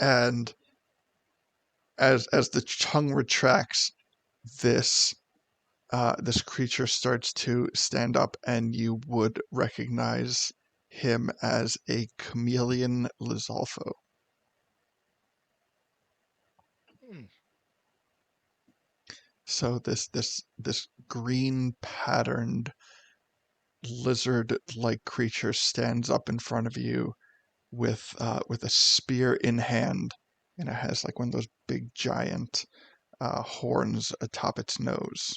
and as the tongue retracts, this this creature starts to stand up, and you would recognize him as a chameleon Lizalfo.
Hmm.
So this green patterned lizard-like creature stands up in front of you with a spear in hand, and it has like one of those big giant horns atop its nose.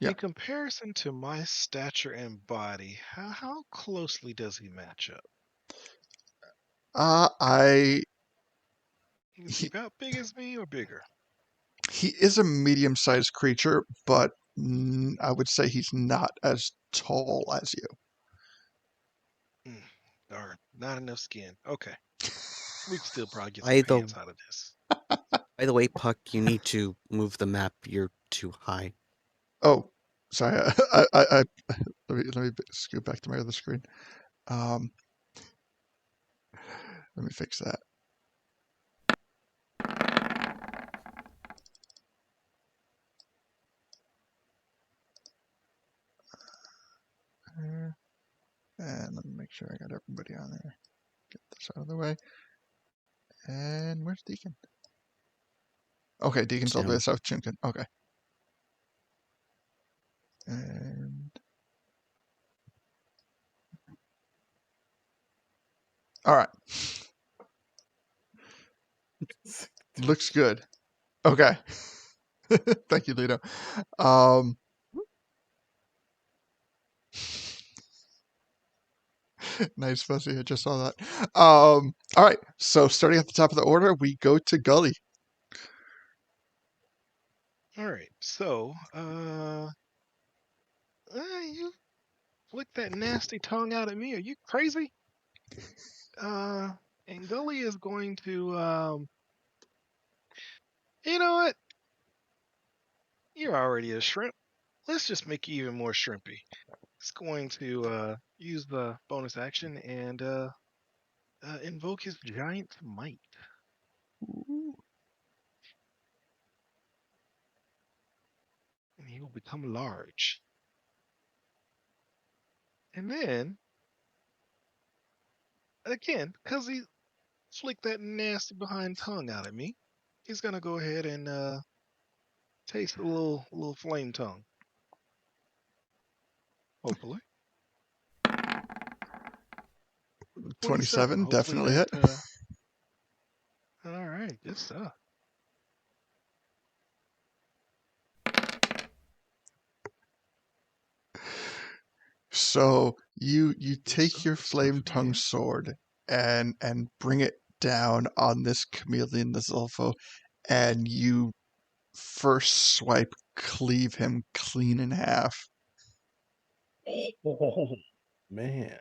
Yeah.
In comparison to my stature and body, how closely does he match up?
I
Is he about big as me or bigger?
he is a medium-sized creature, but I would say he's not as tall as you.
Darn, not enough skin. Okay, we can still probably get some
By the
pants out of this.
by the way, Puck, you need to move the map. You're too high.
Oh, sorry. Let me scoot back to my other screen. Um, let me fix that. And let me make sure I got everybody on there. Get this out of the way. And where's Deacon? Okay, Deacon's all the way
Down.
south Chinkin. Okay. And all right. Looks good. Okay. Thank you, Lito. Nice, Fuzzy. I just saw that. All right. So starting at the top of the order, we go to Gully.
All right, so you flick that nasty tongue out at me? Are you crazy? And Gully is going to, you know what? You're already a shrimp. Let's just make you even more shrimpy. It's going to use the bonus action and invoke his giant might. And he will become large. And then, again, because he flicked that nasty behind tongue out at me, he's going to go ahead and taste a little flame tongue. Hopefully. 27.
27,
Hopefully
definitely
that.
hit.
All right, good stuff.
So you take
stuff,
your
good
flame
stuff
tongue
indeed.
sword and bring it down on this chameleon Lizalfo, and you first swipe cleave him clean in half.
Oh, man.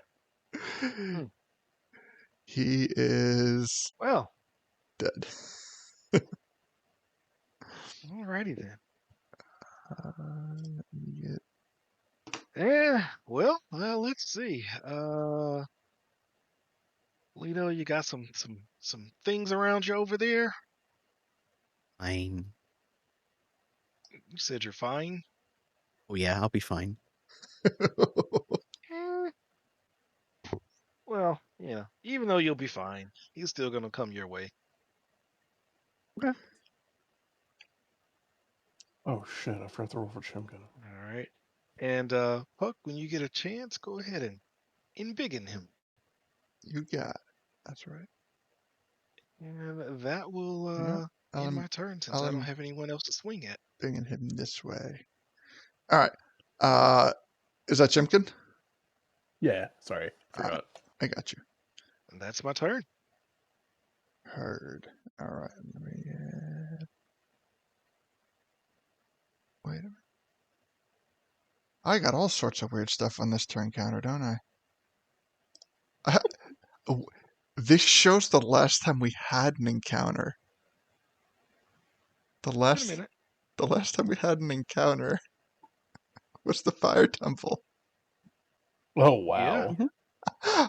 He is
Well,
dead.
alrighty then.
Let me get
Yeah. Well, let's see. Lito, you got some things around you over there.
Fine.
You said you're fine.
Oh yeah, I'll be fine.
Eh, well, yeah. Even though you'll be fine, he's still gonna come your way.
Okay.
Oh shit! I forgot to roll for Chimkin.
All right. And Puck, when you get a chance, go ahead and embiggen him.
You got it. That's right.
And that will
No,
end
I'm
my turn since I don't
I'm
have anyone else to swing at.
bringing him this way. All right. Is that Chimkin?
Yeah, sorry, forgot.
I got you.
And that's my turn.
Heard. All right. Let me. Wait a minute. I got all sorts of weird stuff on this turn counter, don't I? Oh, this shows the last time we had an encounter. The
Wait a
last
minute.
the last time we had an encounter was the fire temple.
Oh
Yeah.
wow.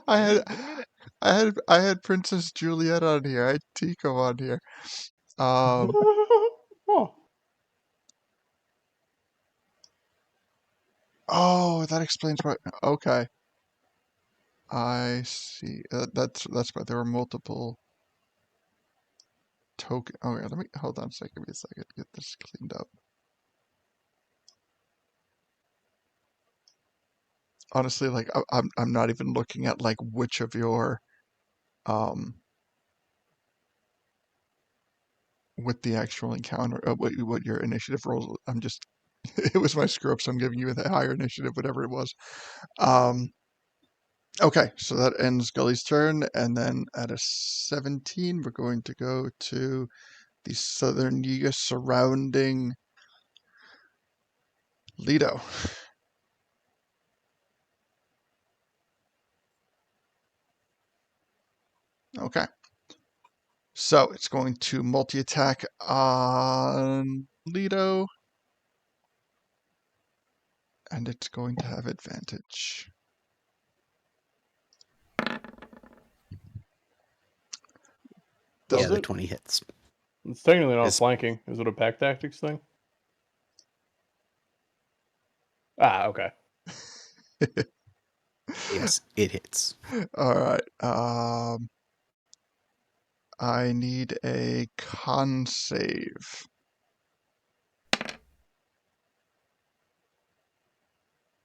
I
Yeah.
had
Been a minute.
I had Princess Juliet on here. I had Tico on here.
Oh,
Oh, that explains why. Okay, I see. That's why there were multiple token. Oh yeah, let me hold on a second. Give me a second. Get this cleaned up. Honestly, like I'm not even looking at like which of your um with the actual encounter, what your initiative rolls. I'm just it was my screw up, so I'm giving you the higher initiative, whatever it was. Um, okay, so that ends Gully's turn, and then at a 17, we're going to go to the southern Yiga surrounding Lido. Okay, so it's going to multi-attack on Lido, and it's going to have advantage.
Yeah,
does
the
it?
20 hits.
It's technically not
It's-
flanking. Is it a pack tactics thing? Ah, okay.
Yes, it hits.
All right. I need a con save.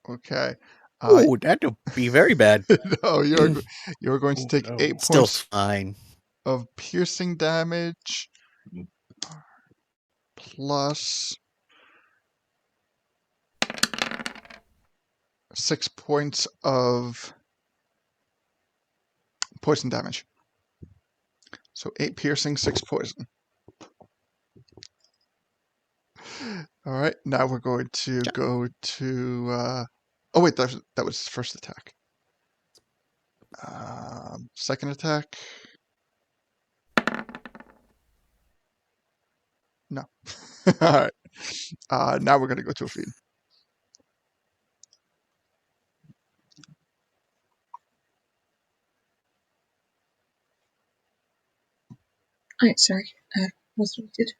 Okay.
Oh, that'd be very bad.
No, you're going to
Oh,
take
no.
8
Still
points
fine.
of piercing damage plus 6 points of poison damage. So 8 piercing, 6 poison. All right, now we're going to go to. Oh wait, that was first attack. Second attack. No. All right. Now we're going to go to a feed.
Right, sorry, was muted.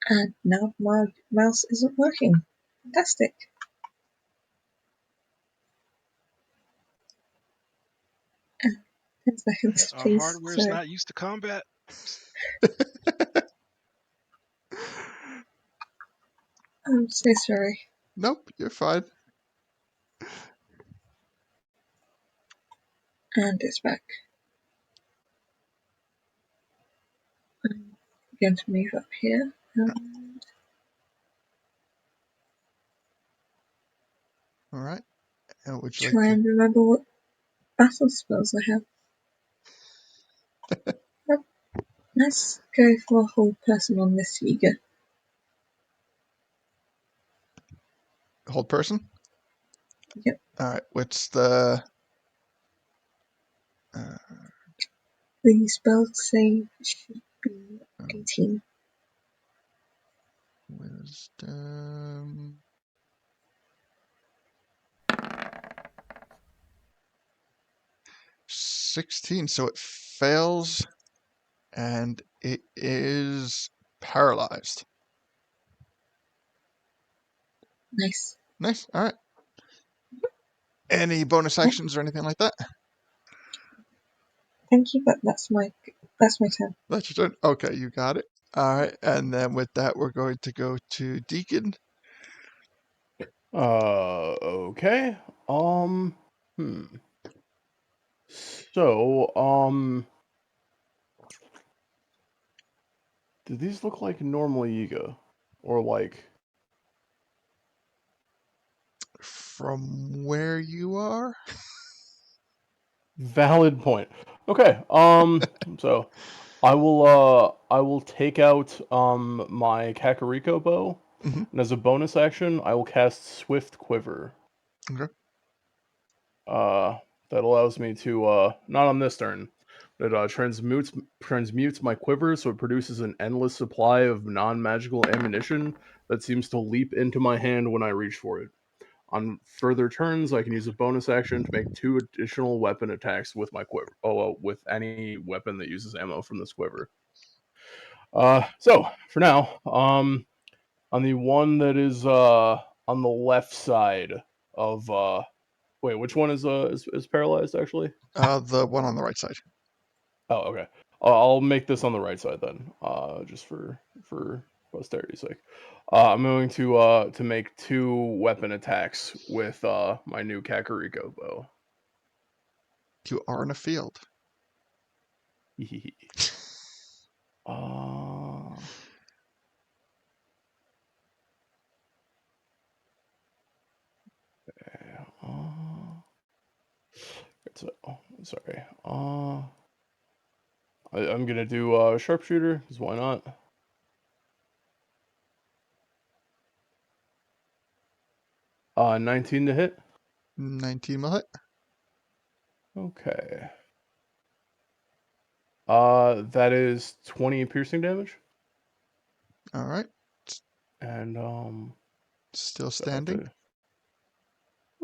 And now my mouse isn't working. Fantastic. 10 seconds,
Our
please.
hardware's
Sorry.
not used to combat.
I'm so sorry.
Nope, you're fine.
And it's back. I'm going to move up here.
All right. And would you like
Try
to?
and remember what battle spells I have. Let's go for a whole person on this Yiga.
Hold person?
Yep.
All right. What's the
The spell save should be 18.
Wisdom. $16, so it fails, and it is paralyzed.
Nice.
Nice. All right. Any bonus actions or anything like that?
Thank you, but that's my turn.
That's your turn. Okay, you got it. All right, and then with that, we're going to go to Deacon.
Okay. Hmm. So, do these look like normal Yiga? Or like...
From where you are?
Valid point. Okay, so I will take out my Kakariko bow,
Mm-hmm.
and as a bonus action, I will cast Swift Quiver.
Okay.
That allows me to not on this turn, but it transmutes my quiver, so it produces an endless supply of non-magical ammunition that seems to leap into my hand when I reach for it. On further turns, I can use a bonus action to make 2 additional weapon attacks with my quiver. With any weapon that uses ammo from this quiver. So for now, on the one that is on the left side of wait, which one is paralyzed actually?
The one on the right side.
Oh, okay. I'll make this on the right side then, just for posterity's sake. I'm going to make 2 weapon attacks with my new Kakariko bow.
You are in a field.
uh, okay, sorry. I'm gonna do sharpshooter because why not? Uh, 19 to hit.
19 will hit.
Okay. That is 20 piercing damage.
All right.
And
Still
so I have
standing.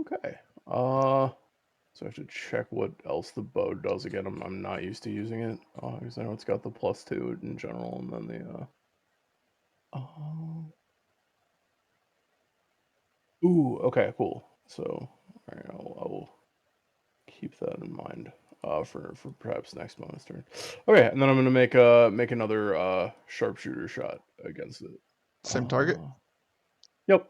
okay. So I have to check what else the bow does again. I'm not used to using it because I know it's got the +2 in general, and then the ooh, okay, cool. So all right, I will keep that in mind for perhaps next bonus turn. Okay, and then I'm gonna make another sharpshooter shot against it.
Same target.
Yep.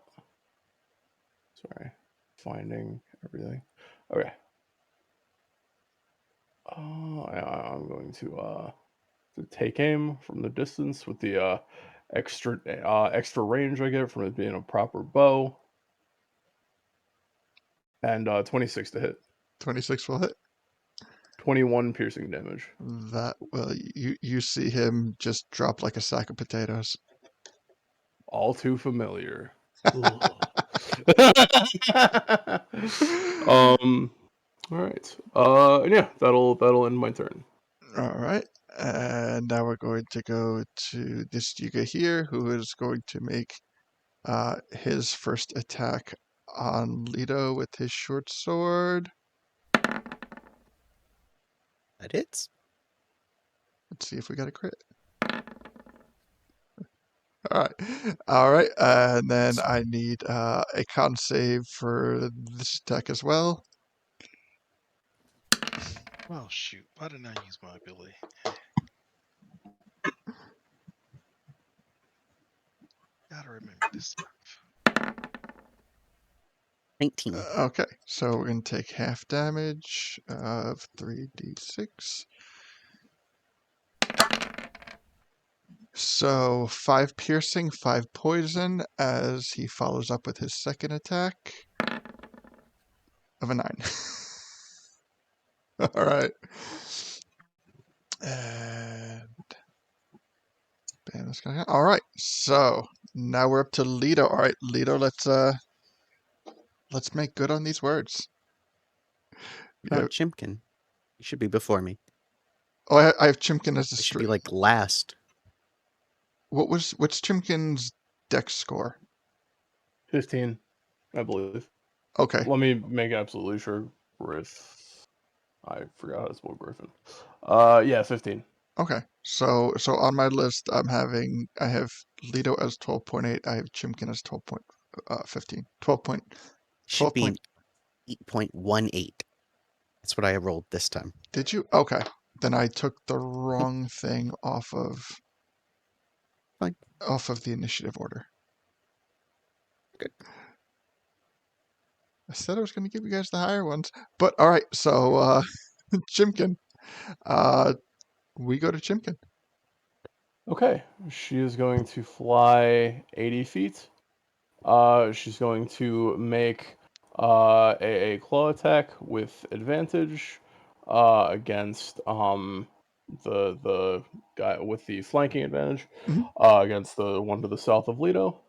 Sorry, finding everything. Okay. I'm going to take aim from the distance with the extra range I get from it being a proper bow, and 26 to hit.
26 will hit.
21 piercing damage.
That will you see him just drop like a sack of potatoes.
All too familiar. All right. Yeah, that'll end my turn.
All right. And now we're going to go to this Yuga here, who is going to make his first attack on Leto with his short sword.
That hits.
Let's see if we got a crit. All right, and then I need a con save for this attack as well.
Oh shoot! Why didn't I use my ability? Gotta remember this stuff.
19.
Okay, so we're going to take half damage of 3d6. So 5 piercing, 5 poison, as he follows up with his second attack of a 9. All right. And bam, that's gonna all right. So now we're up to Leto. All right, Leto, let's make good on these words.
About Chimkin. He should be before me.
Oh, I have Chimkin as a
It should be
straight.
like last.
What's Chimkin's dex score?
15, I believe.
Okay.
Let me make absolutely sure. I forgot how to spell Griffin. Yeah, 15.
Okay. So on my list, I have Leto as 12.8. I have Chimkin as 12.15. 12 point.
Should
12
be
point.
an 8.18. That's what I rolled this time.
Did you? Okay. Then I took the wrong thing off of
Fine.
the initiative order.
Good.
I said I was going to give you guys the higher ones, but all right. So Chimkin, we go to Chimkin.
Okay, she is going to fly 80 feet. She's going to make a claw attack with advantage against the guy with the flanking advantage
Mhm.
against the one to the south of Leto.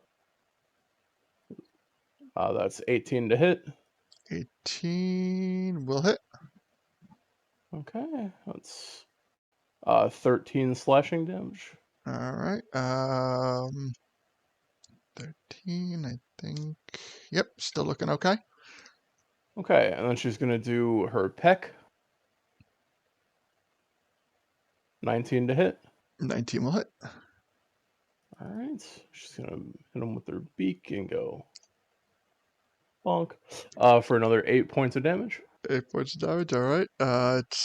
That's 18 to hit.
18 will hit.
Okay, that's 13 slashing damage.
All right. 13, I think. Yep, still looking okay.
Okay, and then she's gonna do her peck. 19 to hit.
19 will hit.
All right, she's gonna hit him with her beak and go bonk for another 8 points of damage.
8 points of damage. All right. It's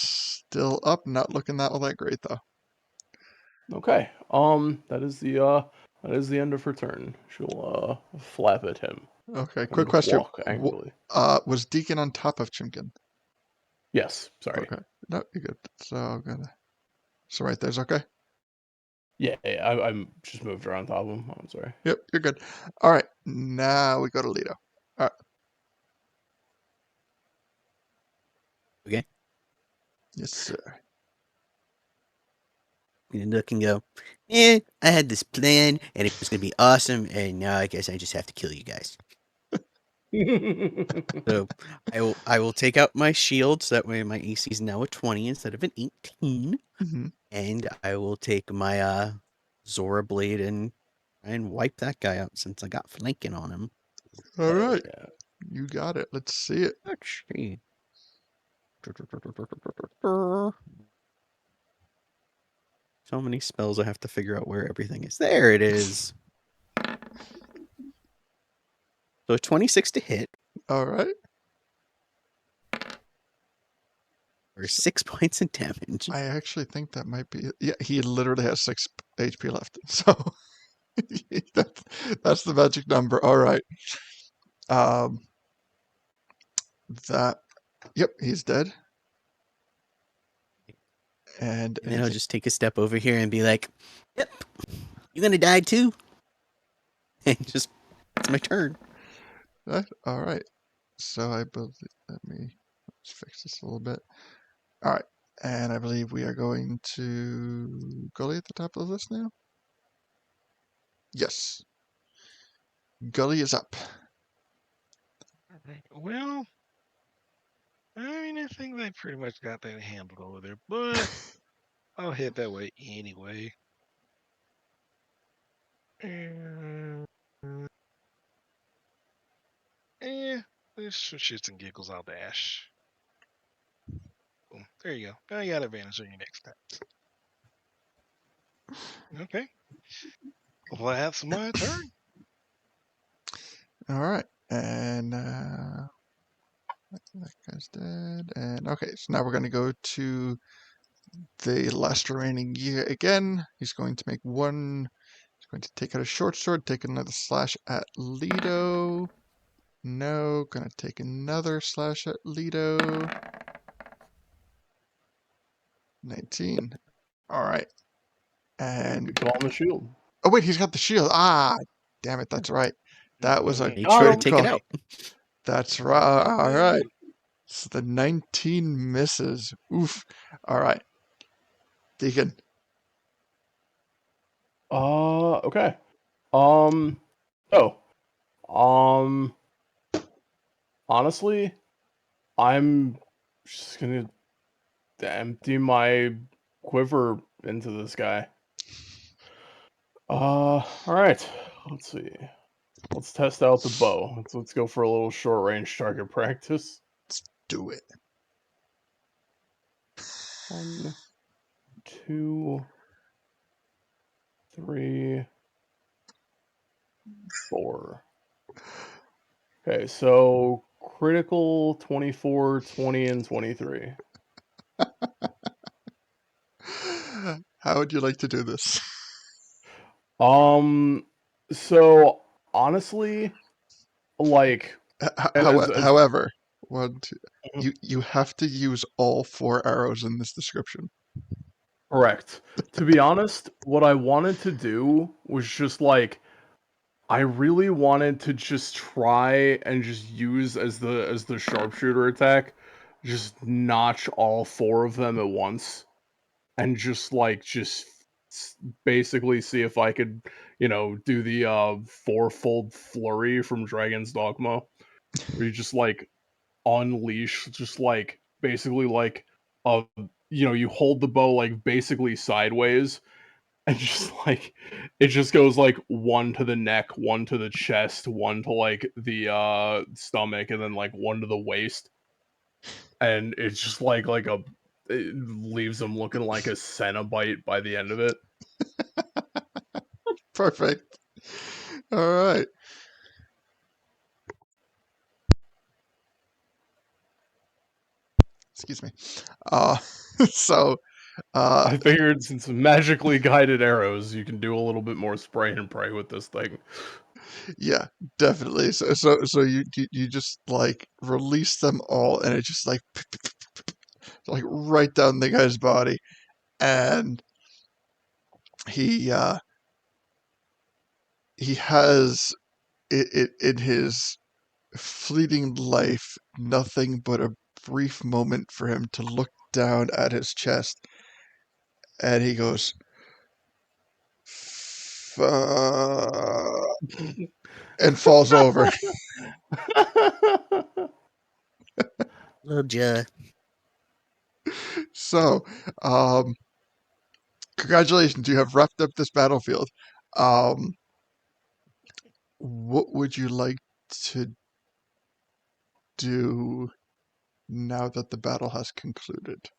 still up. Not looking all that great though.
Okay, that is the end of her turn. She'll flap at him
Okay. Quick
and
question.
walk angrily.
Was Deacon on top of Chimkin?
Yes, sorry.
Okay. No, you're good. So I'm gonna. So right there's okay.
Yeah, I'm just moved her on top of him. I'm sorry.
Yep, you're good. All right. Now we go to Leto. All right.
Okay.
Yes, sir.
You look and go, I had this plan and it was gonna be awesome, and now I guess I just have to kill you guys. So I will take out my shield so that way my AC is now a 20 instead of an 18.
Mm-hmm.
And I will take my Zora blade and wipe that guy out since I got flanking on him.
All right.
Yeah.
You got it. Let's see it.
Let's see. So many spells I have to figure out where everything is. There it is. So 26 to hit
All right.
for 6 points of damage.
I actually think that might be. Yeah, he literally has 6 HP left. So that's the magic number. All right. Um. That. Yep, he's dead. And
And then I'll just take a step over here and be like, yep, you're gonna die too. And just, it's my turn.
all right. So I believe. Let me let's fix this a little bit. All right. And I believe we are going to Gully at the top of the list now. Yes. Gully is up.
Well, I mean, I think they pretty much got that handled over there, but I'll head that way anyway. And, this for shits and giggles, I'll dash. Boom. There you go. Now you got advantage on your next time. Okay. Well, that's my turn.
All right. And that guy's dead. And okay, so now we're going to go to the last remaining year again. He's going to make one. He's going to take out a short sword, take another slash at Leto. No, gonna take another slash at Leto. 19. All right. And
Kill on the shield.
oh wait, he's got the shield. Ah, damn it, that's right. That was a
Make sure to
him.
take it out.
That's right. All right. So the 19 misses. Oof. All right. Deacon.
Okay. Oh. Honestly, I'm just gonna empty my quiver into this guy. All right. Let's see. Let's test out the bow. Let's go for a little short range target practice.
Do it.
1, 2, 3, 4. Okay, so critical 24, 20, and 23.
How would you like to do this?
So honestly, like as
However, one, two,
Mhm.
you have to use all 4 arrows in this description.
Correct. To be honest, what I wanted to do was just like I really wanted to just try and just use as the sharpshooter attack, just notch all 4 of them at once and basically see if I could, do the fourfold flurry from Dragon's Dogma, where you just like unleash just like basically like you hold the bow like basically sideways and just like it just goes like 1 to the neck, 1 to the chest, 1 to like the stomach, and then like 1 to the waist, and it's just it leaves them looking like a Cenobite by the end of it.
Perfect. All right. Excuse me. So,
I figured since magically guided arrows, you can do a little bit more spray and pray with this thing.
yeah, definitely. So you just like release them all, and it just like right down the guy's body, and he has it in his fleeting life nothing but a brief moment for him to look down at his chest, and he goes, "Fuck," and falls over.
Loved ya.
So, congratulations, you have wrapped up this battlefield. What would you like to do now that the battle has concluded?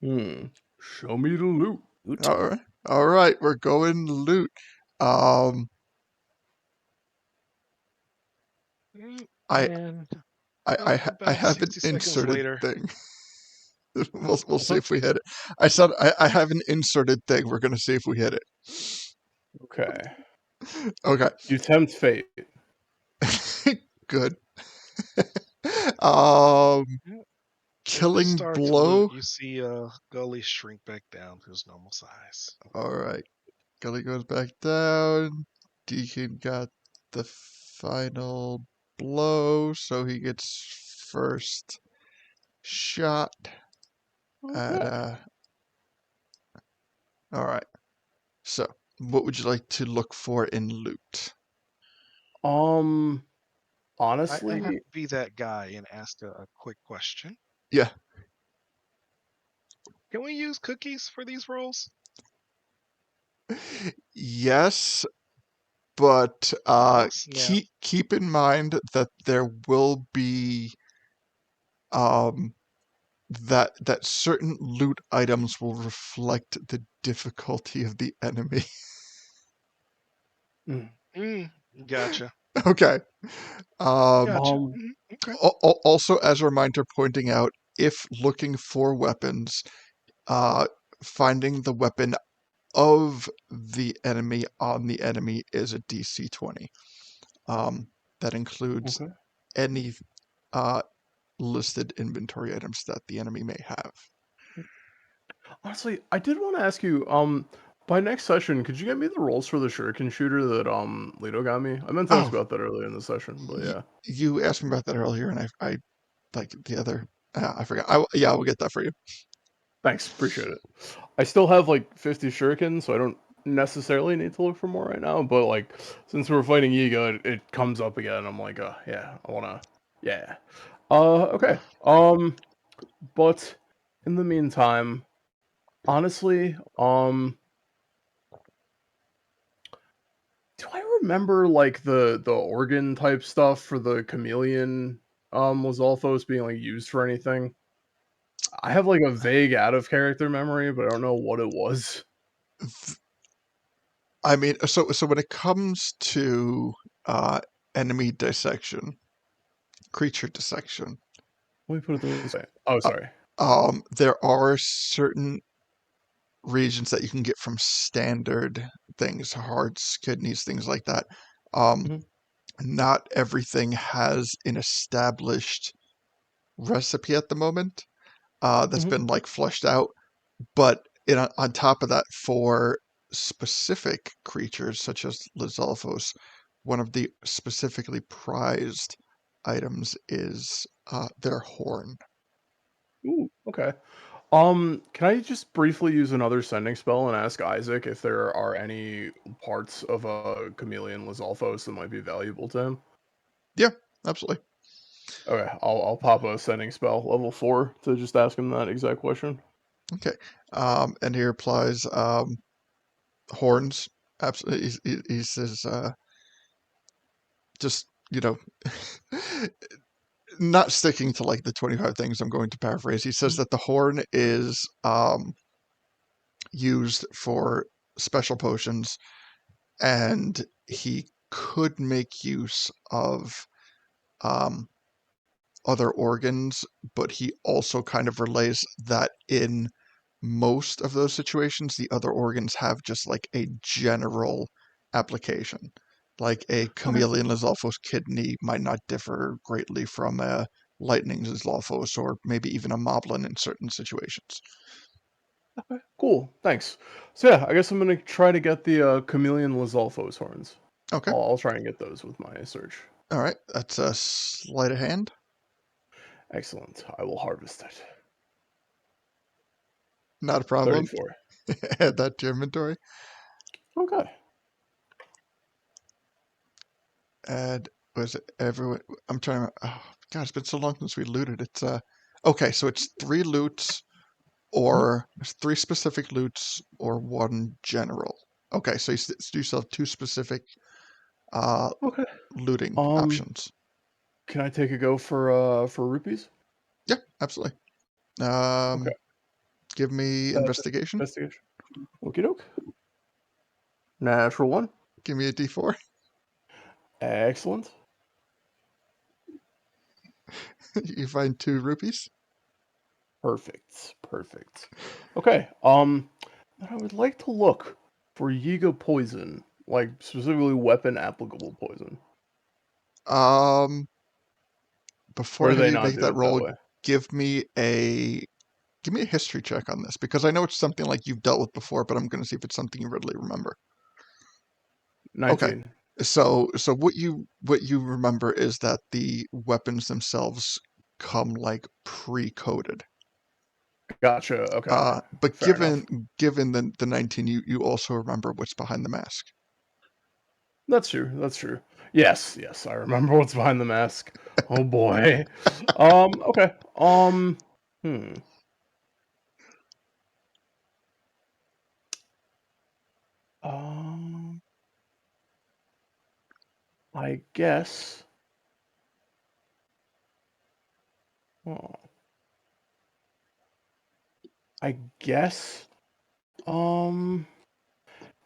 Show me the loot.
Oot.
All right, we're going loot. Um, I
And
I
about
have an
60 seconds
inserted
later,
thing. We'll see if we hit it. I said I have an inserted thing. We're gonna see if we hit it.
Okay.
Okay.
You tempt fate.
Good. Um,
as you
killing
start to
blow.
loot, you see Gully shrink back down to his normal size.
All right. Gully goes back down. Deacon got the final blow, so he gets first shot at all right. So, what would you like to look for in loot?
Um,
I have
honestly,
to be that guy and ask a quick question.
Yeah.
Can we use cookies for these rolls?
Yes, but
Oh, snap.
keep in mind that there will be that certain loot items will reflect the difficulty of the enemy.
Gotcha.
Okay.
Gotcha.
um,
Okay.
Also, as a reminder, pointing out if looking for weapons, finding the weapon of the enemy on the enemy is a DC 20. That includes
okay.
any listed inventory items that the enemy may have.
Honestly, I did want to ask you, by next session, could you get me the rolls for the shuriken shooter that Lito got me? I meant to ask
Oh,
about that earlier in the session, but yeah.
you asked me about that earlier, and I like the other. I forgot. Yeah, I will get that for you.
Thanks, appreciate it. I still have like 50 shurikens, so I don't necessarily need to look for more right now, but like since we're fighting Yiga, it comes up again. I'm like, yeah, I wanna, yeah. Okay. But in the meantime, honestly, do I remember like the organ type stuff for the chameleon Lizalfos being like used for anything? I have like a vague out of character memory, but I don't know what it was.
I mean, so when it comes to enemy dissection, creature dissection,
Let me put it this way. Oh,
uh,
sorry.
there are certain regions that you can get from standard things, hearts, kidneys, things like that. Um,
Mhm,
Not everything has an established recipe at the moment that's
mhm,
been like flushed out. But on top of that, for specific creatures such as Lizalfos, one of the specifically prized items is their horn.
ooh, okay. Can I just briefly use another sending spell and ask Isaac if there are any parts of a chameleon Lizalfos that might be valuable to him?
Yeah, absolutely.
Okay, I'll pop a sending spell level 4 to just ask him that exact question.
Okay. And he replies, horns. Absolutely. He says, just, not sticking to like the 25 things, I'm going to paraphrase. He says
Mhm,
that the horn is used for special potions, and he could make use of um, other organs, but he also kind of relays that in most of those situations, the other organs have just like a general application. Like a
Okay.
chameleon Lizalfos kidney might not differ greatly from a lightning Lizalfos or maybe even a moblin in certain situations.
Okay. Cool. Thanks. So yeah, I guess I'm gonna try to get the chameleon Lizalfos horns.
Okay.
I'll try and get those with my search.
All right. That's a sleight of hand.
Excellent. I will harvest it.
Not a problem.
34.
Add that to your inventory.
Okay.
Add, was it everyone? I'm trying to, oh, God, it's been so long since we looted. It's, okay, so it's 3 loots
Mhm.
or 3 specific loots or 1 general. Okay, so you still have 2 specific uh,
Okay.
looting
Um,
options.
can I take a go for rupees?
Yeah, absolutely.
Okay.
Give me
That's it.
investigation.
Investigation. Okie doke. Natural one.
Give me a d4.
Excellent.
You find 2 rupees.
Perfect. Perfect. Okay. I would like to look for Yiga poison, like specifically weapon applicable poison.
Um,
Or
Before I
do
have
they
you
not
make
do
that
it that
roll,
way?
give me a give me a history check on this because I know it's something like you've dealt with before, but I'm going to see if it's something you readily remember. Okay.
19.
So what you remember is that the weapons themselves come like pre-coded.
Gotcha. Okay.
But
Fair enough.
given the 19, you also remember what's behind the mask.
That's true. That's true. Yes, yes, I remember what's behind the mask. Oh boy. Okay. Hmm. Um, I guess. Oh, I guess. Um,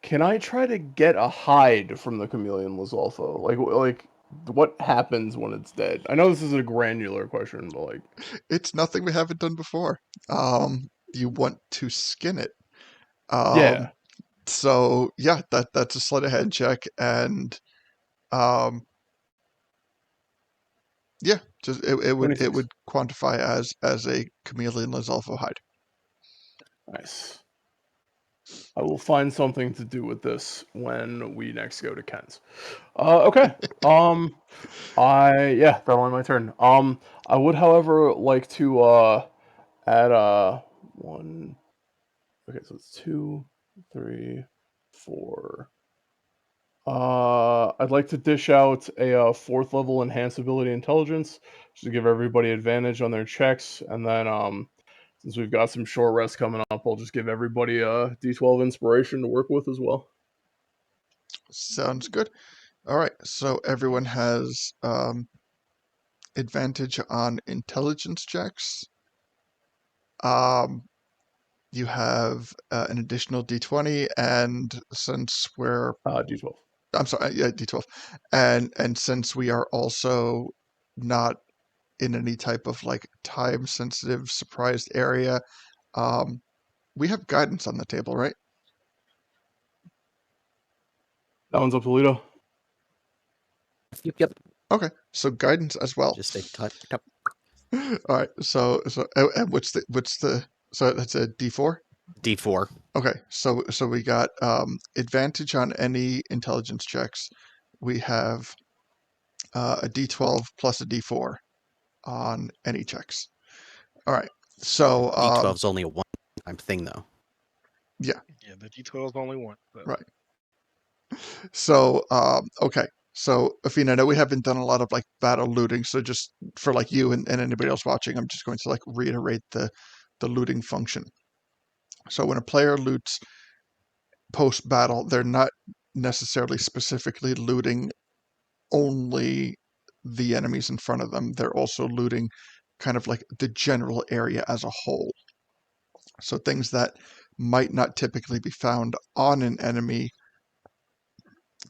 can I try to get a hide from the chameleon Lizalfo? Like, what happens when it's dead? I know this is a granular question, but like,
It's nothing we haven't done before. You want to skin it.
yeah.
Um, so yeah, that's a sleight of hand check, and um, yeah, just it
26.
would quantify as a chameleon Lizalfo hide.
Nice. I will find something to do with this when we next go to Ken's. Okay. That'll end my turn. I would, however, like to add one. Okay, so it's 2, 3, 4, I'd like to dish out a 4th level enhanced ability intelligence, just to give everybody advantage on their checks, and then since we've got some short rest coming up, I'll just give everybody a D12 inspiration to work with as well.
Sounds good. All right, so everyone has advantage on intelligence checks. You have an additional D20, and since we're
D12.
I'm sorry, yeah, D12, and since we are also not in any type of like time sensitive surprised area, we have guidance on the table, right?
That one's up to Lito.
Yep.
Okay, so guidance as well.
Just say top.
All right, so and what's the so that's a D4?
D4.
Okay, so we got advantage on any intelligence checks. We have a D12 plus a D4 on any checks. All right, so
D12 is only a one-time thing, though.
yeah,
the D12 is only one. So.
right. So okay, so Athena, I know we haven't done a lot of like battle looting, so just for like you and anybody else watching, I'm just going to like reiterate the looting function. So when a player loots post battle, they're not necessarily specifically looting only the enemies in front of them. They're also looting kind of like the general area as a whole. So things that might not typically be found on an enemy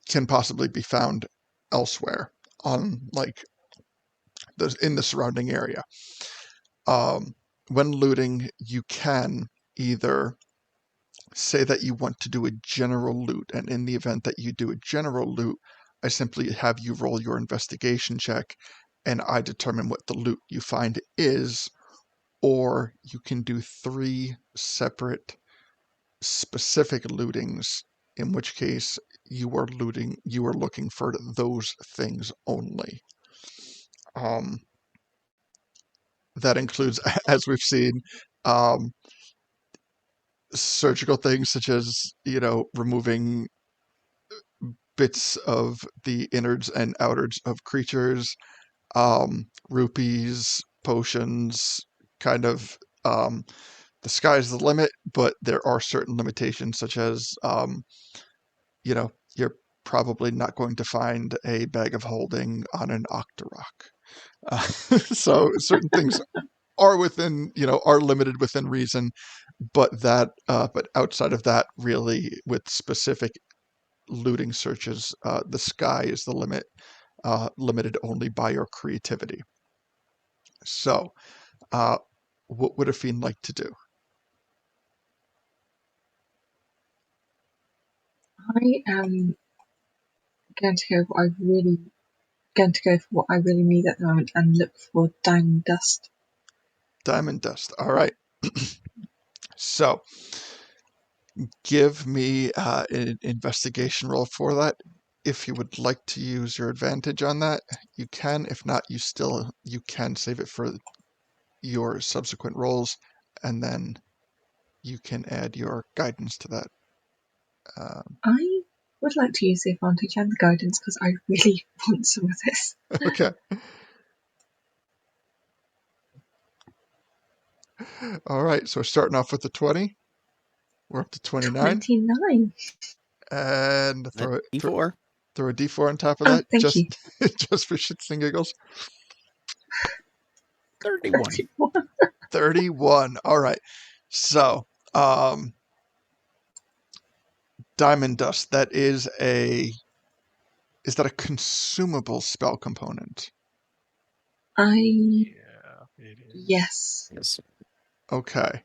can possibly be found elsewhere on like in the surrounding area. When looting, you can either say that you want to do a general loot, and in the event that you do a general loot, I simply have you roll your investigation check and I determine what the loot you find is, or you can do 3 separate specific lootings, in which case you are looking for those things only. That includes, as we've seen, surgical things such as, removing bits of the innards and outards of creatures, rupees, potions, kind of, the sky's the limit, but there are certain limitations such as, you're probably not going to find a bag of holding on an Octorok. So certain things are are limited within reason, but outside of that, really, with specific looting searches, the sky is the limit, limited only by your creativity. So, what would a fiend like to do?
I am going to go for what I really need at the moment and look for diamond dust.
Diamond dust. All right. So, give me an investigation roll for that. If you would like to use your advantage on that, you can. If not, you can save it for your subsequent rolls, and then you can add your guidance to that.
I would like to use the advantage and the guidance because I really want some of this.
Okay. All right. So we're starting off with the 20. We're up to 29.
29.
And throw
D4.
throw a D4 on top of
Oh,
that,
thank
just
you.
just for shits and giggles.
31.
31.
31. All right. So, diamond dust. Is that a consumable spell component?
Yeah, it is.
Yes.
Yes.
Okay.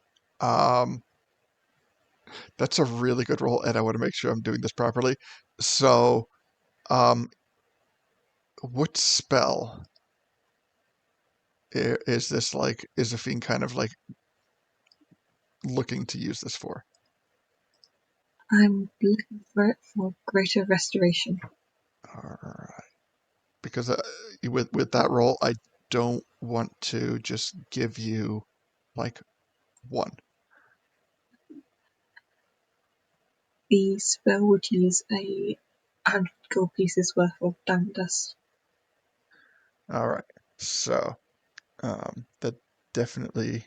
That's a really good roll, and I want to make sure I'm doing this properly. So, what spell is this like? Is a fiend kind of like looking to use this for?
I'm looking for it for greater restoration.
All right. Because with that roll, I don't want to just give you like 1.
The spell would use gold pieces worth of diamond dust.
All right. So that definitely.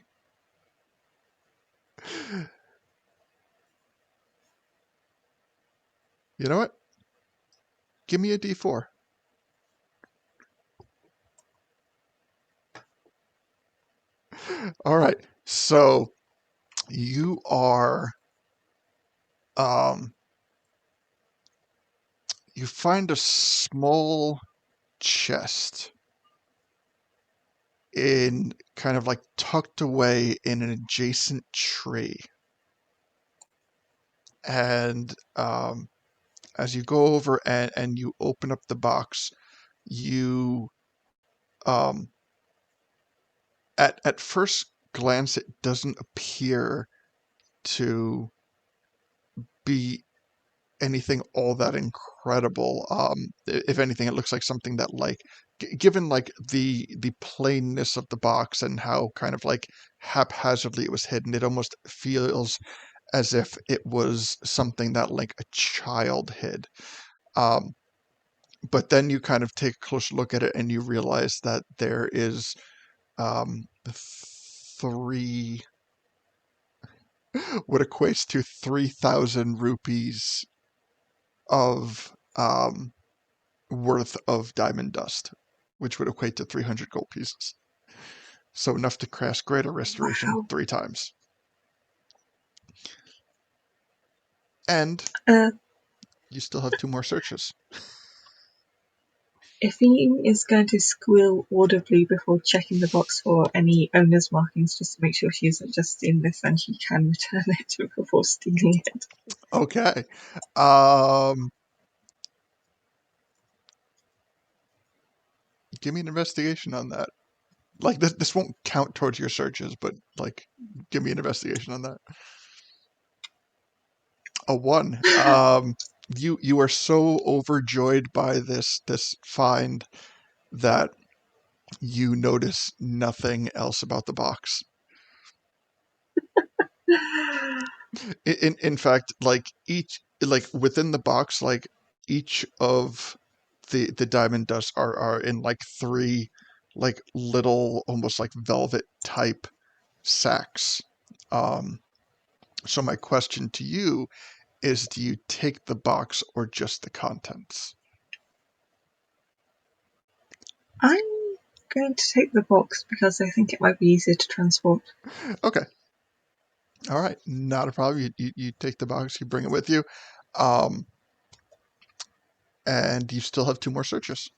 You know what? Give me a D4. All right. So you are you find a small chest in kind of like tucked away in an adjacent tree. And as you go over and you open up the box, you at first glance it doesn't appear to be anything all that incredible. If anything, it looks like something that, like, given like the plainness of the box and how kind of like haphazardly it was hidden, it almost feels as if it was something that like a child hid. But then you kind of take a closer look at it and you realize that there is um, three, what equates to 3,000 rupees of worth of diamond dust, which would equate to 300 gold pieces. So enough to craft greater restoration
Wow.
3 times. And
Uh,
you still have 2 more searches.
if he is going to squeal audibly before checking the box for any owner's markings, just to make sure she isn't just stealing this and she can return it before stealing it.
Okay. Give me an investigation on that. Like this won't count towards your searches, but like give me an investigation on that. A 1. You are so overjoyed by this find that you notice nothing else about the box. In fact, like within the box, like each of the diamond dust are in like 3 like little almost like velvet type sacks. So my question to you is, do you take the box or just the contents?
I'm going to take the box because I think it might be easier to transport.
Okay. All right. Not a problem. You take the box, you bring it with you. Um, and you still have 2 more searches.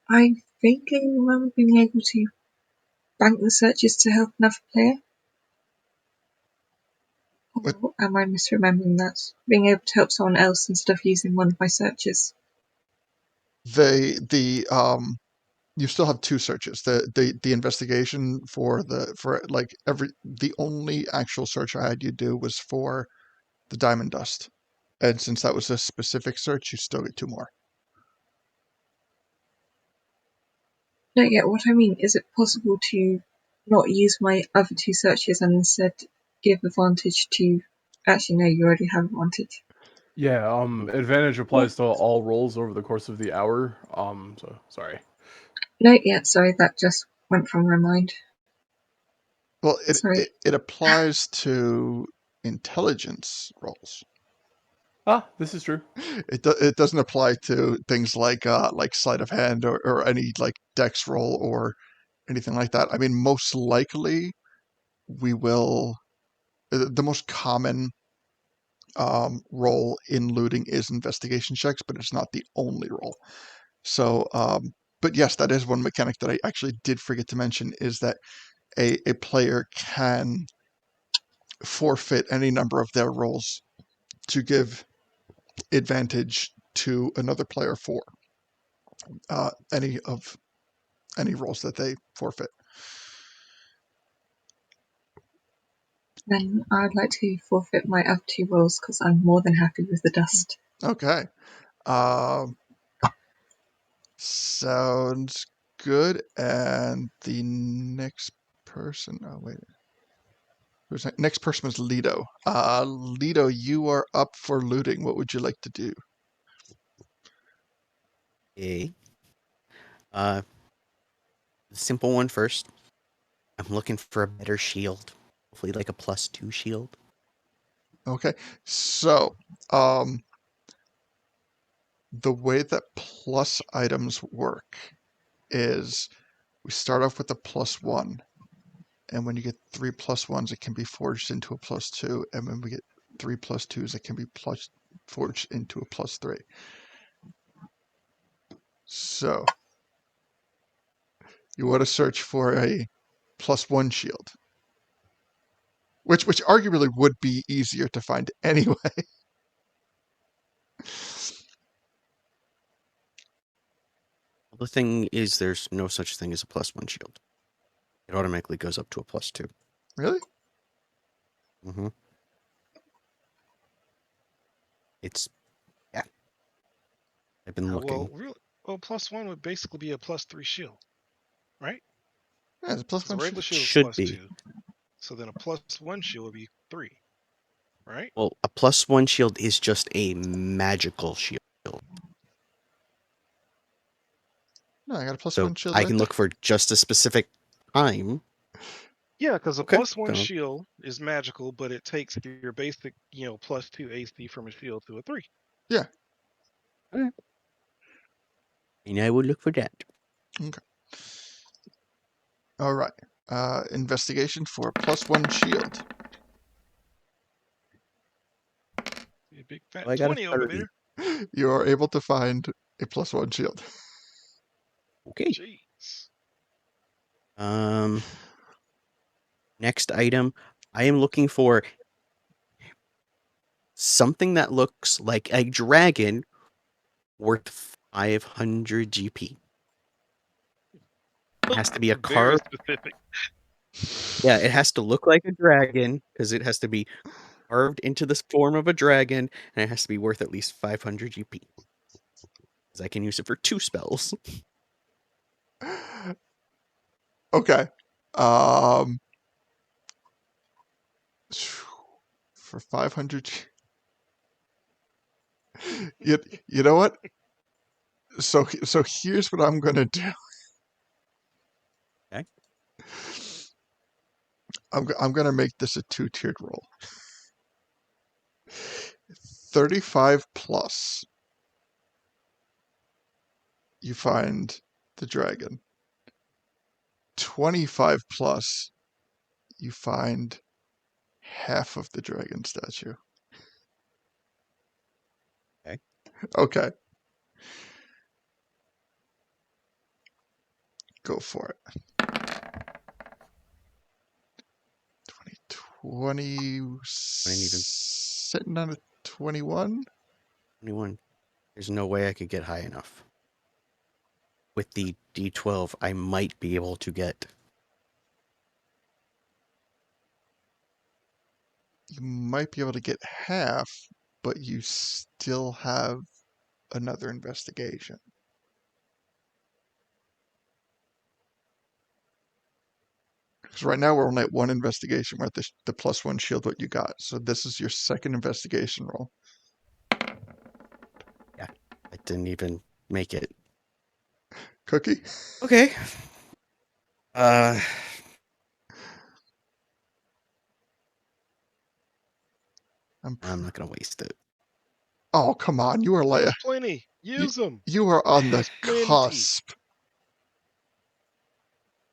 I vaguely remember being able to bank the searches to help another player.
But
Or am I misremembering that? Being able to help someone else instead of using one of my searches.
you still have 2 searches. The investigation for the only actual search I had you do was for the diamond dust. And since that was a specific search, you still get 2 more.
No, yeah, what I mean, is it possible to not use my other 2 searches and instead give advantage to... Actually, no, you already have advantage.
Yeah, advantage applies to all rolls over the course of the hour. So sorry.
No, yeah, sorry, that just went from my mind.
Well,
Sorry.
it applies to intelligence rolls.
Ah, this is true.
It doesn't apply to things like sleight of hand or any like dex roll or anything like that. I mean, most likely we will. The most common role in looting is investigation checks, but it's not the only role. So, but yes, that is one mechanic that I actually did forget to mention, is that a player can forfeit any number of their rolls to give advantage to another player for any rolls that they forfeit.
Then I'd like to forfeit my other 2 rolls because I'm more than happy with the dust.
Okay. Sounds good. And the next person. Oh, wait. Next person was Lido. Lido, you are up for looting. What would you like to do?
Okay. The simple one first. I'm looking for a better shield. Hopefully like a +2 shield.
Okay, so the way that plus items work is we start off with a +1, and when you get 3 +1s, it can be forged into a +2, and when we get 3 +2s, it can be forged into a +3. So you want to search for a +1 shield, which arguably would be easier to find anyway.
The thing is, there's no such thing as a +1 shield. It automatically goes up to a +2.
Really?
Mm-hmm. It's yeah. I've been looking.
Well, +1 would basically be a +3 shield, right?
Yeah, it's a
Because a
+1
regular
shield.
shield is
Should be.
+2, so then a +1 shield would be 3, right?
Well, a +1 shield is just a magical shield.
No, I got a +1
So
shield
I
right
can
there.
look for just a specific time.
Yeah, because a
Okay,
+1
so-
shield is magical, but it takes your basic, +2 AC from a shield to a 3.
Yeah.
And I would look for that.
Okay. All right. Investigation for +1 shield.
A big fat
Well, I got a
20 over
30.
there.
You are able to find a +1 shield.
Okay.
Jeez.
Next item, I am looking for something that looks like a dragon worth 500 GP. It has to be a
Very
carved.
specific.
Yeah, it has to look like a dragon because it has to be carved into this form of a dragon, and it has to be worth at least 500 GP. Because I can use it for 2 spells.
Okay. For 500. You know what? So here's what I'm gonna do.
Okay.
I'm gonna make this a 2-tiered roll. 35 plus, you find the dragon. 25 plus, you find half of the dragon statue.
Okay.
Okay. Go for it. 20, sitting on a 21?
21. There's no way I could get high enough. With the D12, I might be able to get.
You might be able to get half, but you still have another investigation. Because right now we're only at 1 investigation. We're at the +1 shield what you got. So this is your second investigation roll.
Yeah, I didn't even make it.
Cookie?
Okay. I'm not gonna waste it.
Oh, come on. You are like
There's plenty. Use them.
you are on the
Plenty.
cusp.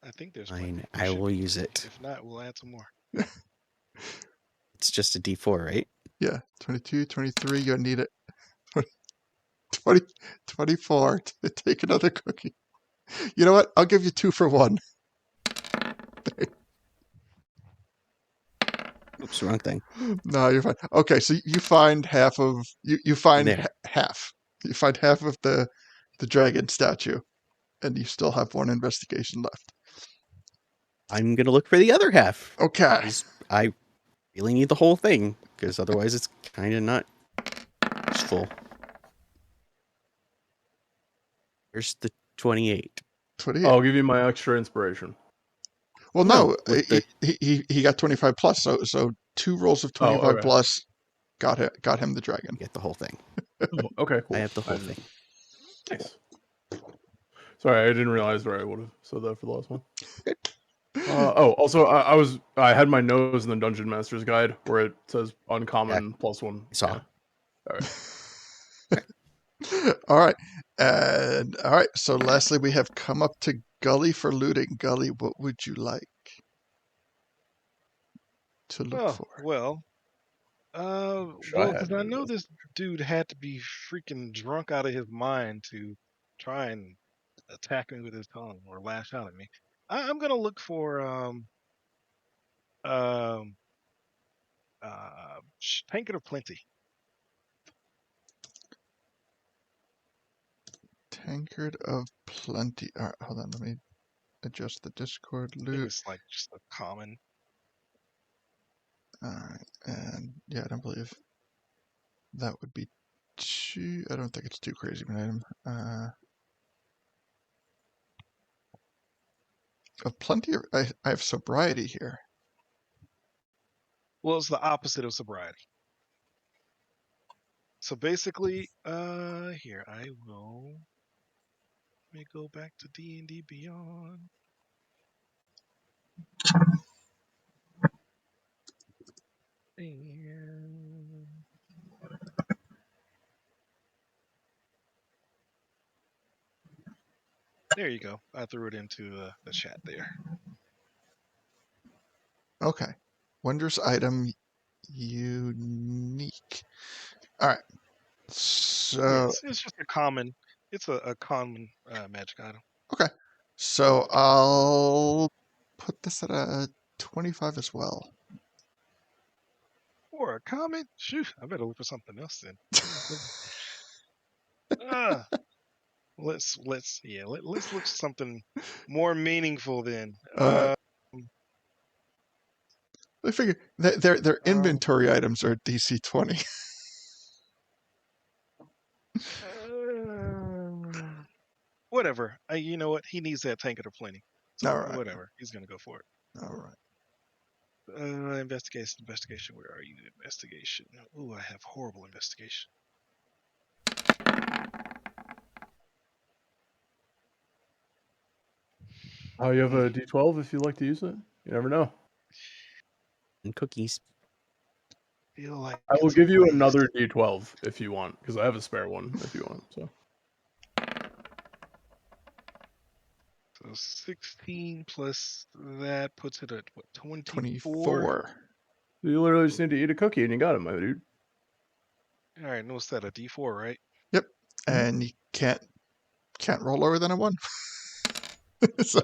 I think there's
Fine,
plenty.
I will use it.
If not, we'll add some more.
It's just a D4, right?
Yeah. 22, 23. You need it. 20, 24 to take another cookie. You know what? I'll give you 2 for 1.
Oops, wrong thing.
No, you're fine. Okay, so you find half of you find
There.
half. You find half of the dragon statue, and you still have 1 investigation left.
I'm gonna look for the other half.
Okay.
'Cause I really need the whole thing, because otherwise it's kind of not useful. Here's the 28.
28.
I'll give you my extra inspiration.
Well,
No,
no,
with the
he got 25 plus. So 2 rolls of
Oh,
25
okay.
plus got him the dragon.
you get the whole thing.
Oh, okay, cool.
I have the whole
didn't-
thing.
Nice. Sorry, I didn't realize where I would have said that for the last one. Also, I had my nose in the Dungeon Master's Guide where it says uncommon +1.
I saw.
Yeah. All right.
All right. And all right. So lastly, we have come up to Gully for looting. Gully, what would you like to look
Oh,
for?
well,
Wish I
because
had
I
one of
know
those.
this dude had to be freaking drunk out of his mind to try and attack me with his tongue or lash out at me. I'm gonna look for um Tankard of Plenty.
Tankard of Plenty. All right, hold on. Let me adjust the Discord
I think
loot.
it's like just a common.
All right. And yeah, I don't believe that would be too. I don't think it's too crazy of an item. Of Plenty, I have Sobriety here.
Well, it's the opposite of sobriety. So basically, here I will. Let me go back to D&D Beyond. And there you go. I threw it into the chat there.
Okay. Wondrous item unique. All right. So
It's just a common. It's a common magic item.
okay. So I'll put this at a 25 as well.
Or a common. Shoot, I better look for something else then. uh, let's look something more meaningful then.
I figure their
Um,
inventory items are DC 20.
whatever. You know what? He needs that Tankard of Plenty. So
All right.
whatever. He's gonna go for it.
All right.
Investigation. Where are you? Investigation. Ooh, I have horrible investigation.
Oh, you have a D12 if you'd like to use it. You never know.
And cookies.
Feel like
I will
it's a
give you
waste.
another D12 if you want, because I have a spare one if you want. So
So 16 plus that puts it at what 24.
24.
you literally just need to eat a cookie and you got it, my dude.
All right, what's that? A D4, right?
Yep. And you can't roll lower than a 1. So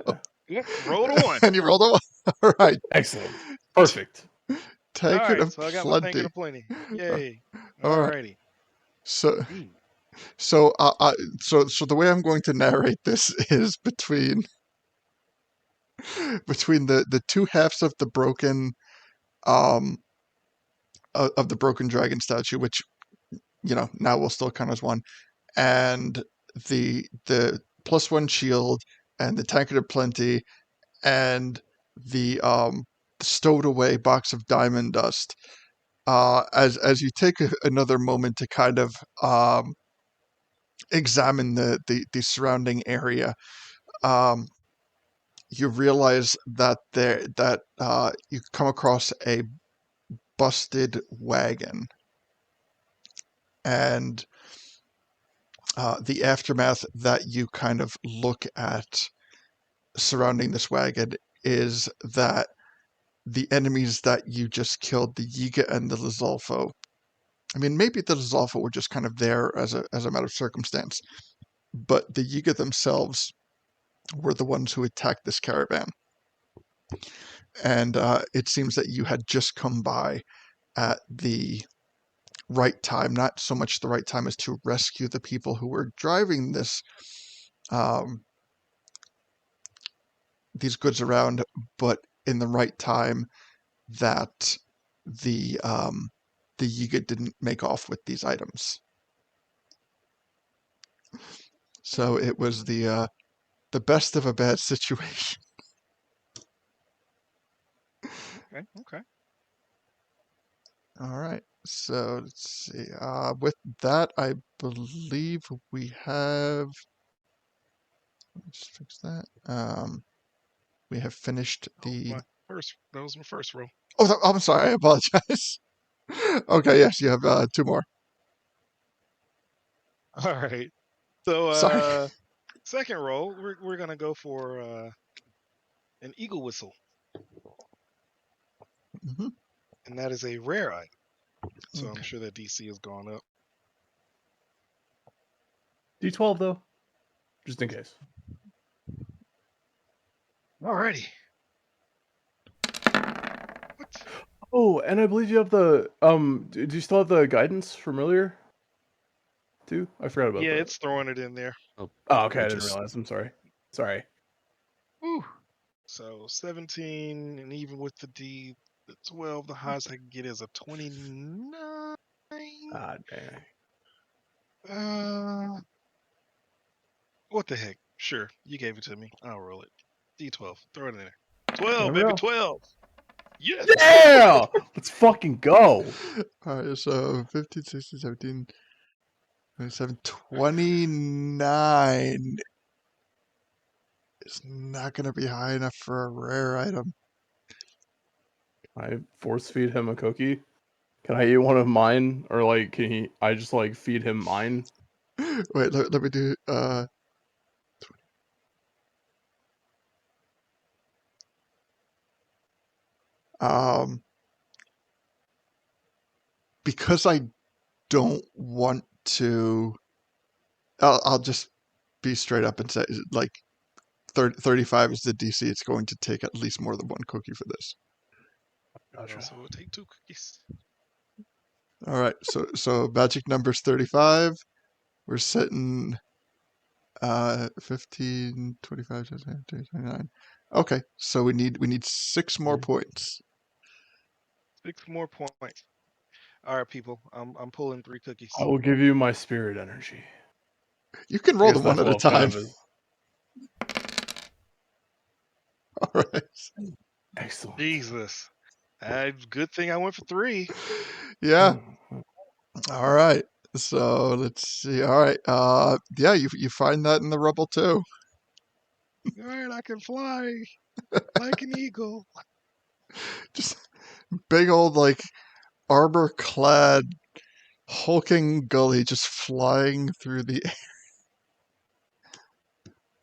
Yep. Roll a 1.
and you rolled a 1. All right.
Excellent. Perfect.
All
Tankard
right,
of
so I got my Tankard
Plenty.
of Plenty. Yay!
All
All
right.
righty.
So so the way I'm going to narrate this is between the two halves of the broken of the broken dragon statue, which now will still count as one, and the +1 shield and the Tankard of Plenty and the stowed away box of diamond dust. As you take another moment to kind of examine the surrounding area, you realize that you come across a busted wagon, and the aftermath that you kind of look at surrounding this wagon is that the enemies that you just killed, the Yiga and the Lizalfo. I mean, maybe the Lizalfo were just kind of there as a matter of circumstance, but the Yiga themselves were the ones who attacked this caravan. And it seems that you had just come by at the right time, not so much the right time as to rescue the people who were driving these goods around, but in the right time that the Yiga didn't make off with these items. So it was the best of a bad situation.
Okay.
All right. So let's see. With that, I believe we have. Let me just fix that. We have finished the.
That was my first roll.
Oh, I'm sorry. I apologize. Okay. Yes, you have 2 more.
All right. So
Sorry.
second roll, we're gonna go for an eagle whistle,
hmm
and that is a rare item. So I'm
Okay.
sure that DC has gone up.
D12 though, just in case.
Alrighty. What?
Oh, and I believe you have the Do you still have the guidance from earlier? Too? I forgot about
Yeah,
that.
it's throwing it in there.
Oh, okay. I didn't
Just
realize. I'm sorry. Sorry.
Whew. So 17, and even with the 12, the highest I can get is a 29.
Ah, dang.
Uh, what the heck? Sure, you gave it to me. I'll roll it. D12. Throw it in there. 12,
There we
baby,
go.
12. Yes.
Yeah! Let's fucking go.
All right. So 15, 16, 17, 27, 29 is not going to be high enough for a rare item.
I force feed him a cookie. Can I eat one of mine, or like, I just like feed him mine?
Wait. Let me do. Um. Because I don't want to. I'll just be straight up and say, like, 35 is the DC. It's going to take at least more than 1 cookie for this.
Gotcha.
So we'll take 2 cookies.
All right. So magic number's 35. We're sitting 15, 25, 29. Okay. So we need 6 more points.
6 more points. All right, people. I'm pulling 3 cookies.
I will give you my spirit energy.
You can
I
roll
guess
them one
that's
at a
what kind
time.
of is.
All right.
Excellent.
Jesus. Good thing I went for 3.
Yeah. All right. So let's see. All right. Yeah, you find that in the rubble too.
All right, I can fly like an eagle.
Just big old, like, armor clad hulking gully just flying through the air.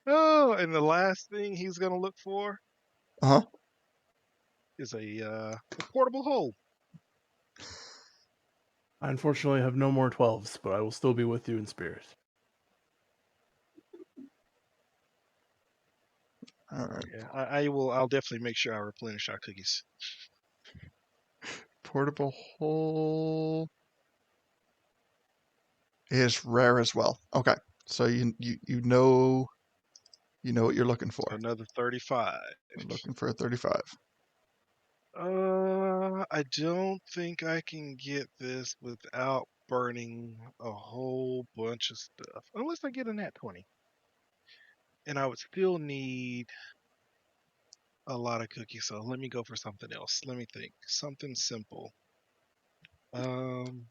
Oh, and the last thing he's gonna look for
Uh-huh.
is a portable hole.
I unfortunately have no more 12s, but I will still be with you in spirit.
All right.
Yeah, I will. I'll definitely make sure I replenish our cookies.
Portable hole is rare as well. Okay. So you know what you're looking
So
for.
another 35.
We're looking for a 35.
I don't think I can get this without burning a whole bunch of stuff, unless I get a nat 20. And I would still need a lot of cookies. So let me go for something else. Let me think. Something simple. Um,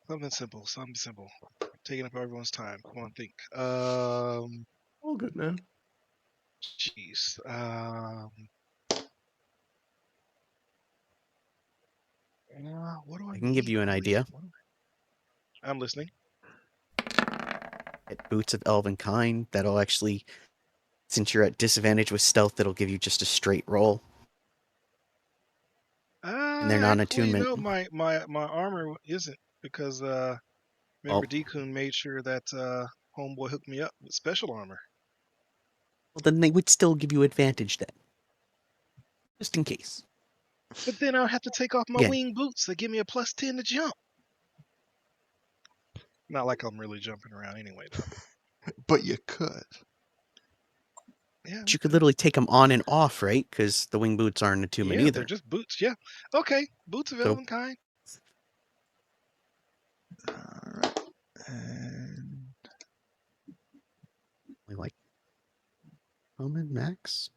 something simple. Something simple. Taking up everyone's time. Come on, think.
All good, man.
Jeez. What do I
I can give
need?
you an idea.
I'm listening.
Get boots of elven kind. That'll actually, since you're at disadvantage with stealth, that'll give you just a straight roll. And they're not
Actually,
attunement.
no, my armor isn't because remember
Well,
Dekun made sure that homeboy hooked me up with special armor.
then they would still give you advantage then. Just in case.
But then I'll have to take off my
Again.
wing boots that give me a +10 to jump. Not like I'm really jumping around anyway, though.
But you could.
Yeah,
But you could literally take them on and off, right? Because the wing boots aren't attunement
yeah,
either.
they're just boots. Yeah, okay, boots of
So-
elven kind.
All right. And
Like common max.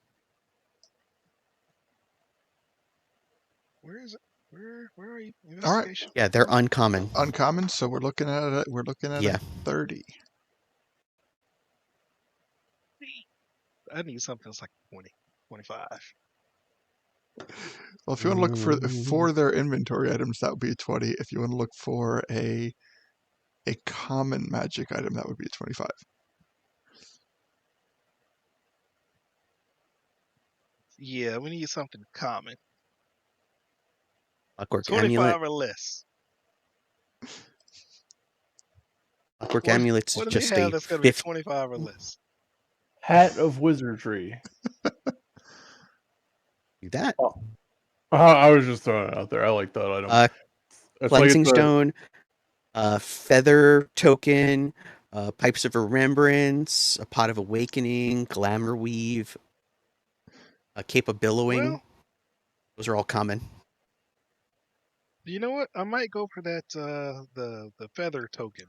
Where is it? Where are you?
All right.
Investigation.
Yeah, they're uncommon.
Uncommon, so we're looking at a
Yeah.
30.
I need something that's like 20, 25.
Well, if you want to look for their inventory items, that would be a 20. If you want to look for a common magic item, that would be a 25.
Yeah, we need something common.
Clockwork
25
amulet.
or less.
Clockwork amulet's
What do they
just
have
a
that's going to be
50.
25 or less?
Hat of Wizardry.
Do that.
Oh, I was just throwing it out there. I like that item. It's
Cleansing
it's a-
stone, feather token, pipes of remembrance, a pot of awakening, glamour weave, a cape of billowing.
Well,
Those are all common.
you know what? I might go for that the feather token.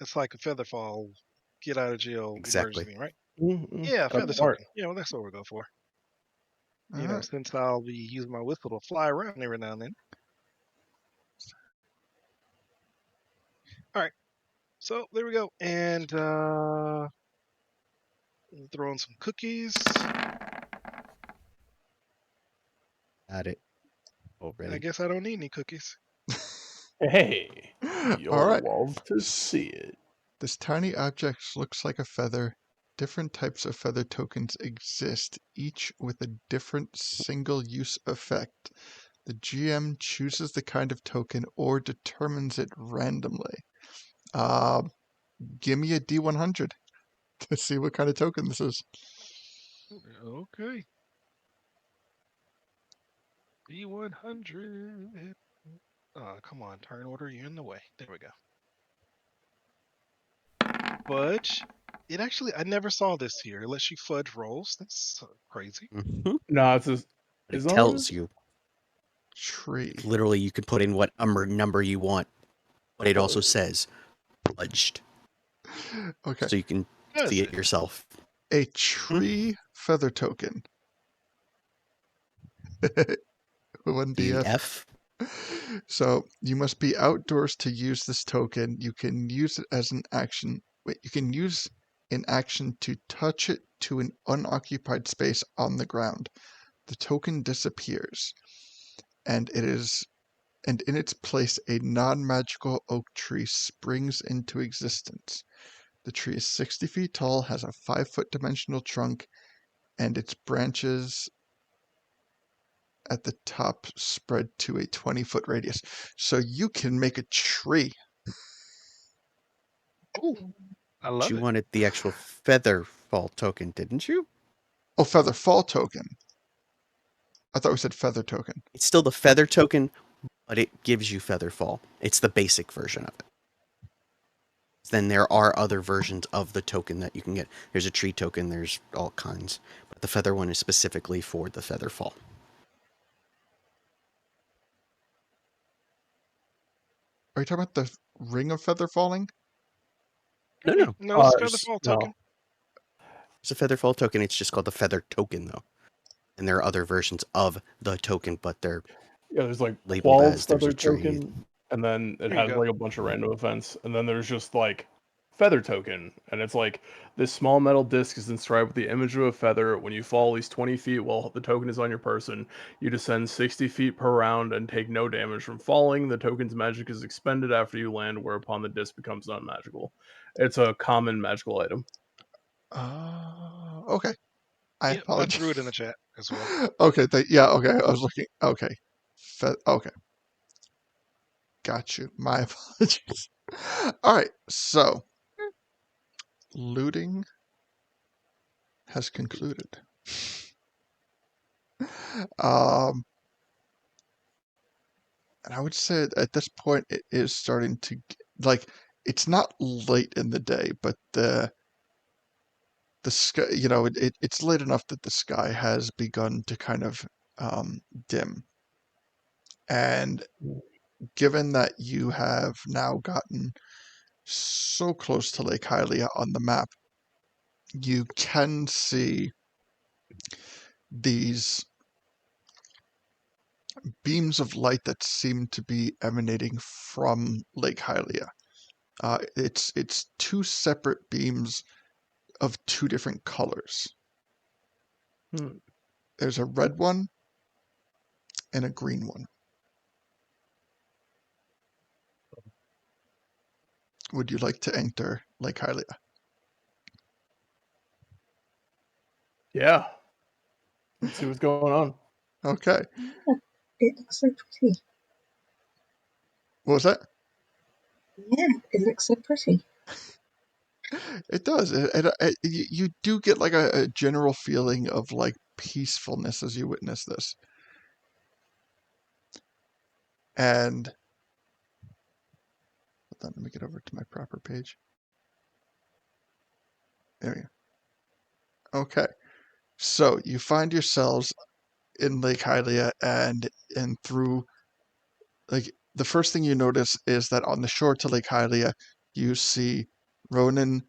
It's like a feather fall, get out of jail
Exactly.
emergency, right?
Mm-mm,
Yeah,
that's
feather
smart.
token. Yeah, well, that's what we'll go for.
All
You know,
right.
since I'll be using my whistle to fly around every now and then. All right. So there we go. And throw in some cookies.
Got it.
I
Already.
guess I don't need any cookies.
Hey,
All
you'll
right.
love to see it.
This tiny object looks like a feather. Different types of feather tokens exist, each with a different single-use effect. The GM chooses the kind of token or determines it randomly. Give me a D100 to see what kind of token this is.
Okay. D100. Oh, come on, turn order, you're in the way. There we go. Fudge. It actually, I never saw this here. It lets you fudge rolls. That's crazy.
Mm-hmm.
No, it's just.
But
Is
it
that what it
tells
is?
you.
Tree.
Literally, you can put in what number you want, but it also says fudged,
Okay.
so you can
Does
see
it?
it yourself.
A tree feather token. 1DF.
DF.
So you must be outdoors to use this token. You can use it as an action. Wait, you can use an action to touch it to an unoccupied space on the ground. The token disappears, and in its place a non-magical oak tree springs into existence. The tree is 60 feet tall, has a 5-foot dimensional trunk, and its branches at the top spread to a 20-foot radius. So you can make a tree.
Ooh, I
But
love
you
it.
wanted the actual feather fall token, didn't you?
Oh, feather fall token. I thought we said feather token.
It's still the feather token, but it gives you feather fall. It's the basic version of it. Then there are other versions of the token that you can get. There's a tree token, there's all kinds. But the feather one is specifically for the feather fall.
Are you talking about the ring of feather falling?
No.
No, it's feather fall
No.
token.
It's a feather fall token. It's just called the feather token, though. And there are other versions of the token, but they're
Yeah, there's like
labeled
Qual's
as there's a
feather
tree.
token, and then it
There you
has
go.
like a bunch of random events, and then there's just like feather token, and it's like this small metal disc is inscribed with the image of a feather. When you fall at least 20 feet while the token is on your person, you descend 60 feet per round and take no damage from falling. The token's magic is expended after you land, whereupon the disc becomes non-magical. It's a common magical item.
Okay. I
Yep, I
apologize.
threw it in the chat as well.
Okay, yeah, okay. I was looking. Okay. Okay. Got you. My apologies. All right, so looting has concluded. And I would say at this point it is starting to like it's not late in the day, but the sky, it's late enough that the sky has begun to kind of dim. And given that you have now gotten so close to Lake Hylia on the map, you can see these beams of light that seem to be emanating from Lake Hylia. It's two separate beams of two different colors.
Hmm.
There's a red one and a green one. Would you like to enter Lake Hylia?
Yeah. Let's see what's going on.
Okay.
It looks so pretty.
What was that?
Yeah, it looks so pretty.
It does. You do get like a general feeling of like peacefulness as you witness this. And hold on, let me get over to my proper page. There we go. Okay. So you find yourselves in Lake Hylia, and through like the first thing you notice is that on the shore to Lake Hylia, you see Ronan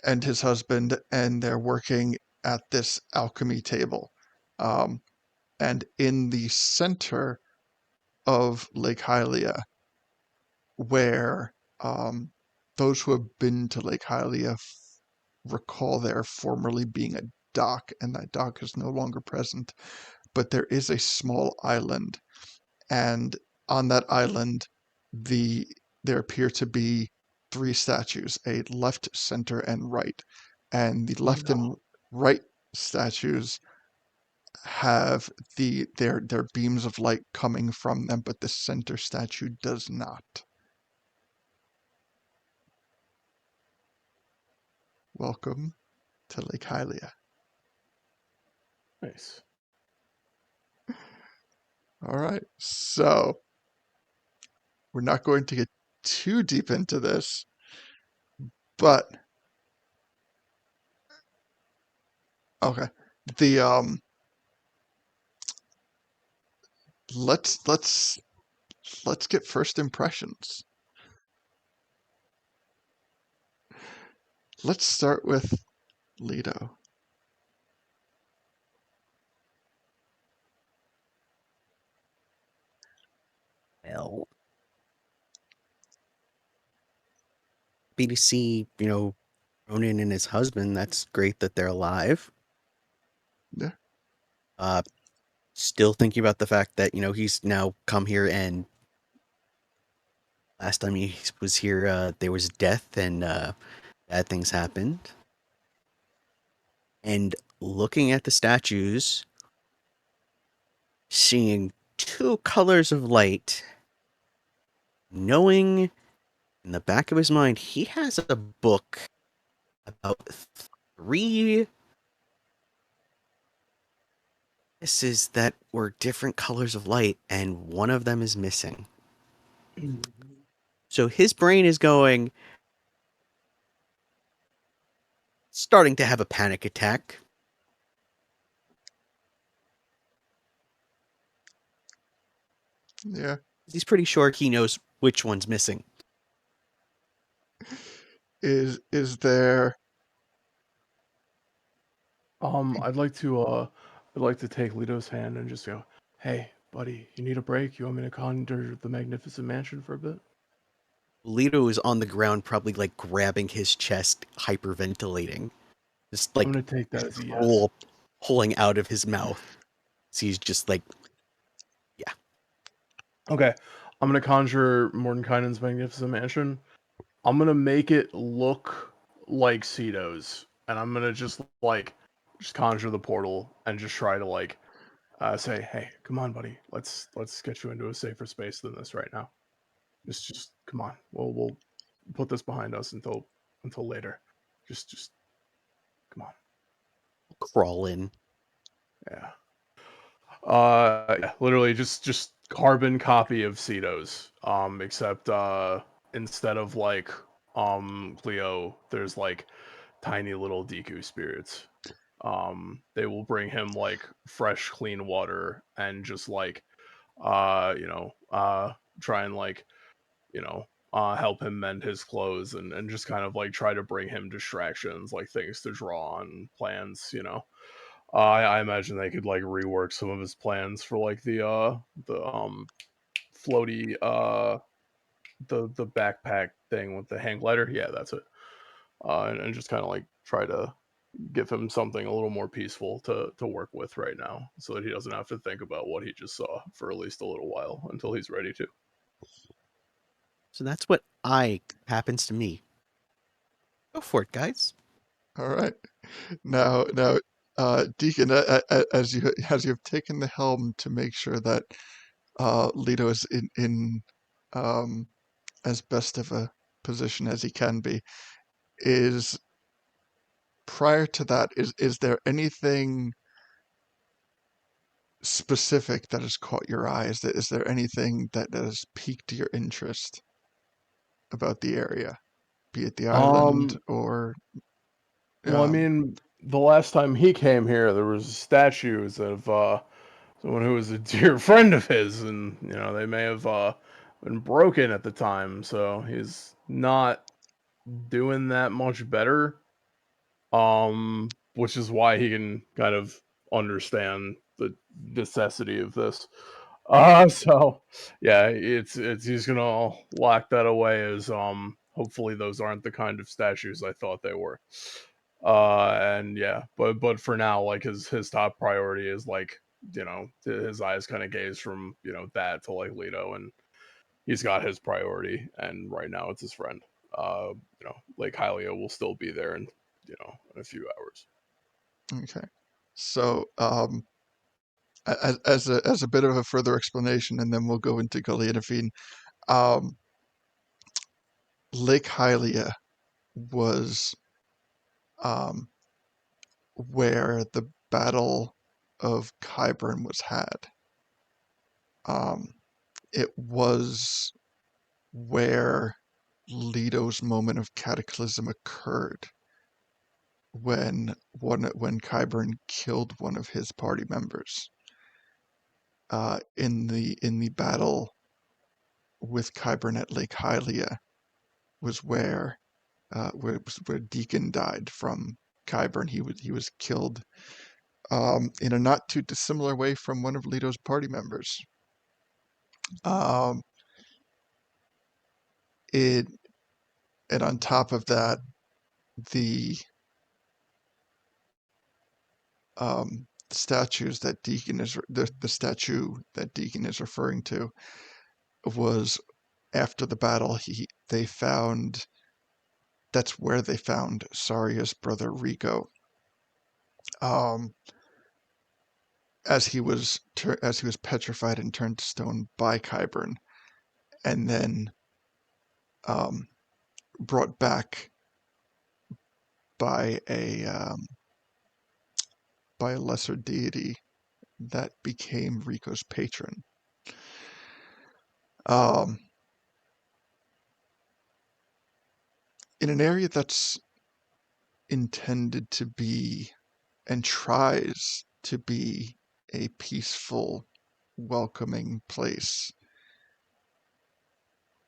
and his husband, and they're working at this alchemy table. And in the center of Lake Hylia, where those who have been to Lake Hylia recall there formerly being a dock, and that dock is no longer present, but there is a small island, and on that island, there appear to be three statues: a left, center, and right. And the left and right statues have their beams of light coming from them, but the center statue does not. Welcome to Lake Hylia.
Nice.
All right, so we're not going to get too deep into this, but okay, the let's get first impressions. Let's start with Leto.
Well, happy to see, Ronan and his husband. That's great that they're alive.
Yeah.
Still thinking about the fact that, he's now come here, and last time he was here, there was death and bad things happened. And looking at the statues, seeing two colors of light, knowing in the back of his mind he has a book about three pieces that were different colors of light, and one of them is missing. So his brain is starting to have a panic attack.
Yeah.
He's pretty sure he knows which one's missing.
Is there
I'd like to take Lito's hand and just go, "Hey, buddy, you need a break? You want me to conjure the magnificent mansion for a bit?"
Leto is on the ground, probably like grabbing his chest, hyperventilating. Just
I'm
like
gonna take that as a yes.
drool pulling out of his mouth. So he's just like, yeah.
Okay, I'm gonna conjure Mordenkainen's magnificent mansion. I'm gonna make it look like Cedo's, and I'm gonna just conjure the portal and just try to say, "Hey, come on, buddy, let's get you into a safer space than this right now. Just come on. We'll put this behind us until later. Just come on."
Crawl in.
Yeah. Yeah, literally just carbon copy of Cedo's. Except instead of Cleo, there's tiny little Deku spirits. They will bring him fresh, clean water and just try and help him mend his clothes and just kind of try to bring him distractions, like things to draw on, plans. I imagine they could like rework some of his plans for like the floaty the backpack thing with the hang glider. Yeah, that's it. And just kind of like try to give him something a little more peaceful to work with right now, so that he doesn't have to think about what he just saw for at least a little while until he's ready to.
So that's what I happens to me. Go for it, guys.
All right. Now, Deacon, as you have taken the helm to make sure that Leto is in um, as best of a position as he can be, is prior to that, is there anything specific that has caught your eye? Is there anything that has piqued your interest about the area, be it the island
Um,
or
well, I
um,
mean, the last time he came here, there was statues of someone who was a dear friend of his, and they may have been broken at the time, so he's not doing that much better. Which is why he can kind of understand the necessity of this. So yeah, it's he's gonna lock that away as hopefully those aren't the kind of statues I thought they were. And yeah, but for now, like his top priority is like, his eyes kind of gaze from that to like Leto, and he's got his priority, and right now it's his friend. Lake Hylia will still be there in a few hours.
okay. So as a bit of a further explanation, and then we'll go into Gully Intervene. Um, Lake Hylia was um, where the Battle of Kyburn was had. Um, it was where Leto's moment of cataclysm occurred when Kyburn killed one of his party members. In the battle with Kyburn at Lake Hylia was where Deacon died from Kyburn. He was killed in a not too dissimilar way from one of Leto's party members. Um, it and on top of that, the statues that Deacon is the statue that Deacon is referring to was after the battle. They found That's where they found Saria's brother Rico. Um, as he was petrified and turned to stone by Kyburn, and then um, brought back by a lesser deity that became Rico's patron. Um, in an area that's intended to be and tries to be a peaceful, welcoming place,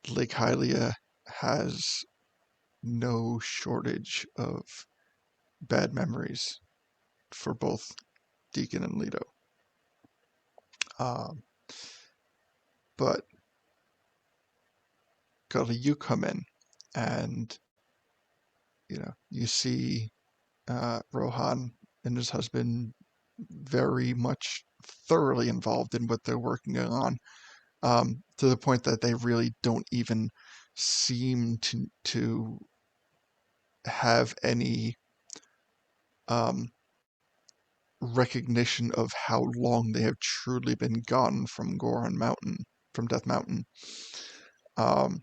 Lake Hylia has no shortage of bad memories for both Deacon and Leto. Um, but Gully, you come in, and you see Rohan and his husband very much thoroughly involved in what they're working on, to the point that they really don't even seem to have any um, recognition of how long they have truly been gone from from Death Mountain. Um,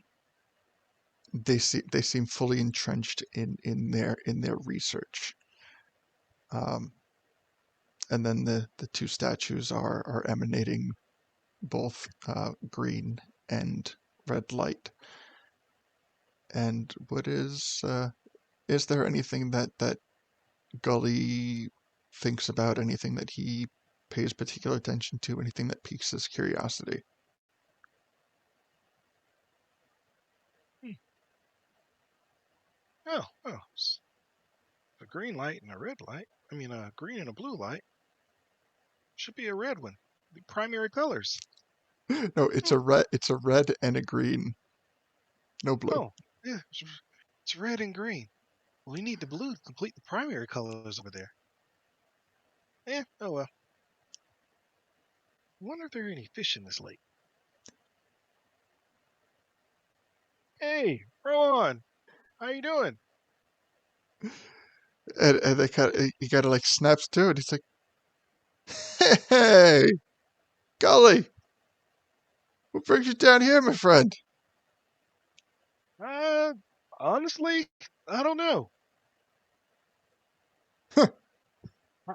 they seem fully entrenched in their research. Um, and then the two statues are emanating both green and red light. And is there anything that Gully thinks about, anything that he pays particular attention to, anything that piques his curiosity?
Hmm. Oh, a green light and a red light. I mean, a green and a blue light. Should be a red one. The primary colors.
No, it's a red. It's a red and a green. No blue.
Oh, yeah, it's red and green. We need the blue to complete the primary colors over there. Oh well. I wonder if there are any fish in this lake. Hey, Ron, how you doing?
And they kind of, he kind of like snaps to it. He's like, "Hey, golly, what brings you down here, my friend?"
Uh, honestly, I don't know.
Huh.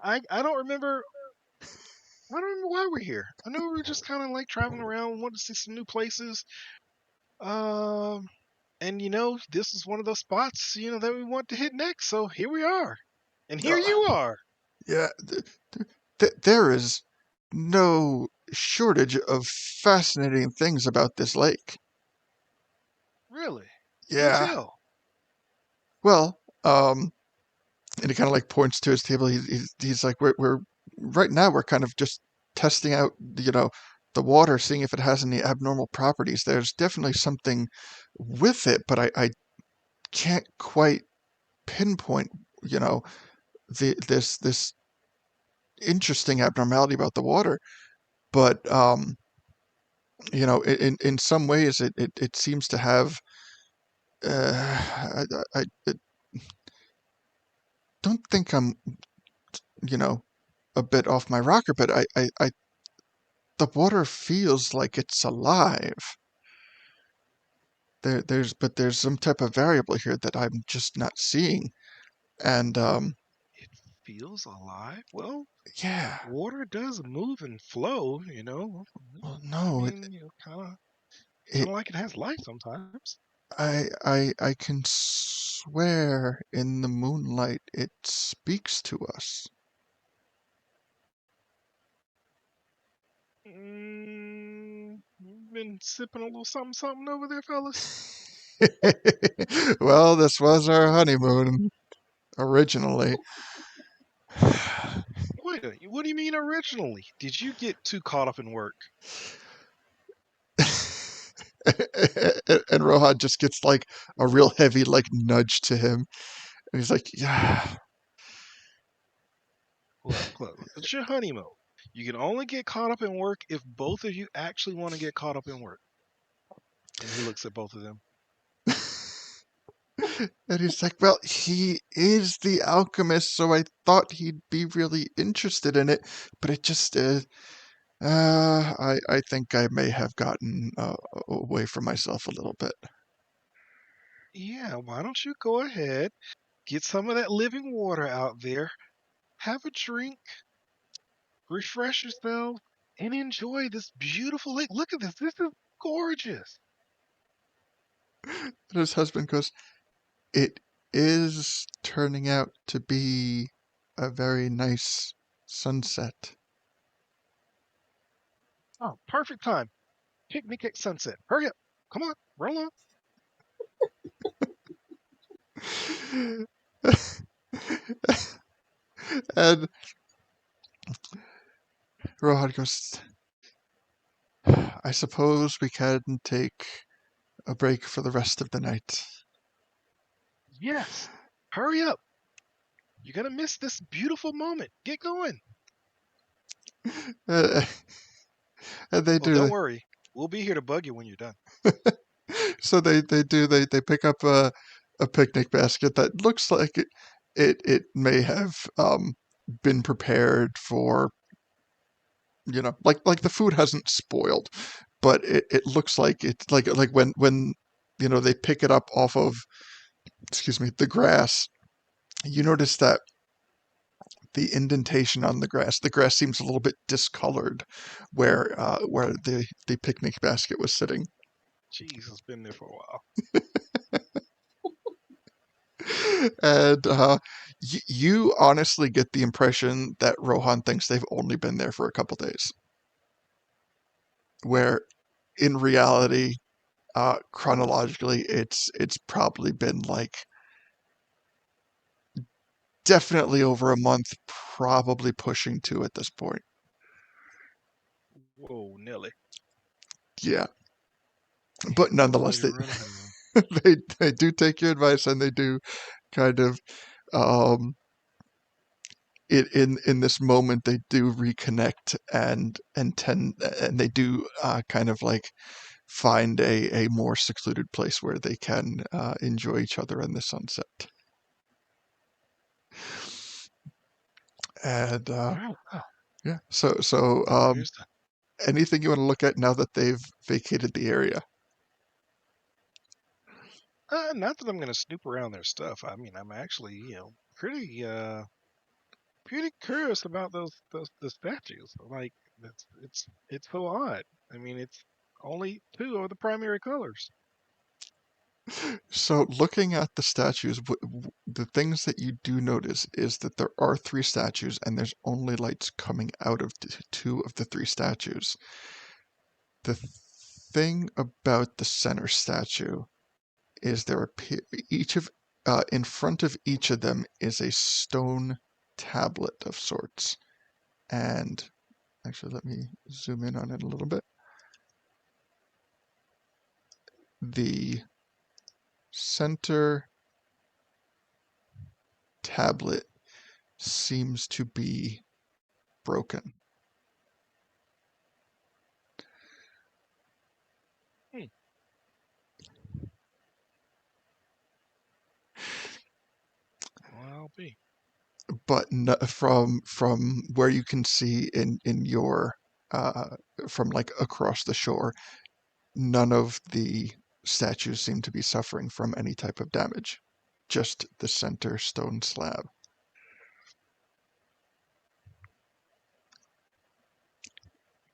I don't remember. I don't remember why we're here. I know we were just kind of like traveling around, wanted to see some new places. Um, and this is one of those spots, that we want to hit next. So here we are, and here you are.
Yeah, there is no shortage of fascinating things about this lake.
Really? Do
Yeah.
tell.
Well, and he kind of like points to his table. He's like, we're right now we're kind of just testing out, the water, seeing if it has any abnormal properties. There's definitely something with it, but I can't quite pinpoint, this interesting abnormality about the water. But in some ways it seems to have. I don't think I'm, you know, a bit off my rocker, but the water feels like it's alive. There's some type of variable here that I'm just not seeing. And
It feels alive. Well,
yeah,
water does move and flow.
well,
I
no,
mean, kind
it
of like it has life sometimes.
I can swear in the moonlight it speaks to us.
You've been sipping a little something, something over there, fellas.
Well, this was our honeymoon originally.
Wait, what do you mean originally? Did you get too caught up in work?
And Rohan just gets like a real heavy like nudge to him, and he's like, "Yeah,
Look, it's your honeymoon. You can only get caught up in work if both of you actually want to get caught up in work. And he looks at both of them.
And he's like, "Well, he is the alchemist, so I thought he'd be really interested in it, but it just, I think I may have gotten away from myself a little bit."
Yeah, why don't you go ahead, get some of that living water out there, have a drink, refresh yourself, and enjoy this beautiful lake. Look at this. This is gorgeous.
And his husband goes, "It is turning out to be a very nice sunset."
Oh, perfect time. Picnic at sunset. Hurry up. Come on, roll on.
And Rohan goes, "I suppose we can take a break for the rest of the night."
Yes. Hurry up. You're going to miss this beautiful moment. Get going.
Uh, and they
Oh,
do.
don't worry. We'll be here to bug you when you're done.
So they pick up a picnic basket that looks like it may have been prepared for, like the food hasn't spoiled, but it looks like it's like when they pick it up off of, excuse me, the grass. You notice that the indentation on the grass seems a little bit discolored where the picnic basket was sitting.
Jeez, it's been there for a while.
And you honestly get the impression that Rohan thinks they've only been there for a couple days, where in reality, chronologically, it's probably been like definitely over a month, probably pushing 2 at this point.
Whoa, Nelly.
Yeah. But nonetheless,
Way to run ahead of them.
they do take your advice, and they do kind of in this moment they do reconnect and they do kind of like find a more secluded place where they can enjoy each other in the sunset. And
Wow.
yeah,
So here's the
anything you want to look at now that they've vacated the area?
not that I'm gonna snoop around their stuff. I mean, I'm actually, pretty curious about those the statues. Like it's so odd. I mean, it's only two of the primary colors.
So looking at the statues, the things that you do notice is that there are 3 statues, and there's only lights coming out of 2 of the 3 statues. The thing about the center statue is there appear each of in front of each of them is a stone tablet of sorts. And actually, let me zoom in on it a little bit. The center tablet seems to be broken.
Hmm. Well, I'll be.
But from where you can see in your from like across the shore, none of the statues seem to be suffering from any type of damage. Just the center stone slab.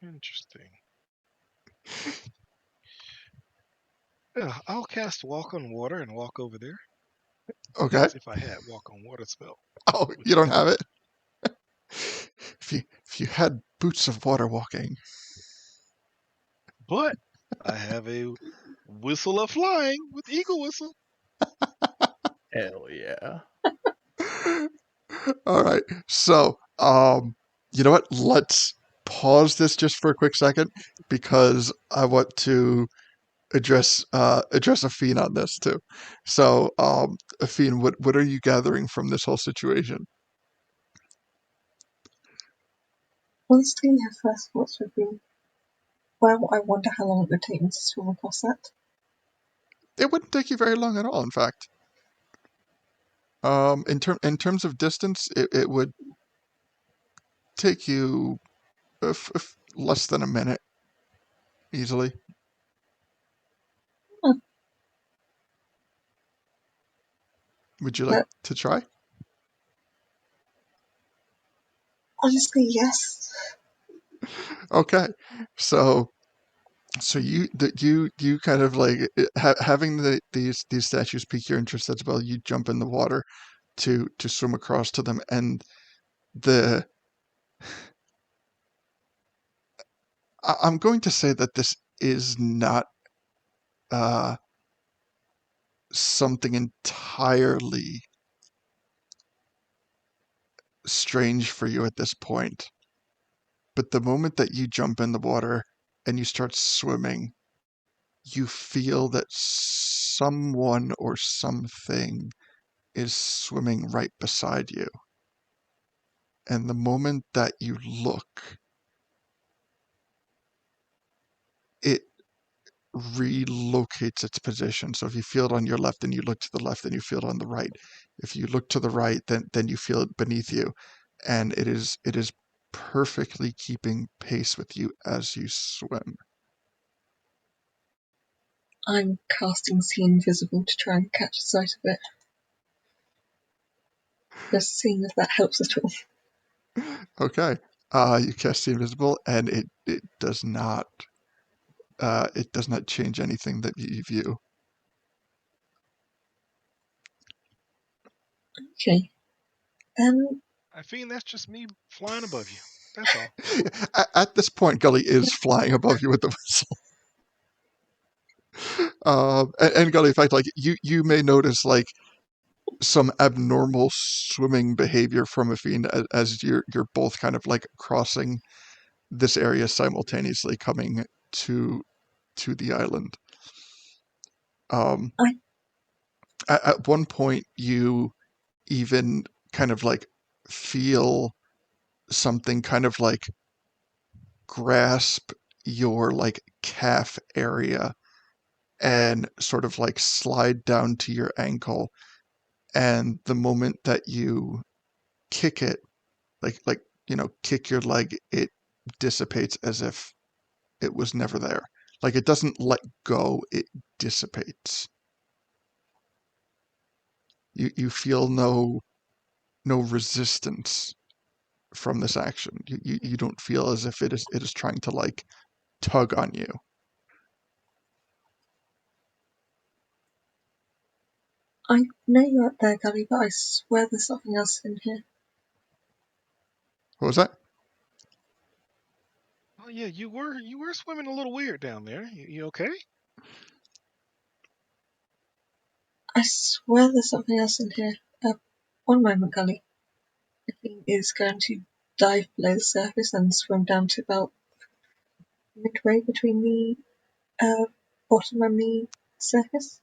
Interesting. Yeah, I'll cast Walk on Water and walk over there.
Okay.
That's if I had Walk on Water spell.
Oh,
Which
you
I
don't
don't.
have it? If you had boots of water walking.
But I have a Whistle of Flying with Eagle Whistle.
Hell yeah.
All right. So, you know what? Let's pause this just for a quick second because I want to address Afine on this too. So, Afine, what are you gathering from this whole situation?
Honestly, her first thoughts would be, well, I wonder how long it would take me to swim across that.
It wouldn't take you very long at all, in fact. In terms of distance, it would take you less than a minute easily.
Huh.
Would you like
But
to try?
honestly, yes.
Okay. So you kind of like having these statues pique your interest as well. You jump in the water to swim across to them, and the I'm going to say that this is not uh, something entirely strange for you at this point. But the moment that you jump in the water and you start swimming, you feel that someone or something is swimming right beside you. And the moment that you look, it relocates its position. So if you feel it on your left and you look to the left, then you feel it on the right. If you look to the right, then you feel it beneath you. And it is perfectly keeping pace with you as you swim.
I'm casting See Invisible to try and catch sight of it. Just seeing if that helps at all.
Okay. You cast the invisible, and it does not change anything that you view.
Okay.
I think that's just me flying above you. That's all.
At this point, Gully is flying above you with the whistle. And Gully, in fact, like you may notice, like some abnormal swimming behavior from Afine as you're both kind of like crossing this area simultaneously coming to the island.
I-
At one point you even kind of like feel something kind of like grasp your like calf area and sort of like slide down to your ankle, and the moment that you kick it, like kick your leg, it dissipates as if it was never there. Like it doesn't let go, it dissipates. You feel no resistance from this action. You don't feel as if it is trying to like tug on you.
I know you're up there, Gully, but I swear there's something else in here.
What was that?
Oh yeah, you were swimming a little weird down there. You okay?
I swear there's something else in here. One moment, Gully. I think it's going to dive below the surface and swim down to about midway between the bottom and the surface.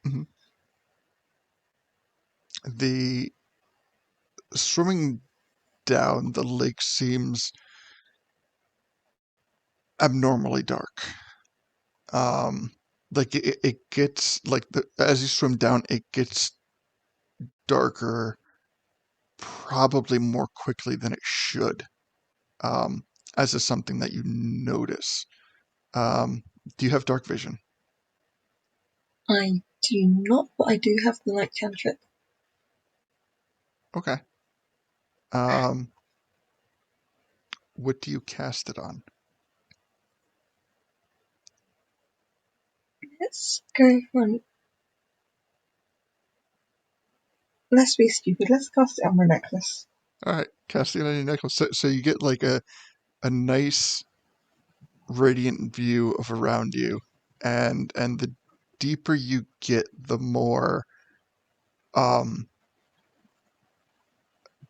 Mhm. The swimming down the lake seems abnormally dark. Like it gets like as you swim down, it gets darker probably more quickly than it should. As is something that you notice. Do you have dark vision?
I do not, but I do have the light cantrip.
Okay. Um, what do you cast it on?
Let's go for. Let's be stupid. Let's cast it on my necklace.
All right, casting it on your necklace. So you get like a nice radiant view of around you, and the deeper you get, the more um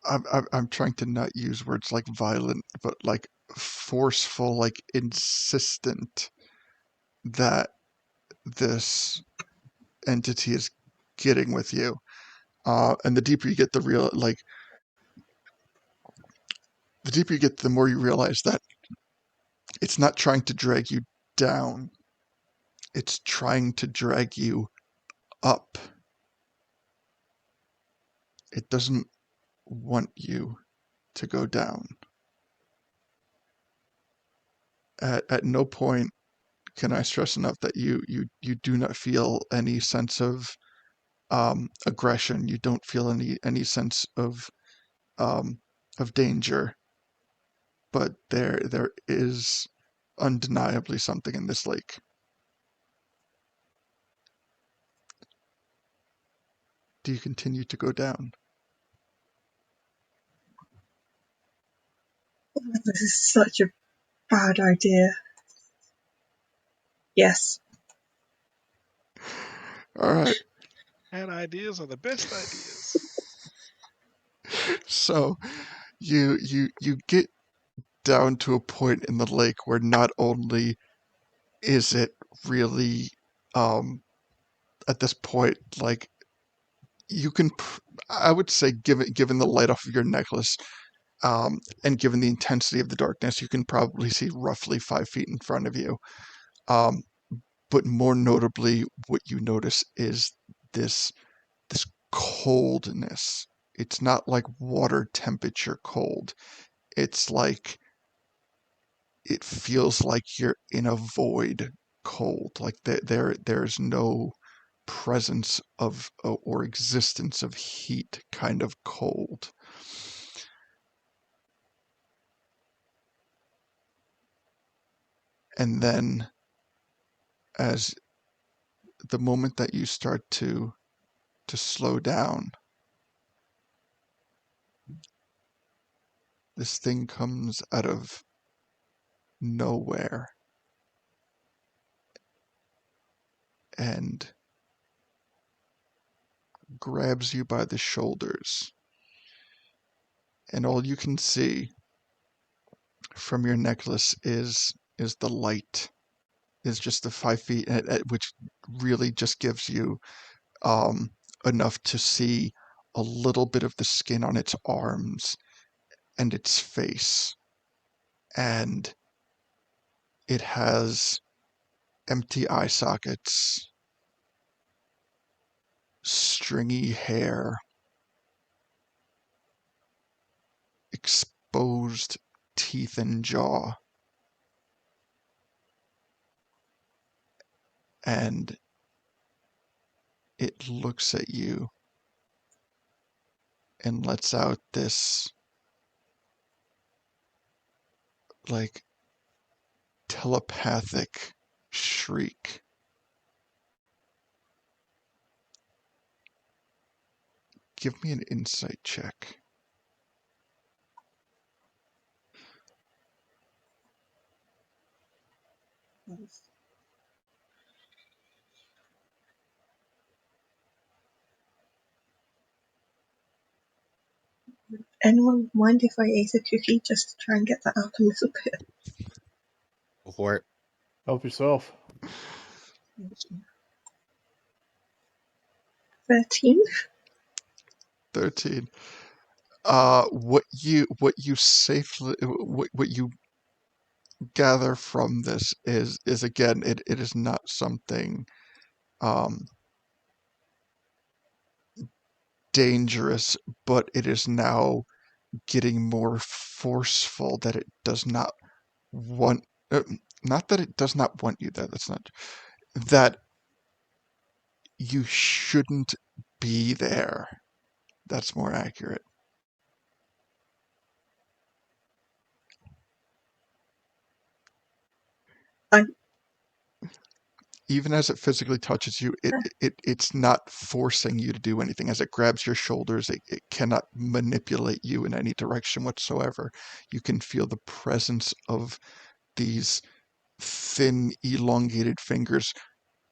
I'm trying to not use words like violent, but like forceful, like insistent that this entity is getting with you. And the deeper you get, the deeper you get, the more you realize that it's not trying to drag you down. It's trying to drag you up. It doesn't want you to go down. At no point can I stress enough that you do not feel any sense of aggression. You don't feel any sense of danger. But there is undeniably something in this lake. Do you continue to go down?
This is such a bad idea. Yes.
All right.
Bad ideas are the best ideas.
So you get down to a point in the lake where not only is it really at this point like you can I would say given the light off of your necklace and given the intensity of the darkness, you can probably see roughly 5 feet in front of you. Um, but more notably, what you notice is this this coldness. It's not like water temperature cold. It's like it feels like you're in a void cold. Like there's no presence of or existence of heat kind of cold. And then as the moment that you start to slow down, this thing comes out of nowhere and grabs you by the shoulders, and all you can see from your necklace is the light, is just the 5 feet, which really just gives you enough to see a little bit of the skin on its arms and its face. And it has empty eye sockets, stringy hair, exposed teeth and jaw, and it looks at you and lets out this, like, telepathic shriek. Give me an insight check.
Anyone mind if I ate a cookie just to try and get that out a little bit?
Go for it.
Help yourself.
13?
13. What you safely, what you gather from this is again, it is not something um dangerous, but it is now getting more forceful, that it does not want, not that it does not want you there, that's not, that you shouldn't be there. That's more accurate.
I-
Even as it physically touches you, it's not forcing you to do anything. As it grabs your shoulders, it cannot manipulate you in any direction whatsoever. You can feel the presence of these thin, elongated fingers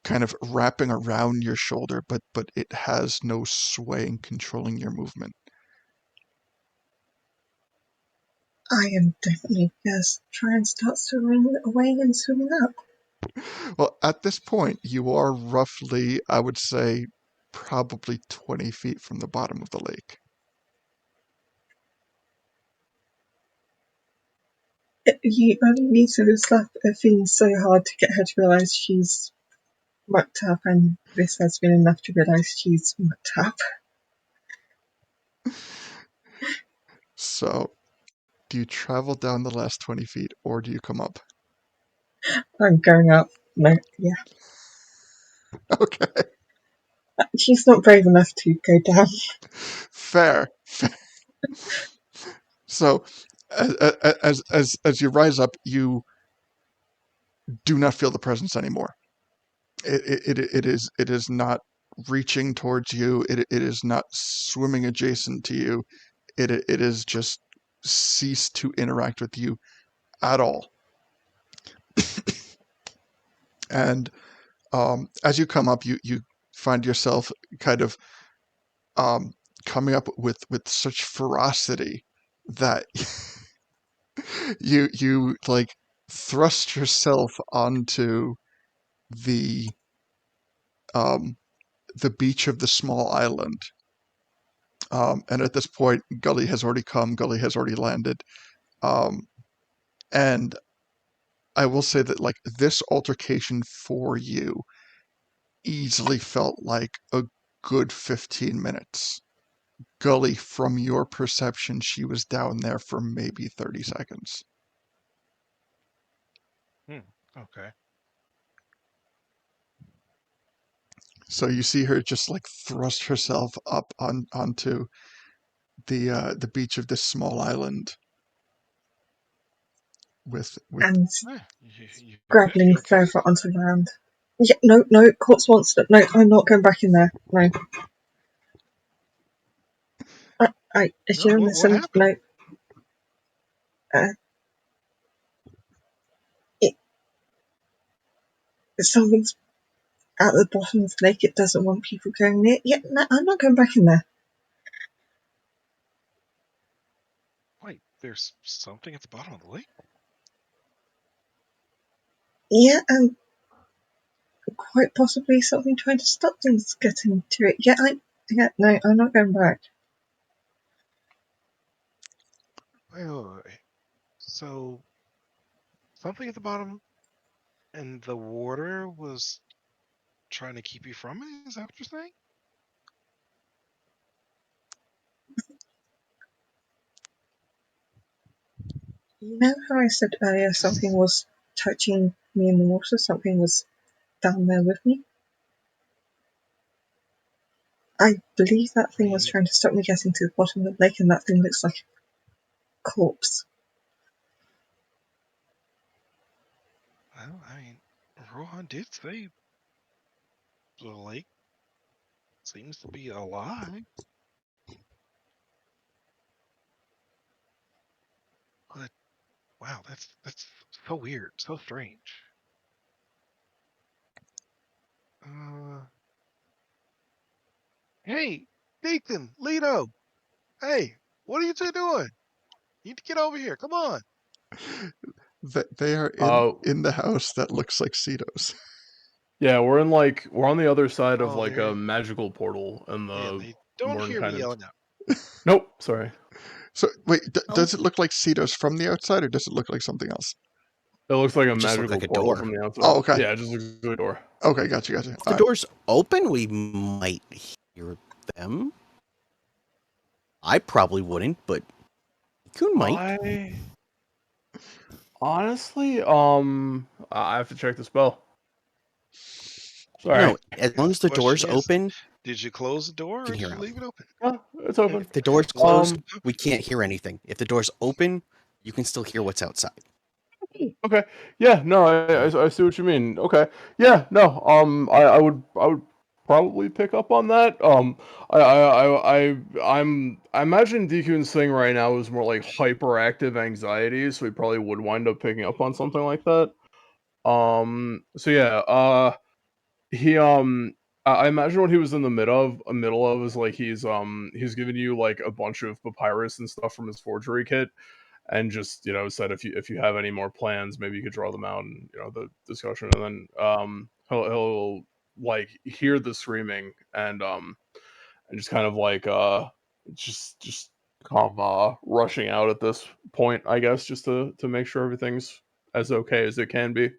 kind of wrapping around your shoulder, but it has no sway in controlling your movement.
I am definitely going to try and start swimming away and swimming up.
Well, at this point, you are roughly, I would say, probably 20 feet from the bottom of the lake.
You only need to slap Athene so hard to get her to realise she's mucked up, and this has been enough to realise she's mucked up.
So, do you travel down the last 20 feet, or do you come up?
I'm going up. No, yeah.
Okay.
She's not brave enough to go down.
Fair. So, as you rise up, you do not feel the presence anymore. It is not reaching towards you. It is not swimming adjacent to you. It is just ceased to interact with you at all. And as you come up, you find yourself kind of coming up with such ferocity that you like thrust yourself onto the beach of the small island. And at this point, Gully has already come. Gully has already landed. And I will say that, like, this altercation for you easily felt like a good 15 minutes. Gully, from your perception, she was down there for maybe 30 seconds.
Okay.
So you see her just like thrust herself up onto the beach of this small island with
And
You better be
grappling
okay.
further onto land. Yeah, no, Quartz wants to. No, I'm not going back in there. No. If
No,
you
what
listen,
happened?
no. It, something's at the bottom of the lake. It doesn't want people going near. Yeah, no, I'm not going back in there.
Wait, there's something at the bottom of the lake?
Yeah, and quite possibly something trying to stop things getting to it. No, I'm not going back.
Wait. So, something at the bottom and the water was trying to keep you from it? Is that what you're saying?
You know how I said earlier something was touching me in the water, something was down there with me? I believe that thing was trying to stop me getting to the bottom of the lake, and that thing looks like a corpse.
Well, I mean, Rohan did say the lake seems to be alive. But wow, that's so weird, so strange. Uh, hey, Deacon, Lito, hey, what are you two doing? You need to get over here. Come on.
They are in the house that looks like Cetos.
Yeah, we're on the other side of
Oh,
like a
they're
magical portal in
and
the
they don't hear me
Mordenkainen.
yelling out.
Nope, sorry.
So wait,
Oh.
does it look like Cetos from the outside, or does it look like something else?
It looks like a
It just looked
magical
like a
portal
door.
from the outside.
Oh, okay.
Yeah, it just looks like a door.
Okay, gotcha.
If the door's open, we might hear them. I probably wouldn't, but Coon might.
I honestly, I have to check the spell. Sorry.
No, as long as the door's
Question is,
open,
did you close the door
you
or
can
did
hear
you
them.
leave it open?
Yeah, it's open.
If the door's
Well,
closed,
Um,
we can't hear anything. If the door's open, you can still hear what's outside.
Okay. Yeah. No, I see what you mean. Okay. Yeah. No. I would probably pick up on that. I imagine Deacon's thing right now is more like hyperactive anxiety, so he probably would wind up picking up on something like that. So yeah. He I imagine what he was in the middle of is like he's giving you like a bunch of papyrus and stuff from his forgery kit, and just said if you have any more plans, maybe you could draw them out, and the discussion, and then he'll like hear the screaming, and just kind of like just come rushing out at this point, I guess, just to make sure everything's as okay as it can be.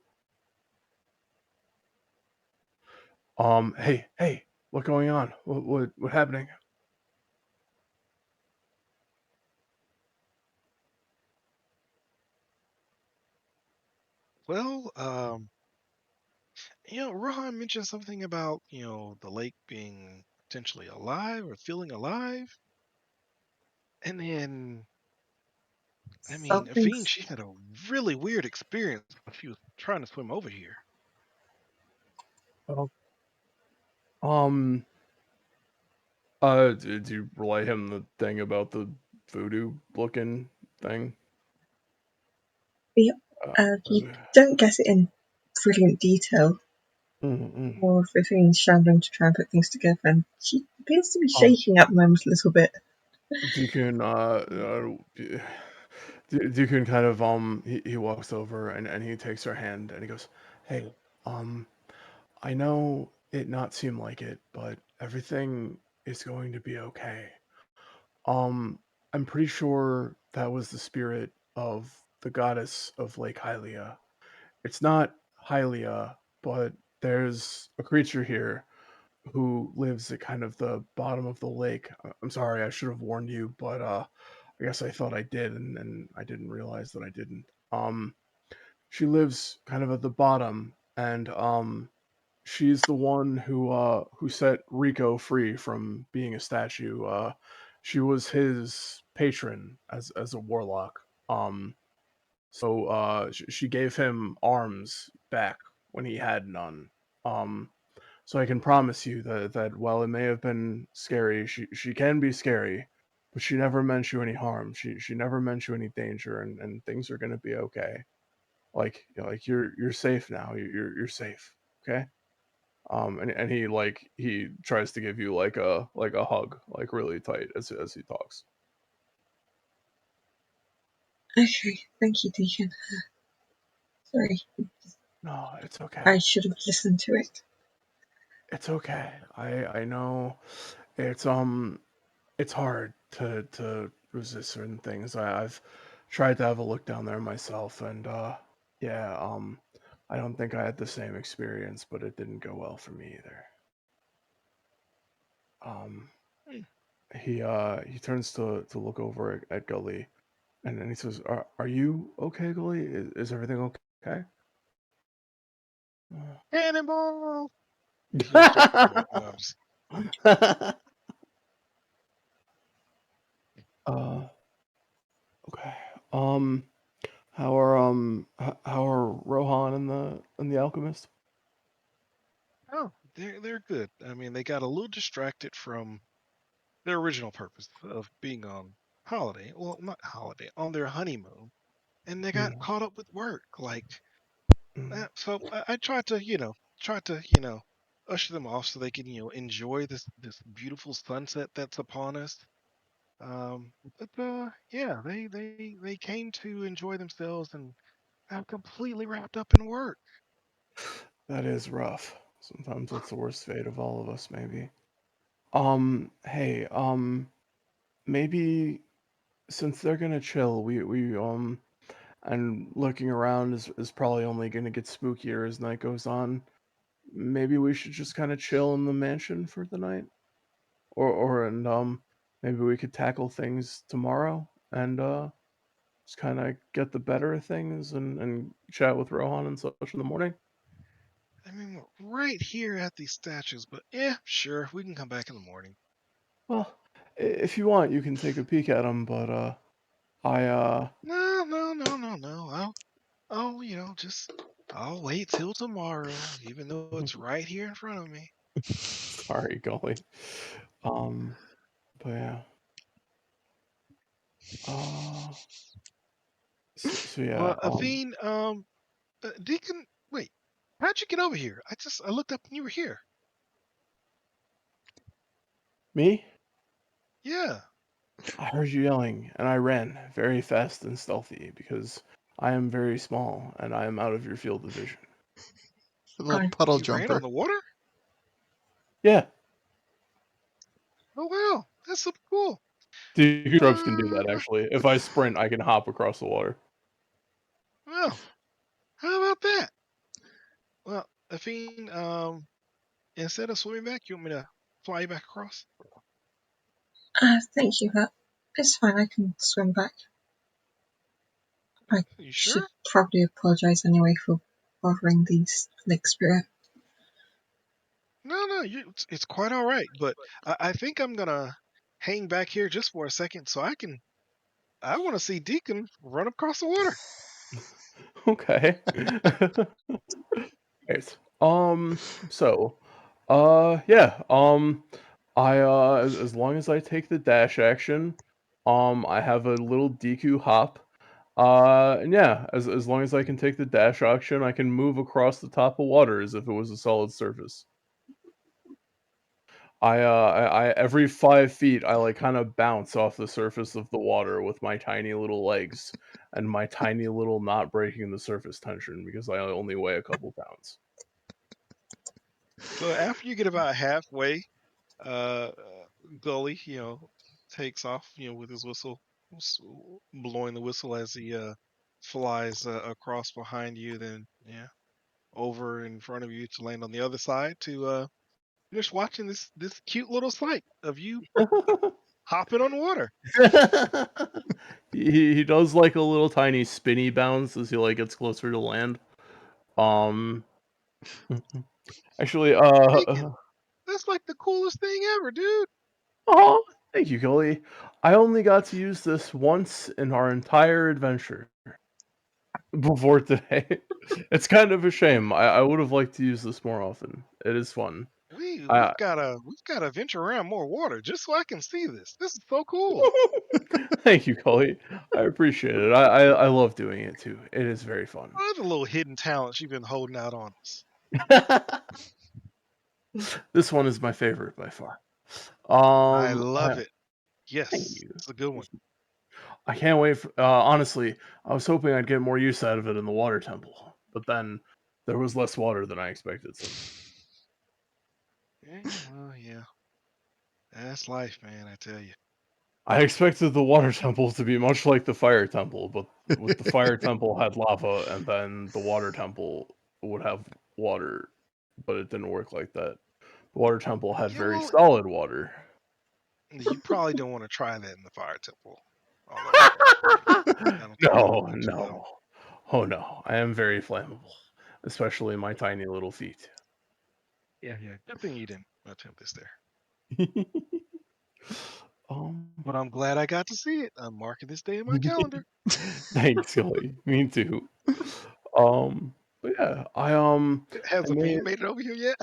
Hey, what going on? What happening?
Well, Rohan mentioned something about, the lake being potentially alive or feeling alive. And then, I mean, Afine,
Something's
she had a really weird experience when she was trying to swim over here.
Oh, um, did you relay him the thing about the voodoo looking thing?
Yep. You don't get it in brilliant detail.
Mm-mm.
More of Vivian shambling to try and put things together, and she appears to be
Um,
shaking at the moment a little bit.
Deacon, Deacon kind of he walks over and he takes her hand and he goes, "Hey, um, I know it not seem like it, but everything is going to be okay. Um, I'm pretty sure that was the spirit of the goddess of Lake Hylia. It's not Hylia, but there's a creature here who lives at kind of the bottom of the lake. I'm sorry, I should have warned you, but I guess I thought I did, and I didn't realize that I didn't. She lives kind of at the bottom, and she's the one who set Rico free from being a statue. She was his patron as a warlock. So she gave him arms back when he had none. Um, so I can promise you that while it may have been scary, she can be scary, but she never meant you any harm. She never meant you any danger, and things are gonna be okay. Like you're safe now. You're safe. Okay. And he tries to give you like a hug, like really tight as he talks.
Okay, thank you, Deacon. Sorry,
No, it's okay.
I should have listened to it.
It's okay. I know it's hard to resist certain things. I've tried to have a look down there myself, and yeah, I don't think I had the same experience, but it didn't go well for me either. Um,
Hmm.
he turns to look over at Gully, and he says, "Are you okay, Gully? Is everything okay?"
Cannonball! He's gonna start throwing. No, I'm just.
uh, okay. Um, how are Rohan and the alchemist?
Oh, they're good. I mean, they got a little distracted from their original purpose of being on holiday. Well, not holiday, on their honeymoon, and they got
Mm,
caught up with work. Like
mm.
that. So I tried to, usher them off so they can, enjoy this beautiful sunset that's upon us. But yeah, they came to enjoy themselves and got completely wrapped up in work.
That is rough. Sometimes that's the worst fate of all of us, maybe. Hey, maybe since they're gonna chill, we and looking around is probably only gonna get spookier as night goes on. Maybe we should just kind of chill in the mansion for the night, or and maybe we could tackle things tomorrow and just kind of get the better of things and chat with Rohan and such in the morning.
I mean, we're right here at these statues, but yeah, sure, we can come back in the morning.
Well, if you want, you can take a peek at them, but I
No, no, no, no, no. Just I'll wait till tomorrow, even though it's right here in front of me.
sorry, Gully. Um, but yeah. Uh, so yeah.
Well, Aveen, Deacon, wait, how'd you get over here? I looked up and you were here.
Me?
Yeah.
I heard you yelling, and I ran very fast and stealthy because I am very small and I am out of your field of vision.
A little
I
puddle
You ran on
jumper.
the water?
Yeah,
Oh wow, that's super cool.
Deku Trubs can do that
Uh,
actually. If I sprint, I can hop across the water.
well, how about that? Well, Afine, instead of swimming back, you want me to fly you back across?
thank you, but it's fine. I can swim back. I
You
should
sure?
probably apologize anyway for bothering these lake spirit.
No, no, it's quite all right. But I think I'm gonna hang back here just for a second so I can. I want to see Deacon run across the water.
Okay. Right. So, yeah. I as long as I take the dash action, I have a little DQ hop. And yeah, as long as I can take the dash action, I can move across the top of water as if it was a solid surface. I every 5 feet, I like kind of bounce off the surface of the water with my tiny little legs and my tiny little not breaking the surface tension because I only weigh a couple pounds.
So after you get about halfway, uh, Gully, takes off, with his whistle, s- blowing the whistle as he flies across behind you. Then yeah, over in front of you to land on the other side to finish watching this cute little sight of you hopping on water.
He does like a little tiny spinny bounce as he like gets closer to land. Um, actually,
Deacon, that's like the coolest thing ever, dude.
oh, thank you, Gully. I only got to use this once in our entire adventure before today. It's kind of a shame. I would have liked to use this more often. It is fun.
We
I
we've gotta venture around more water just so I can see this. This is so cool.
thank you, Gully. I appreciate it. I love doing it too. It is very fun.
What other little hidden talents you've been holding out on us?
This one is my favorite by far.
I
Um,
love
I,
it.
thank
Yes,
you.
it's a good one.
I can't wait. Honestly, I was hoping I'd get more use out of it in the water temple, but then there was less water than I expected. So
Well, yeah. That's life, man, I tell you.
I expected the water temple to be much like the fire temple, but with the fire temple had lava, and then the water temple would have water, but it didn't work like that. The water temple had
Yeah,
very
well,
solid water.
you probably don't want to try that in the fire temple all over again. I don't think that would
No,
go too well.
no. Oh no, I am very flammable, especially my tiny little feet.
Yeah, yeah. Good thing you didn't attempt this there.
um,
But I'm glad I got to see it. I'm marking this day in my calendar.
thanks, Silly. Me too. But yeah,
Has
I
the
made
fan made it over here yet?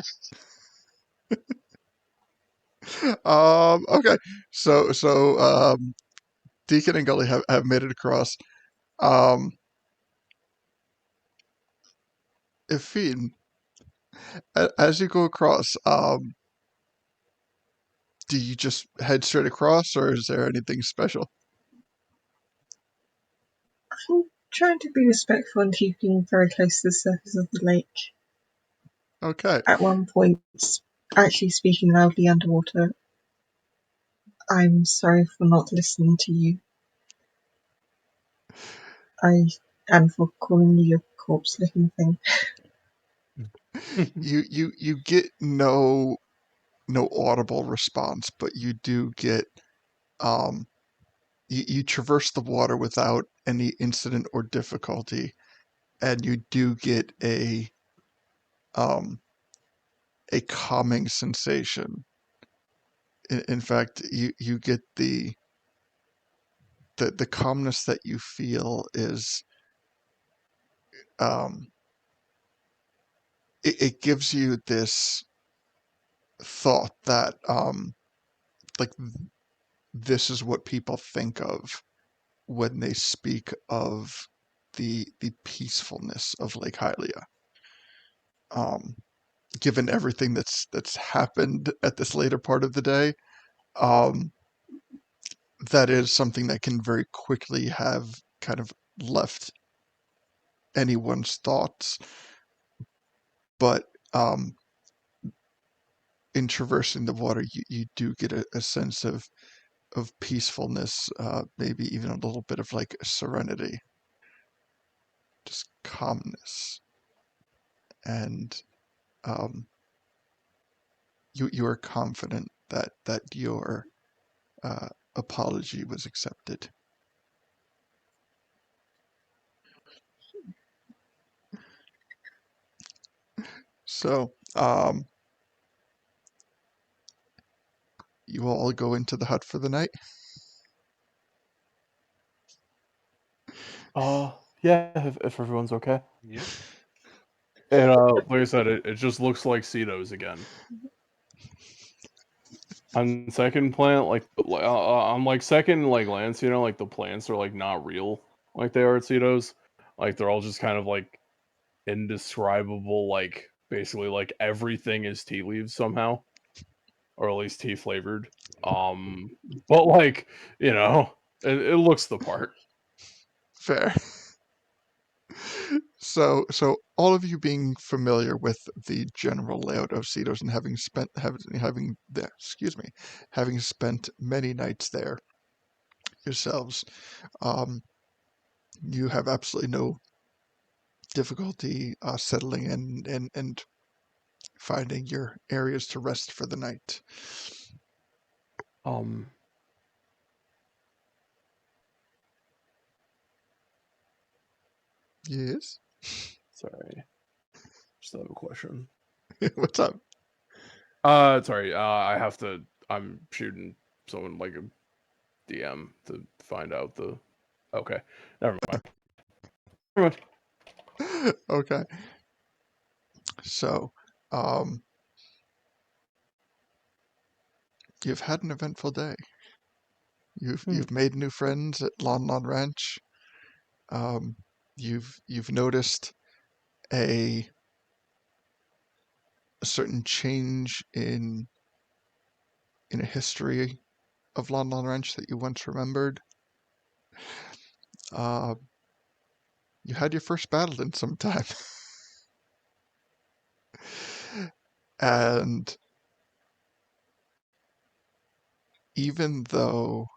Okay. So Deacon and Gully have made it across. Um, Efin, as you go across, do you just head straight across, or is there anything special?
I'm trying to be respectful and keeping very close to the surface of the lake.
Okay.
At one point, actually speaking loudly underwater, I'm sorry for not listening to you. And for calling you a corpse-looking thing.
You get no audible response, but you do get um you traverse the water without any incident or difficulty, and you do get um a calming sensation. In fact, you get the calmness that you feel is um it gives you this thought that like this is what people think of when they speak of the peacefulness of Lake Hylia. Um, Given everything that's happened at this later part of the day, um, that is something that can very quickly have kind of left anyone's thoughts. But in traversing the water, you do get a sense of peacefulness, maybe even a little bit of like serenity, just calmness, and um, you are confident that your uh, apology was accepted. So you all go into the hut for the night.
Yeah, if everyone's okay.
Yep.
And like I said, it just looks like Cetos again. On second plant, on like second like glance, like the plants are like not real like they are at Cetos. Like they're all just kind of like indescribable, like basically like everything is tea leaves somehow, or at least tea flavored. Um, but like it looks the part.
Fair. So all of you being familiar with the general layout of Cedos and having spent many nights there yourselves, um, you have absolutely no difficulty settling in and finding your areas to rest for the night.
Um,
Yes.
sorry, just have a question.
What's up?
Sorry. I have to. I'm shooting someone like a DM to find out the. Okay, never mind. Never mind.
Okay. So, um, you've had an eventful day. You've made new friends at Lon Lon Ranch. Um, you've noticed a a certain change in a history of Lon Lon Ranch that you once remembered. You had your first battle in some time. And even though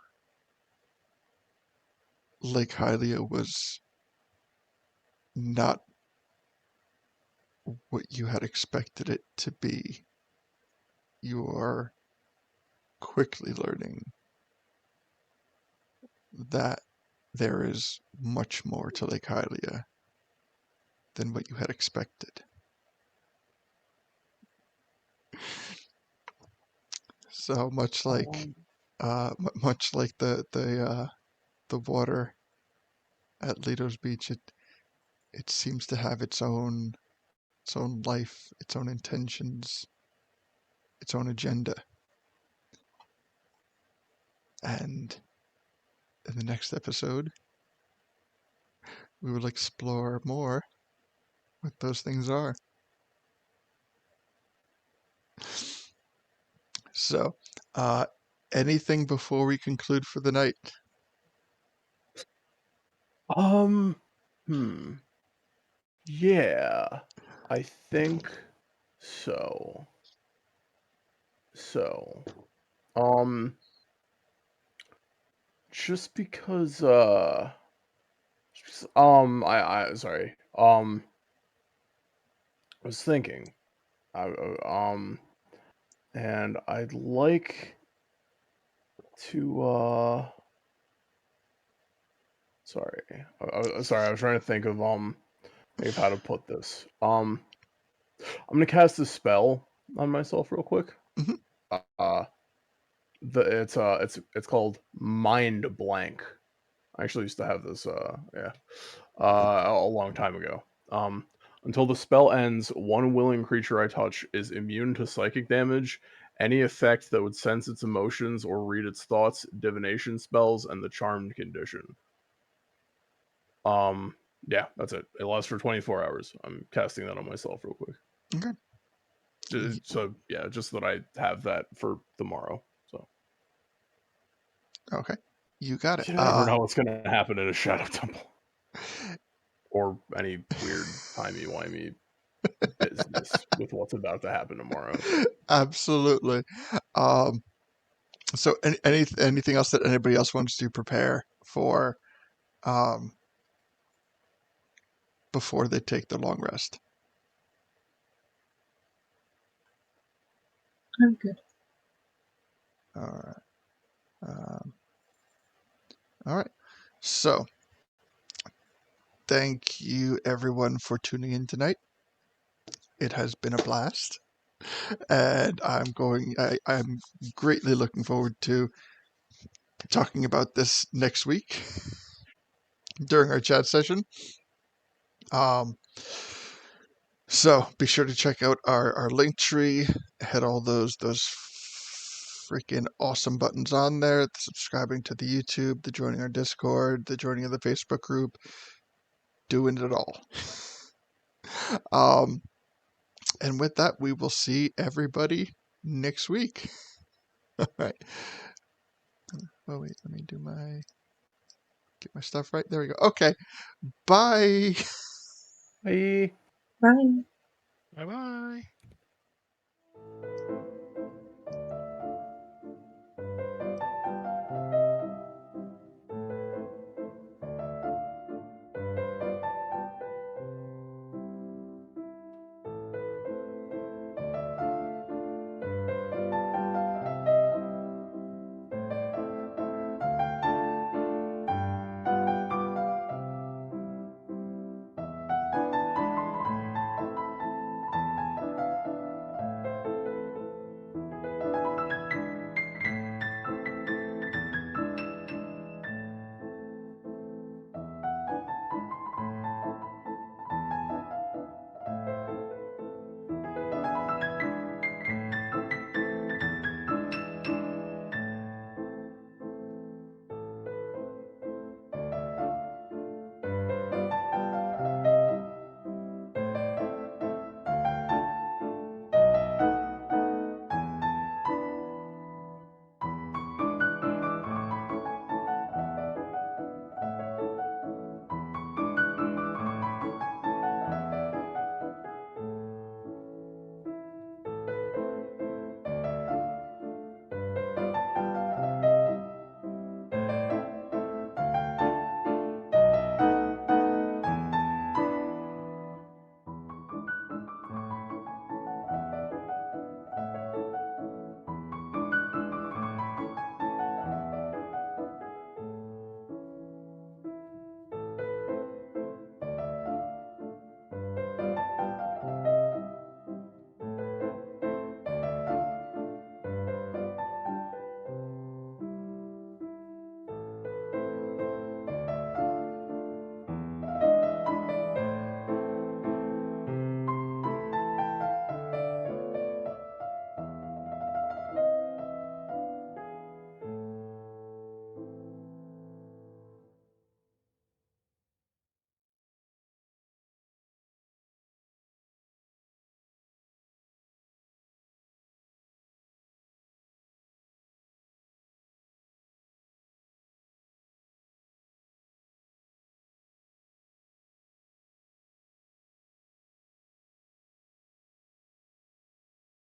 Lake Hylia was not what you had expected it to be, you are quickly learning that there is much more to Lake Hylia than what you had expected. So much like the water at Lido's Beach, it seems to have its own life, its own intentions, its own agenda. And in the next episode, we will explore more what those things are. So, anything before we conclude for the night?
Yeah, I think so. So, just because, sorry, I was thinking, and I'd like to, sorry, sorry, I was trying to think of, how to put this. I'm gonna cast a spell on myself real quick.
Mhm.
It's called Mind Blank. I actually used to have this, a long time ago. Until the spell ends, one willing creature I touch is immune to psychic damage, any effect that would sense its emotions or read its thoughts, divination spells, and the charmed condition. Yeah, that's it. It lasts for 24 hours. I'm casting that on myself real quick.
Okay.
So yeah, just that I have that for tomorrow. So
Okay. You got it.
you never know what's gonna happen in a Shadow Temple. Or any weird timey-wimey business with what's about to happen tomorrow. So.
Absolutely. So anything else that anybody else wants to prepare for before they take their long rest?
I'm good.
All right. All right. So thank you everyone for tuning in tonight. It has been a blast. And I'm greatly looking forward to talking about this next week during our chat session. So be sure to check out our link tree. Hit all those freaking awesome buttons on there. The subscribing to the YouTube, the joining our Discord, the joining of the Facebook group, doing it all. And with that, we will see everybody next week. All right. Oh wait, let me get my stuff right. There we go. Okay. Bye.
Bye.
Bye.
Bye bye.